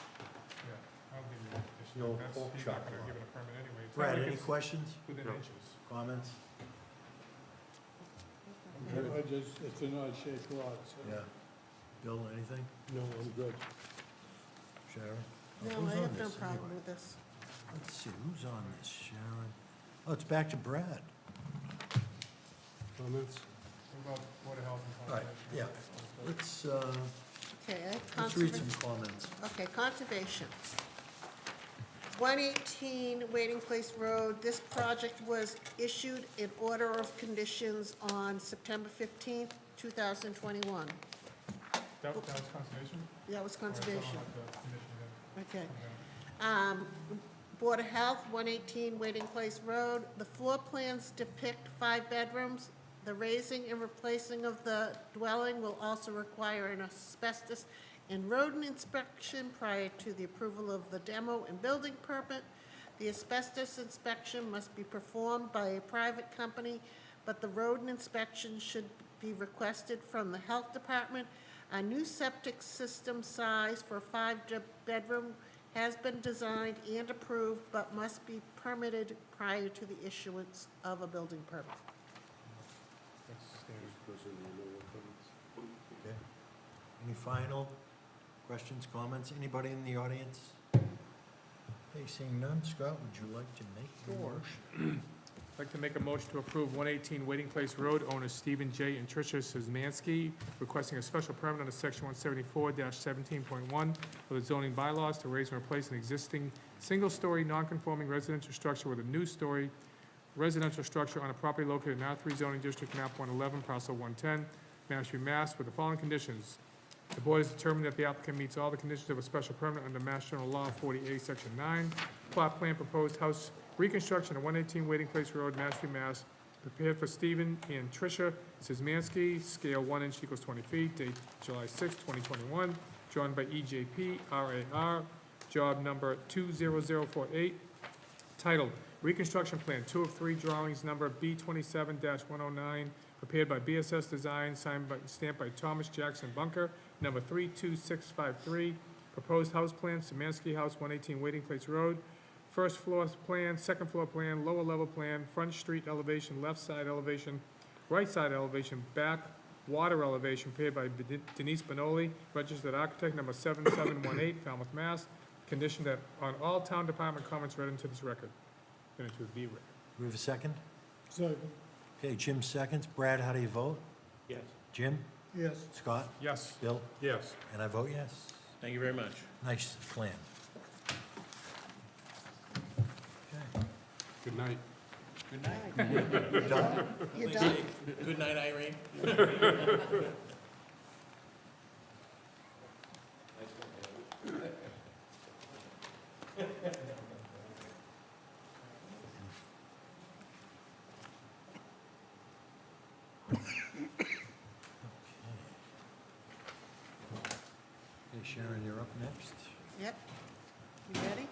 I don't think you want condition. No That's, pork he's chop not gonna lot. give it a permit anyway. It's not Brad, like any it's questions, within No. inches. comments? It's an odd-shaped lot, so. Yeah. Bill, anything? No, I'm good. Sharon? No, Who's I on have no this problem anyway? with this. Let's see, who's on this, Sharon? Oh, it's back to Brad. Comments? What about Board of Health and All right, Conservation? yeah. Let's, Okay, I have let's read conserva- some comments. Okay, conservation. 118 Waiting Place Road, this project was issued in order of conditions on September 15th, 2021. That was conservation? That was Or it's conservation. on like the condition, Okay. yeah. Board of Health, 118 Waiting Place Road. The floor plans depict 5 bedrooms. The raising and replacing of the dwelling will also require an asbestos and rodent inspection prior to the approval of the demo and building permit. The asbestos inspection must be performed by a private company, but the rodent inspection should be requested from the health department. A new septic system size for a 5-bedroom has been designed and approved, but must be permitted prior to the issuance of a building permit. Okay. Any final questions, comments? Anybody in the audience? Okay, seeing none. Scott, would you like to make the motion? I'd like to make a motion to approve 118 Waiting Place Road, owners Stephen J. and Tricia Szymanski, requesting a special permit under section 174-17.1 of the zoning bylaws to raise and replace an existing single-story non-conforming residential structure with a new story residential structure on a property located in R3 zoning district, map 111, parcel 110, Mashpee, Mass, with the following conditions. The board has determined that the applicant meets all the conditions of a special permit under Mass General Law 40A, Section 9. Plot plan proposed house reconstruction at 118 Waiting Place Road, Mashpee, Mass. Prepared for Stephen and Tricia Szymanski, scale 1 inch equals 20 feet, date July 6, 2021. Drawn by EJP, RAR, job number 20048. Titled, Reconstruction Plan, 2 of 3 drawings, number B27-109, prepared by BSS Design, stamped by Thomas Jackson Bunker, number 32653. Proposed house plan, Szymanski House, 118 Waiting Place Road. First floor plan, second floor plan, lower level plan, front street elevation, left side elevation, right side elevation, back water elevation, prepared by Denise Benoli, registered architect, number 7718, Falmouth, Mass. Conditioned that on all town department comments read into this record. And it would be read. We have a second? Second. Okay, Jim seconds. Brad, how do you vote? Yes. Jim? Yes. Scott? Yes. Bill? Yes. And I vote yes. Thank you very much. Nice plan. Okay. Good night. Good night. You're done? You done? Good night, Irene. Hey, Sharon, you're up next. Yep. You ready?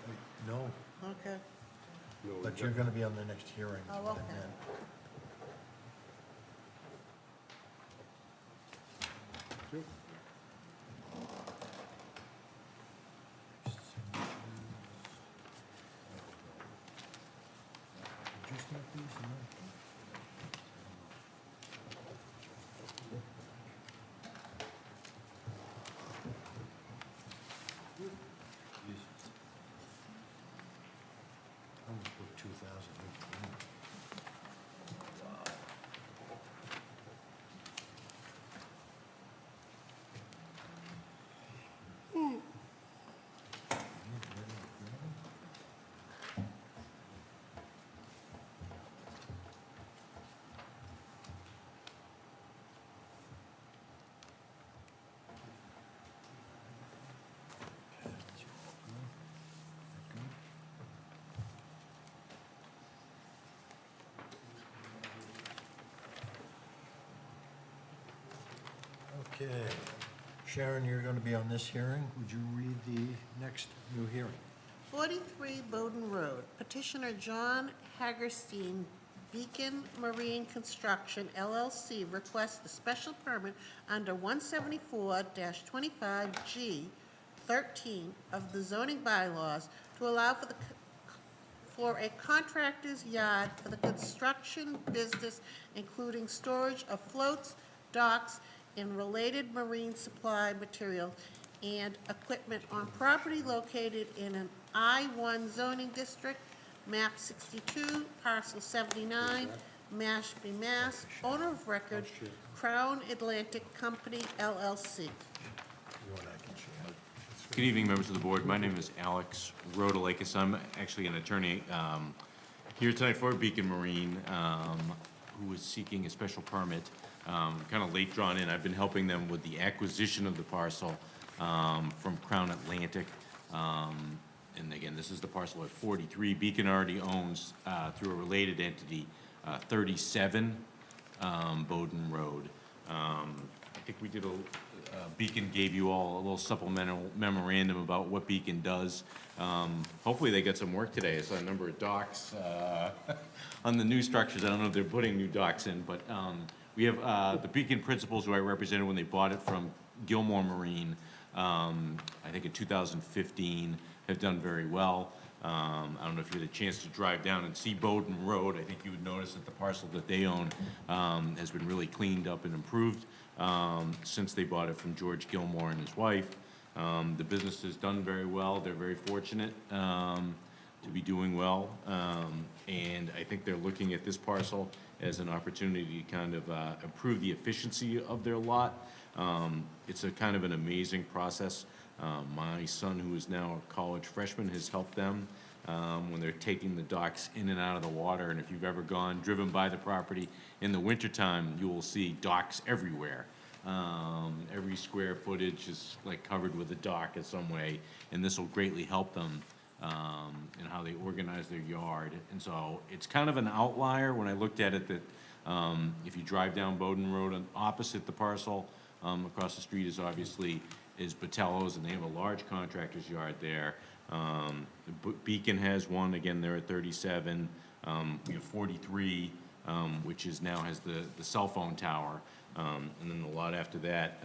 No, Okay. but you're going to be on the next hearing. Oh, okay. And then- Just like these, and then- Almost put 2018. Okay. Sharon, you're going to be on this hearing. Would you read the next new hearing? 43 Bowden Road, petitioner John Hagerstein, Beacon Marine Construction LLC requests the special permit under 174-25G 13 of the zoning bylaws to allow for a contractor's yard for the construction business, including storage of floats, docks, and related marine supply material and equipment on property located in an I-1 zoning district, map 62, parcel 79, Mashpee, Mass. Owner of record, Crown Atlantic Company, LLC. You and I can share. Good evening, members of the board. My name is Alex Rodolakis. I'm actually an attorney here tonight for Beacon Marine, who is seeking a special permit, kind of late drawn in. I've been helping them with the acquisition of the parcel from Crown Atlantic. And again, this is the parcel at 43. Beacon already owns, through a related entity, 37 Bowden Road. I think we did Beacon gave you all a little supplemental memorandum about what Beacon does. Hopefully they got some work today. I saw a number of docks on the new structures. I don't know if they're putting new docks in, but we have the Beacon principals who I represented when they bought it from Gilmore Marine, I think in 2015, have done very well. I don't know if you had a chance to drive down and see Bowden Road. I think you would notice that the parcel that they own has been really cleaned up and improved since they bought it from George Gilmore and his wife. The business has done very well. They're very fortunate to be doing well. And I think they're looking at this parcel as an opportunity to kind of improve the efficiency of their lot. It's a kind of an amazing process. My son, who is now a college freshman, has helped them when they're taking the docks in and out of the water. And if you've ever driven by the property in the wintertime, you will see docks everywhere. Every square footage is like covered with a dock in some way, and this will greatly help them in how they organize their yard. And so it's kind of an outlier when I looked at it that if you drive down Bowden Road and opposite the parcel, across the street is Batello's, and they have a large contractor's yard there. Beacon has one, again, they're at 37. We have 43, which now has the cell phone tower. And then the lot after that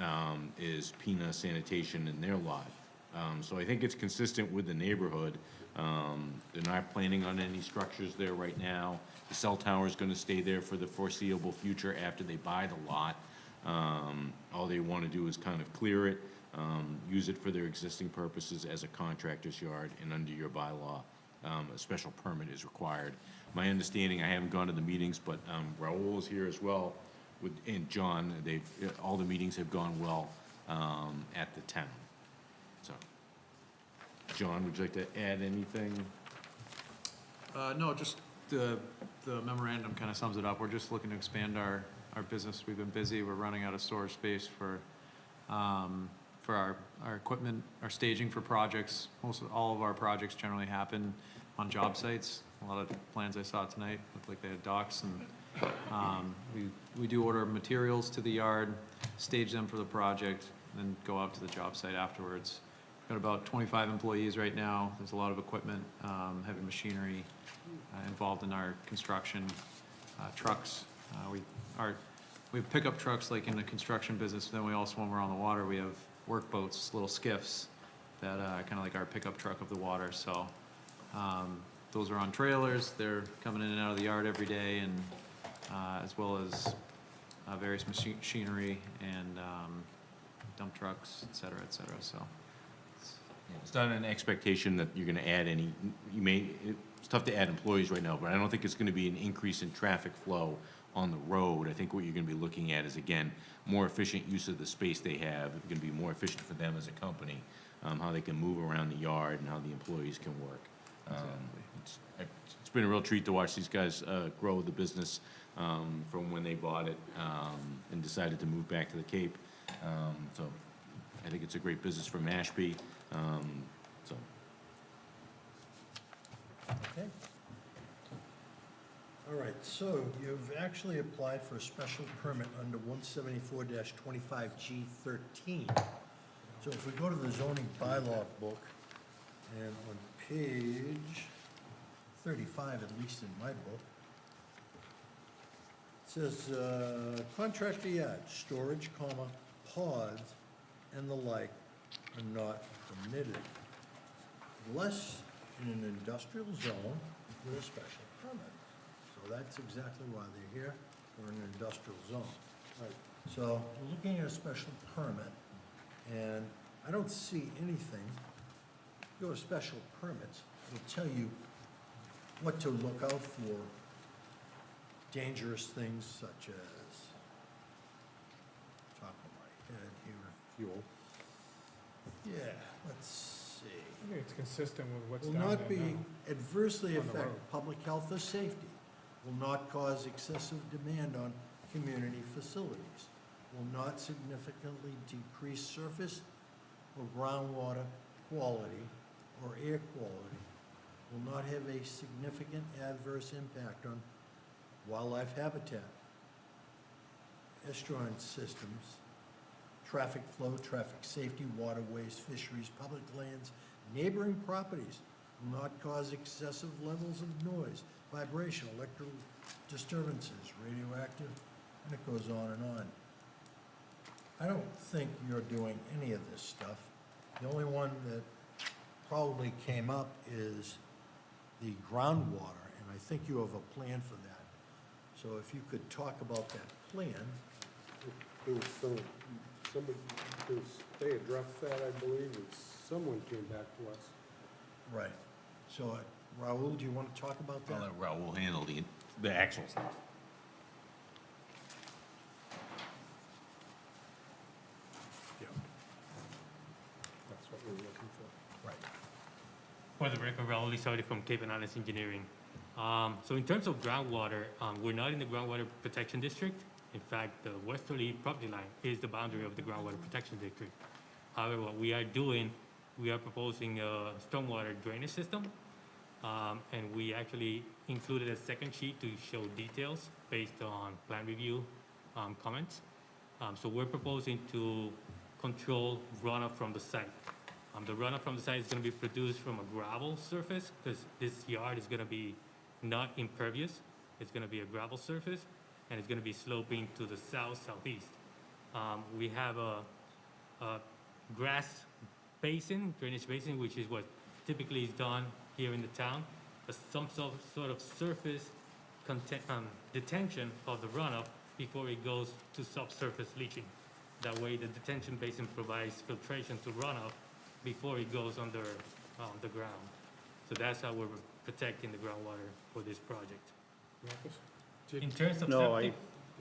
is Pina Sanitation in their lot. So I think it's consistent with the neighborhood. They're not planning on any structures there right now. The cell tower is going to stay there for the foreseeable future after they buy the lot. All they want to do is kind of clear it, use it for their existing purposes as a contractor's yard, and under your bylaw, a special permit is required. My understanding, I haven't gone to the meetings, but Raul is here as well, and John. All the meetings have gone well at the town. So, John, would you like to add anything? No, just the memorandum kind of sums it up. We're just looking to expand our business. We've been busy. We're running out of storage space for our equipment, our staging for projects. All of our projects generally happen on job sites. A lot of plans I saw tonight looked like they had docks, and we do order materials to the yard, stage them for the project, and then go out to the job site afterwards. Got about 25 employees right now. There's a lot of equipment, heavy machinery involved in our construction, trucks. We have pickup trucks like in the construction business, then we also, when we're on the water, we have work boats, little skiffs that kind of like our pickup truck of the water. So those are on trailers. They're coming in and out of the yard every day, and as well as various machinery and dump trucks, et cetera, et cetera. So It's not an expectation that you're going to add any, it's tough to add employees right now, but I don't think it's going to be an increase in traffic flow on the road. I think what you're going to be looking at is, again, more efficient use of the space they have. It's going to be more efficient for them as a company, how they can move around the yard and how the employees can work. It's been a real treat to watch these guys grow the business from when they bought it and decided to move back to the Cape. So I think it's a great business for Mashpee. Okay. All right, so you've actually applied for a special permit under 174-25G13. So if we go to the zoning bylaw book, and on page 35, at least in my book, it says, contractor yard, storage, comma, pods, and the like are not permitted, unless in an industrial zone with a special permit. So that's exactly why they're here. We're in an industrial zone. Right. So we're looking at a special permit, and I don't see anything. Go to special permits, it'll tell you what to look out for. Dangerous things such as, top of my head here. Fuel. Yeah, let's see. I think it's consistent with what's Will down not there be now. adversely on the affect road. public health or safety, will not cause excessive demand on community facilities, will not significantly decrease surface or groundwater quality or air quality, will not have a significant adverse impact on wildlife habitat, estuarine systems, traffic flow, traffic safety, waterways, fisheries, public lands, neighboring properties will not cause excessive levels of noise, vibration, electrical disturbances, radioactive, and it goes on and on. I don't think you're doing any of this stuff. The only one that probably came up is the groundwater, and I think you have a plan for that. So if you could talk about that plan. There was somebody, they addressed that, I believe, and someone came back to us. Right. So Raul, do you want to talk about I'll that? let Raul handle the actual stuff. Yeah. That's what we were looking for. Right. For the record, Raul Lizardi from Cape and Islands Engineering. So in terms of groundwater, we're not in the groundwater protection district. In fact, the westerly property line is the boundary of the groundwater protection district. However, what we are doing, we are proposing a stormwater drainage system. And we actually included a second sheet to show details based on plan review comments. So we're proposing to control runoff from the site. The runoff from the site is going to be produced from a gravel surface because this yard is going to be not impervious. It's going to be a gravel surface, and it's going to be sloping to the southeast. We have a grass basin, drainage basin, which is what typically is done here in the town. Some sort of surface detention of the runoff before it goes to subsurface leaching. That way, the detention basin provides filtration to runoff before it goes under the ground. So that's how we're protecting the groundwater for this project. In terms of No, septic,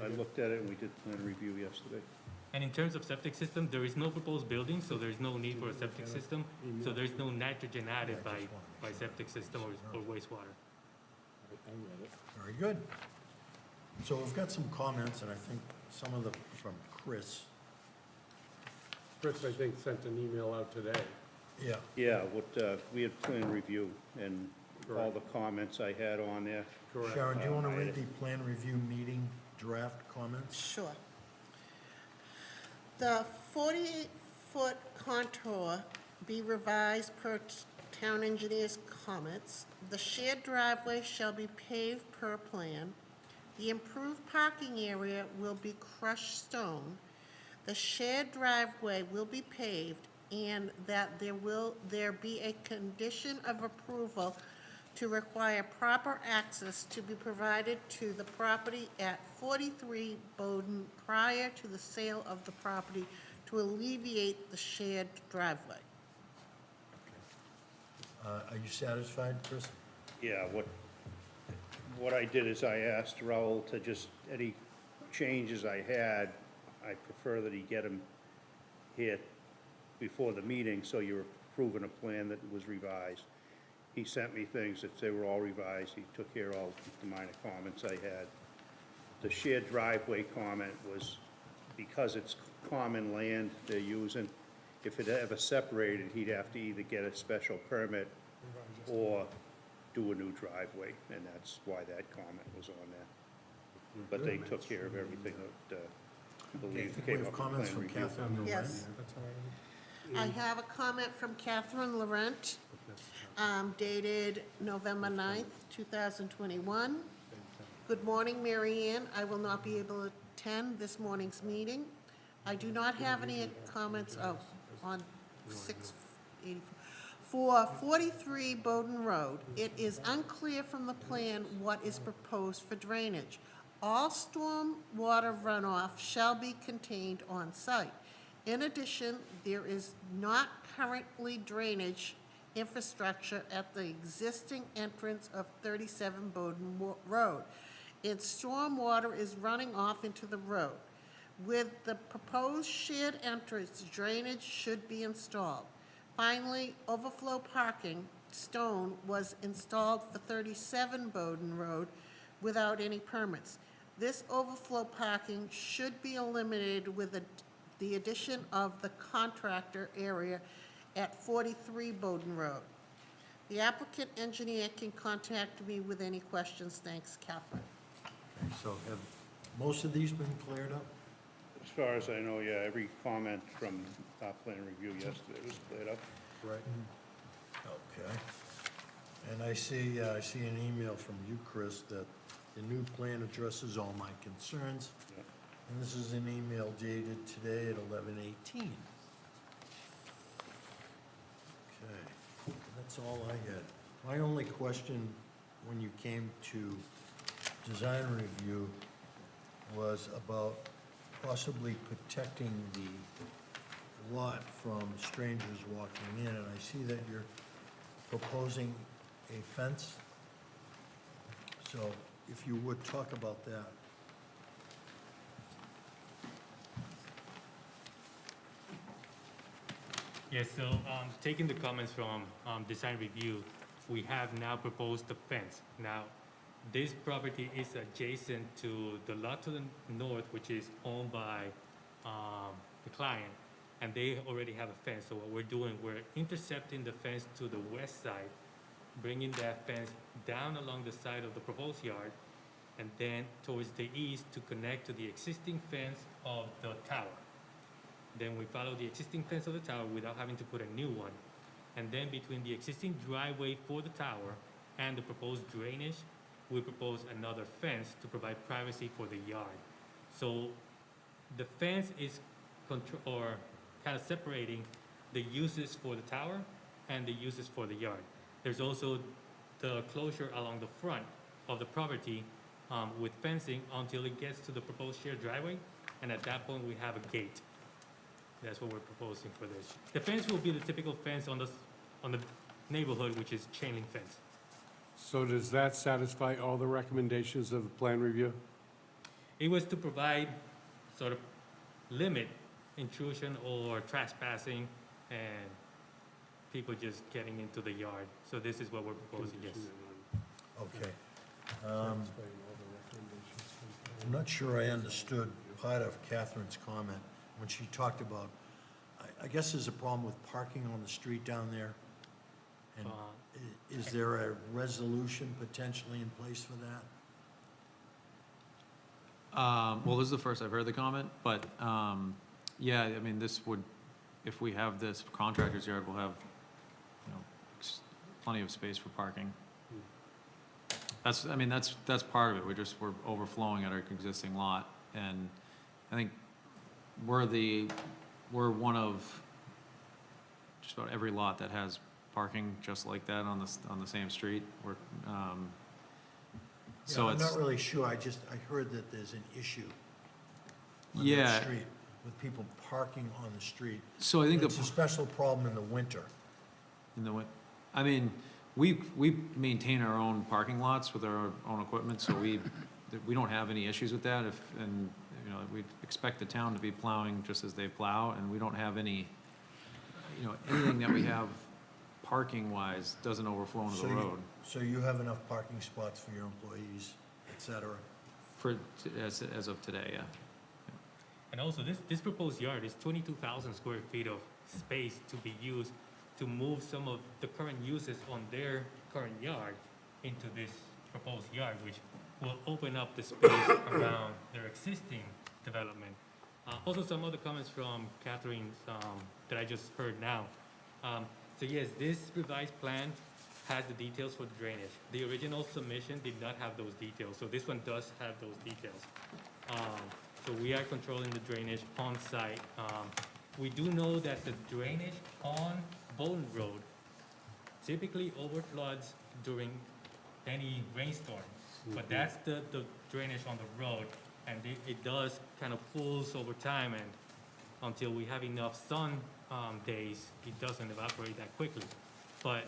I looked at it and we did plan review yesterday. and in terms of septic system, there is no proposed building, so there's no need for a septic system. So there's no nitrogen added by septic system or wastewater. I read it. Very good. So we've got some comments, and I think some of them from Chris. Chris, I think, sent an email out today. Yeah. Yeah, we had plan review and all the comments I had on there. Correct. Sharon, do you want to I- read the plan review meeting draft comments? Sure. The 48-foot contour be revised per town engineer's comments. The shared driveway shall be paved per plan. The improved parking area will be crushed stone. The shared driveway will be paved, and that there be a condition of approval to require proper access to be provided to the property at 43 Bowden prior to the sale of the property to alleviate the shared driveway. Are you satisfied, Chris? Yeah, what I did is I asked Raul to just, any changes I had, I prefer that he get them here before the meeting, so you're approving a plan that was revised. He sent me things that they were all revised. He took care of all the minor comments I had. The shared driveway comment was because it's common land they're using, if it ever separated, he'd have to either get a special permit or do a new driveway, and that's why that comment was on there. But they took care of everything that, I Okay, I believe think we came have up in comments plan from review. Catherine Loren. Yes. That's all right. I have a comment from Catherine Laurent, dated November 9th, 2021. Good morning, Mary Ann. I will not be able to attend this morning's meeting. I do not have any comments on 684. For 43 Bowden Road, it is unclear from the plan what is proposed for drainage. All storm water runoff shall be contained on site. In addition, there is not currently drainage infrastructure at the existing entrance of 37 Bowden Road, and storm water is running off into the road. With the proposed shared entrance, drainage should be installed. Finally, overflow parking stone was installed for 37 Bowden Road without any permits. This overflow parking should be eliminated with the addition of the contractor area at 43 Bowden Road. The applicant engineer can contact me with any questions. Thanks, Catherine. Okay, so have most of these been cleared up? As far as I know, yeah, every comment from our plan review yesterday was cleared up. Right. Okay. And I see an email from you, Chris, that the new plan addresses all my concerns. Yeah. And this is an email dated today at 11:18. Okay, that's all I had. My only question when you came to design review was about possibly protecting the lot from strangers walking in, and I see that you're proposing a fence. So if you would talk about that. Yes, so taking the comments from design review, we have now proposed the fence. Now, this property is adjacent to the lot to the north, which is owned by the client, and they already have a fence. So what we're doing, we're intercepting the fence to the west side, bringing that fence down along the side of the proposed yard, and then towards the east to connect to the existing fence of the tower. Then we follow the existing fence of the tower without having to put a new one. And then between the existing driveway for the tower and the proposed drainage, we propose another fence to provide privacy for the yard. So the fence is kind of separating the uses for the tower and the uses for the yard. There's also the closure along the front of the property with fencing until it gets to the proposed shared driveway, and at that point we have a gate. That's what we're proposing for this. The fence will be the typical fence on the neighborhood, which is chain link fence. So does that satisfy all the recommendations of the plan review? It was to provide sort of limit intrusion or trespassing and people just getting into the yard. So this is what we're proposing, yes. Okay. Satisfying all the recommendations. I'm not sure I understood part of Catherine's comment when she talked about, I guess there's a problem with parking on the street down there. And is there a resolution potentially in place for that? Well, this is the first I've heard the comment, but, yeah, I mean, this would, if we have this contractor's yard, we'll have, plenty of space for parking. That's part of it. We're overflowing at our existing lot, and I think we're one of just about every lot that has parking just like that on the same street. So I'm it's, not really sure, I heard that there's an issue on yeah. that street with people parking on the street. So I think It's a special problem in the winter. I mean, we maintain our own parking lots with our own equipment, so we don't have any issues with that. We expect the town to be plowing just as they plow, and we don't have any, anything that we have parking-wise doesn't overflow into the road. So you have enough parking spots for your employees, et cetera? As of today, yeah. And also, this proposed yard is 22,000 square feet of space to be used to move some of the current uses on their current yard into this proposed yard, which will open up the space around their existing development. Also, some other comments from Catherine that I just heard now. So yes, this revised plan has the details for the drainage. The original submission did not have those details, so this one does have those details. So we are controlling the drainage on site. We do know that the drainage on Bolton Road typically overfloods during any rainstorm, but that's the drainage on the road, and it does kind of pools over time, and until we have enough sun days, it doesn't evaporate that quickly. But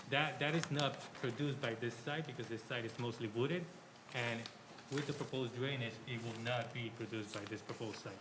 that is not produced by this site because this site is mostly wooded, and with the proposed drainage, it will not be produced by this proposed site.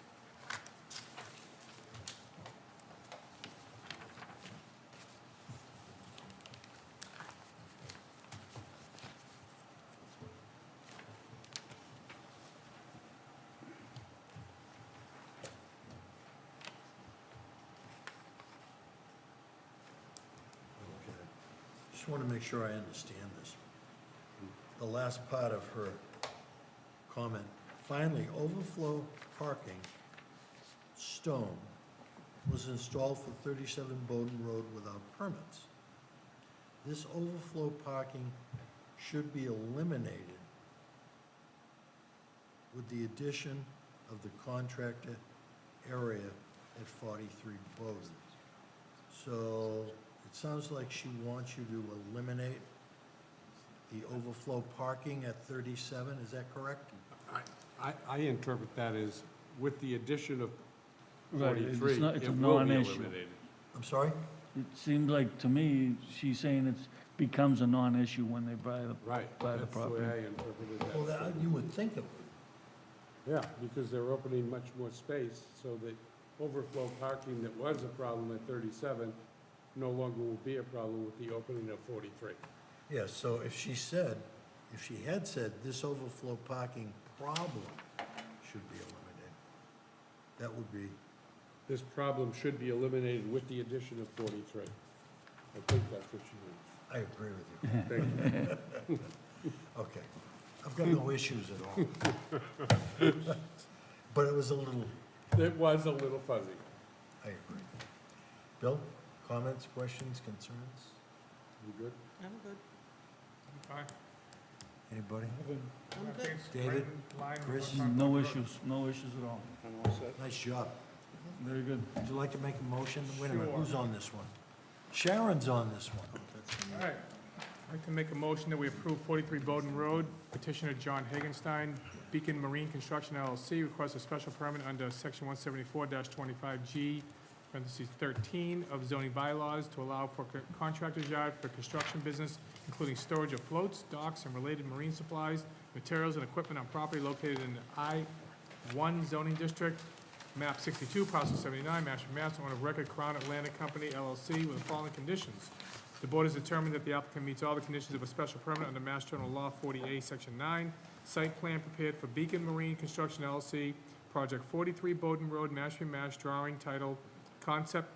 Just want to make sure I understand this. The last part of her comment, finally, overflow parking stone was installed for 37 Bowden Road without permits. This overflow parking should be eliminated with the addition of the contractor area at 43 Bowden. So it sounds like she wants you to eliminate the overflow parking at 37, is that correct? I interpret that as with the addition of Right, it's 43, not- it's a it will be non-issue. eliminated. I'm sorry? It seems like, to me, she's saying it becomes a non-issue when they buy the Right, By the that's the property. way I interpreted that. Well, that, you would think it would. Yeah, because they're opening much more space, so the overflow parking that was a problem at 37 no longer will be a problem with the opening of 43. Yeah, so if she had said this overflow parking problem should be eliminated, that would be, This problem should be eliminated with the addition of 43. I think that's what she means. I agree with you. Thank you. Okay. I've got no issues at all. But it was a little, It was a little fuzzy. I agree. Bill, comments, questions, concerns? You good? I'm good. Fine. Anybody? I'm I good. think it's David, right in line with Chris? what's on No the road. issues, no issues at all. I'm all set. Nice job. Very good. Would you like to make a motion? Wait a minute, Sure. who's on this one? Sharon's on this one. All right. I'd like to make a motion that we approve 43 Bowden Road. Petitioner John Hagenstein, Beacon Marine Construction LLC, requests a special permit under Section 174-25G, parentheses 13 of zoning bylaws to allow for contractor's yard for construction business, including storage of floats, docks, and related marine supplies, materials, and equipment on property located in the I-1 zoning district, map 62, parcel 79, Mashpee, Mass, owner of record Crown Atlantic Company LLC, with the following conditions. The board has determined that the applicant meets all the conditions of a special permit under Mass General Law 40A, Section 9. Site plan prepared for Beacon Marine Construction LLC, Project 43 Bowden Road, Mashpee, Mass, drawing titled Concept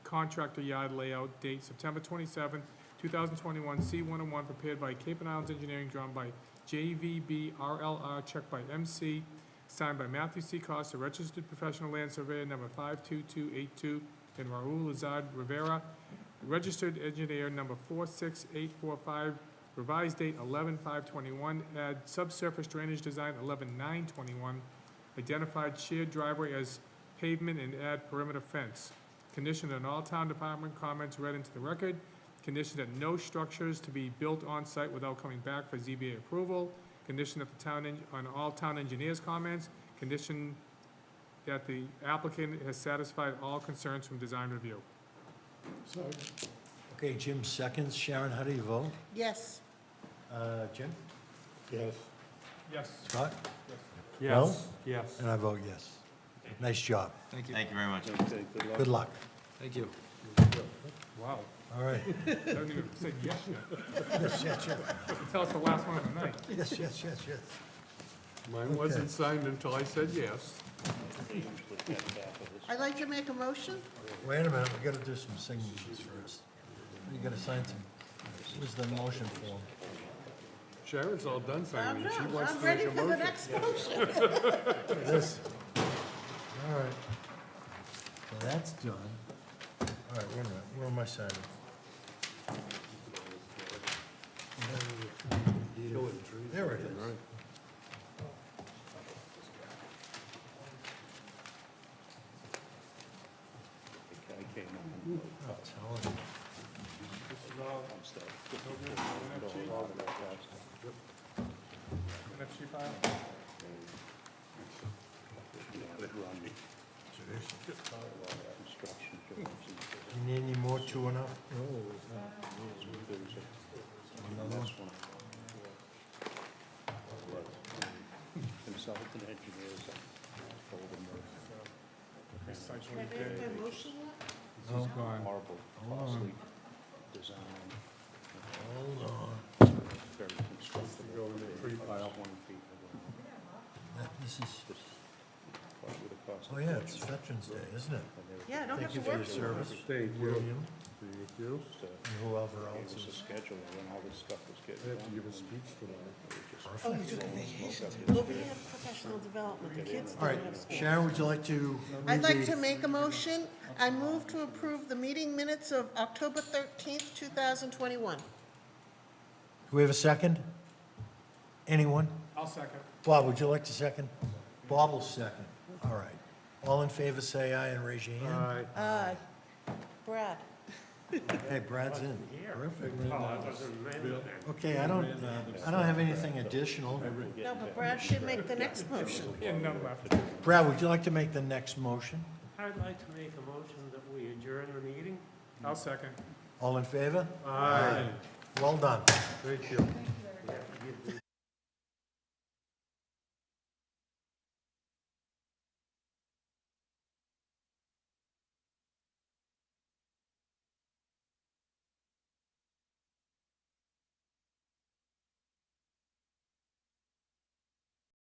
Contractor Yard Layout, date September 27, 2021, C-101, prepared by Cape and Islands Engineering, drawn by JVB RLR, checked by MC, signed by Matthew C. Costa, registered professional land surveyor, number 52282, and Raul Lazard Rivera, registered engineer, number 46845, revised date 11/5/21, add subsurface drainage design 11/9/21, identified shared driveway as pavement and add perimeter fence. Condition on all town department comments read into the record. Condition that no structures to be built on site without coming back for ZBA approval. Condition that the town, on all town engineers' comments. Condition that the applicant has satisfied all concerns from design review. Okay, Jim seconds. Sharon, how do you vote? Yes. Jim? Yes. Yes. Scott? Yes. Yes. And I vote yes. Nice job. Thank you. Thank you very much. Okay, good luck. Good luck. Thank you. Wow. All right. Haven't even said yes yet. Yes, yes, yes. Tell us the last one of the night. Yes, yes, yes, yes. Mine wasn't signed until I said yes. I'd like to make a motion. Wait a minute, we gotta do some signatures first. You gotta sign some, where's the motion form? Sharon's all done I'm signing. She done. wants I'm to make ready a for the motion. next motion. This. All right. So that's done. All right, wait a minute, where am I signing? There it is. I came on. Oh, tell him. I'm still. NFC file? You need any more two and up? Another one? Consultant engineers. Can I make my motion yet? No. Marble, costly design. Hold on. Very constructive. Go in the tree pile. 20 feet. This is, What would it cost? oh yeah, it's Veterans Day, isn't it? Yeah, I don't have Thank you to for your work. service, Thank you. William, Thank you. and whoever It else was a is. schedule when all this stuff was I getting have to done. give a speech tonight. Just Oh, you took a vacation. Well, we have professional development, the kids All right, don't have school. Sharon, would you like to I'd read like to the, make a motion. I move to approve the meeting minutes of October 13th, 2021. do we have a second? Anyone? I'll second. Bob, would you like to second? Bob will second. All right. All in favor, say aye and raise your hand. Aye. Brad? Okay, Brad's in. Perfect. Okay, I don't have anything additional. No, but Brad should make the next motion. Yeah, none left. Brad, would you like to make the next motion? I'd like to make a motion that we adjourn the meeting. I'll second. All in favor? Aye. Well done. Thank you.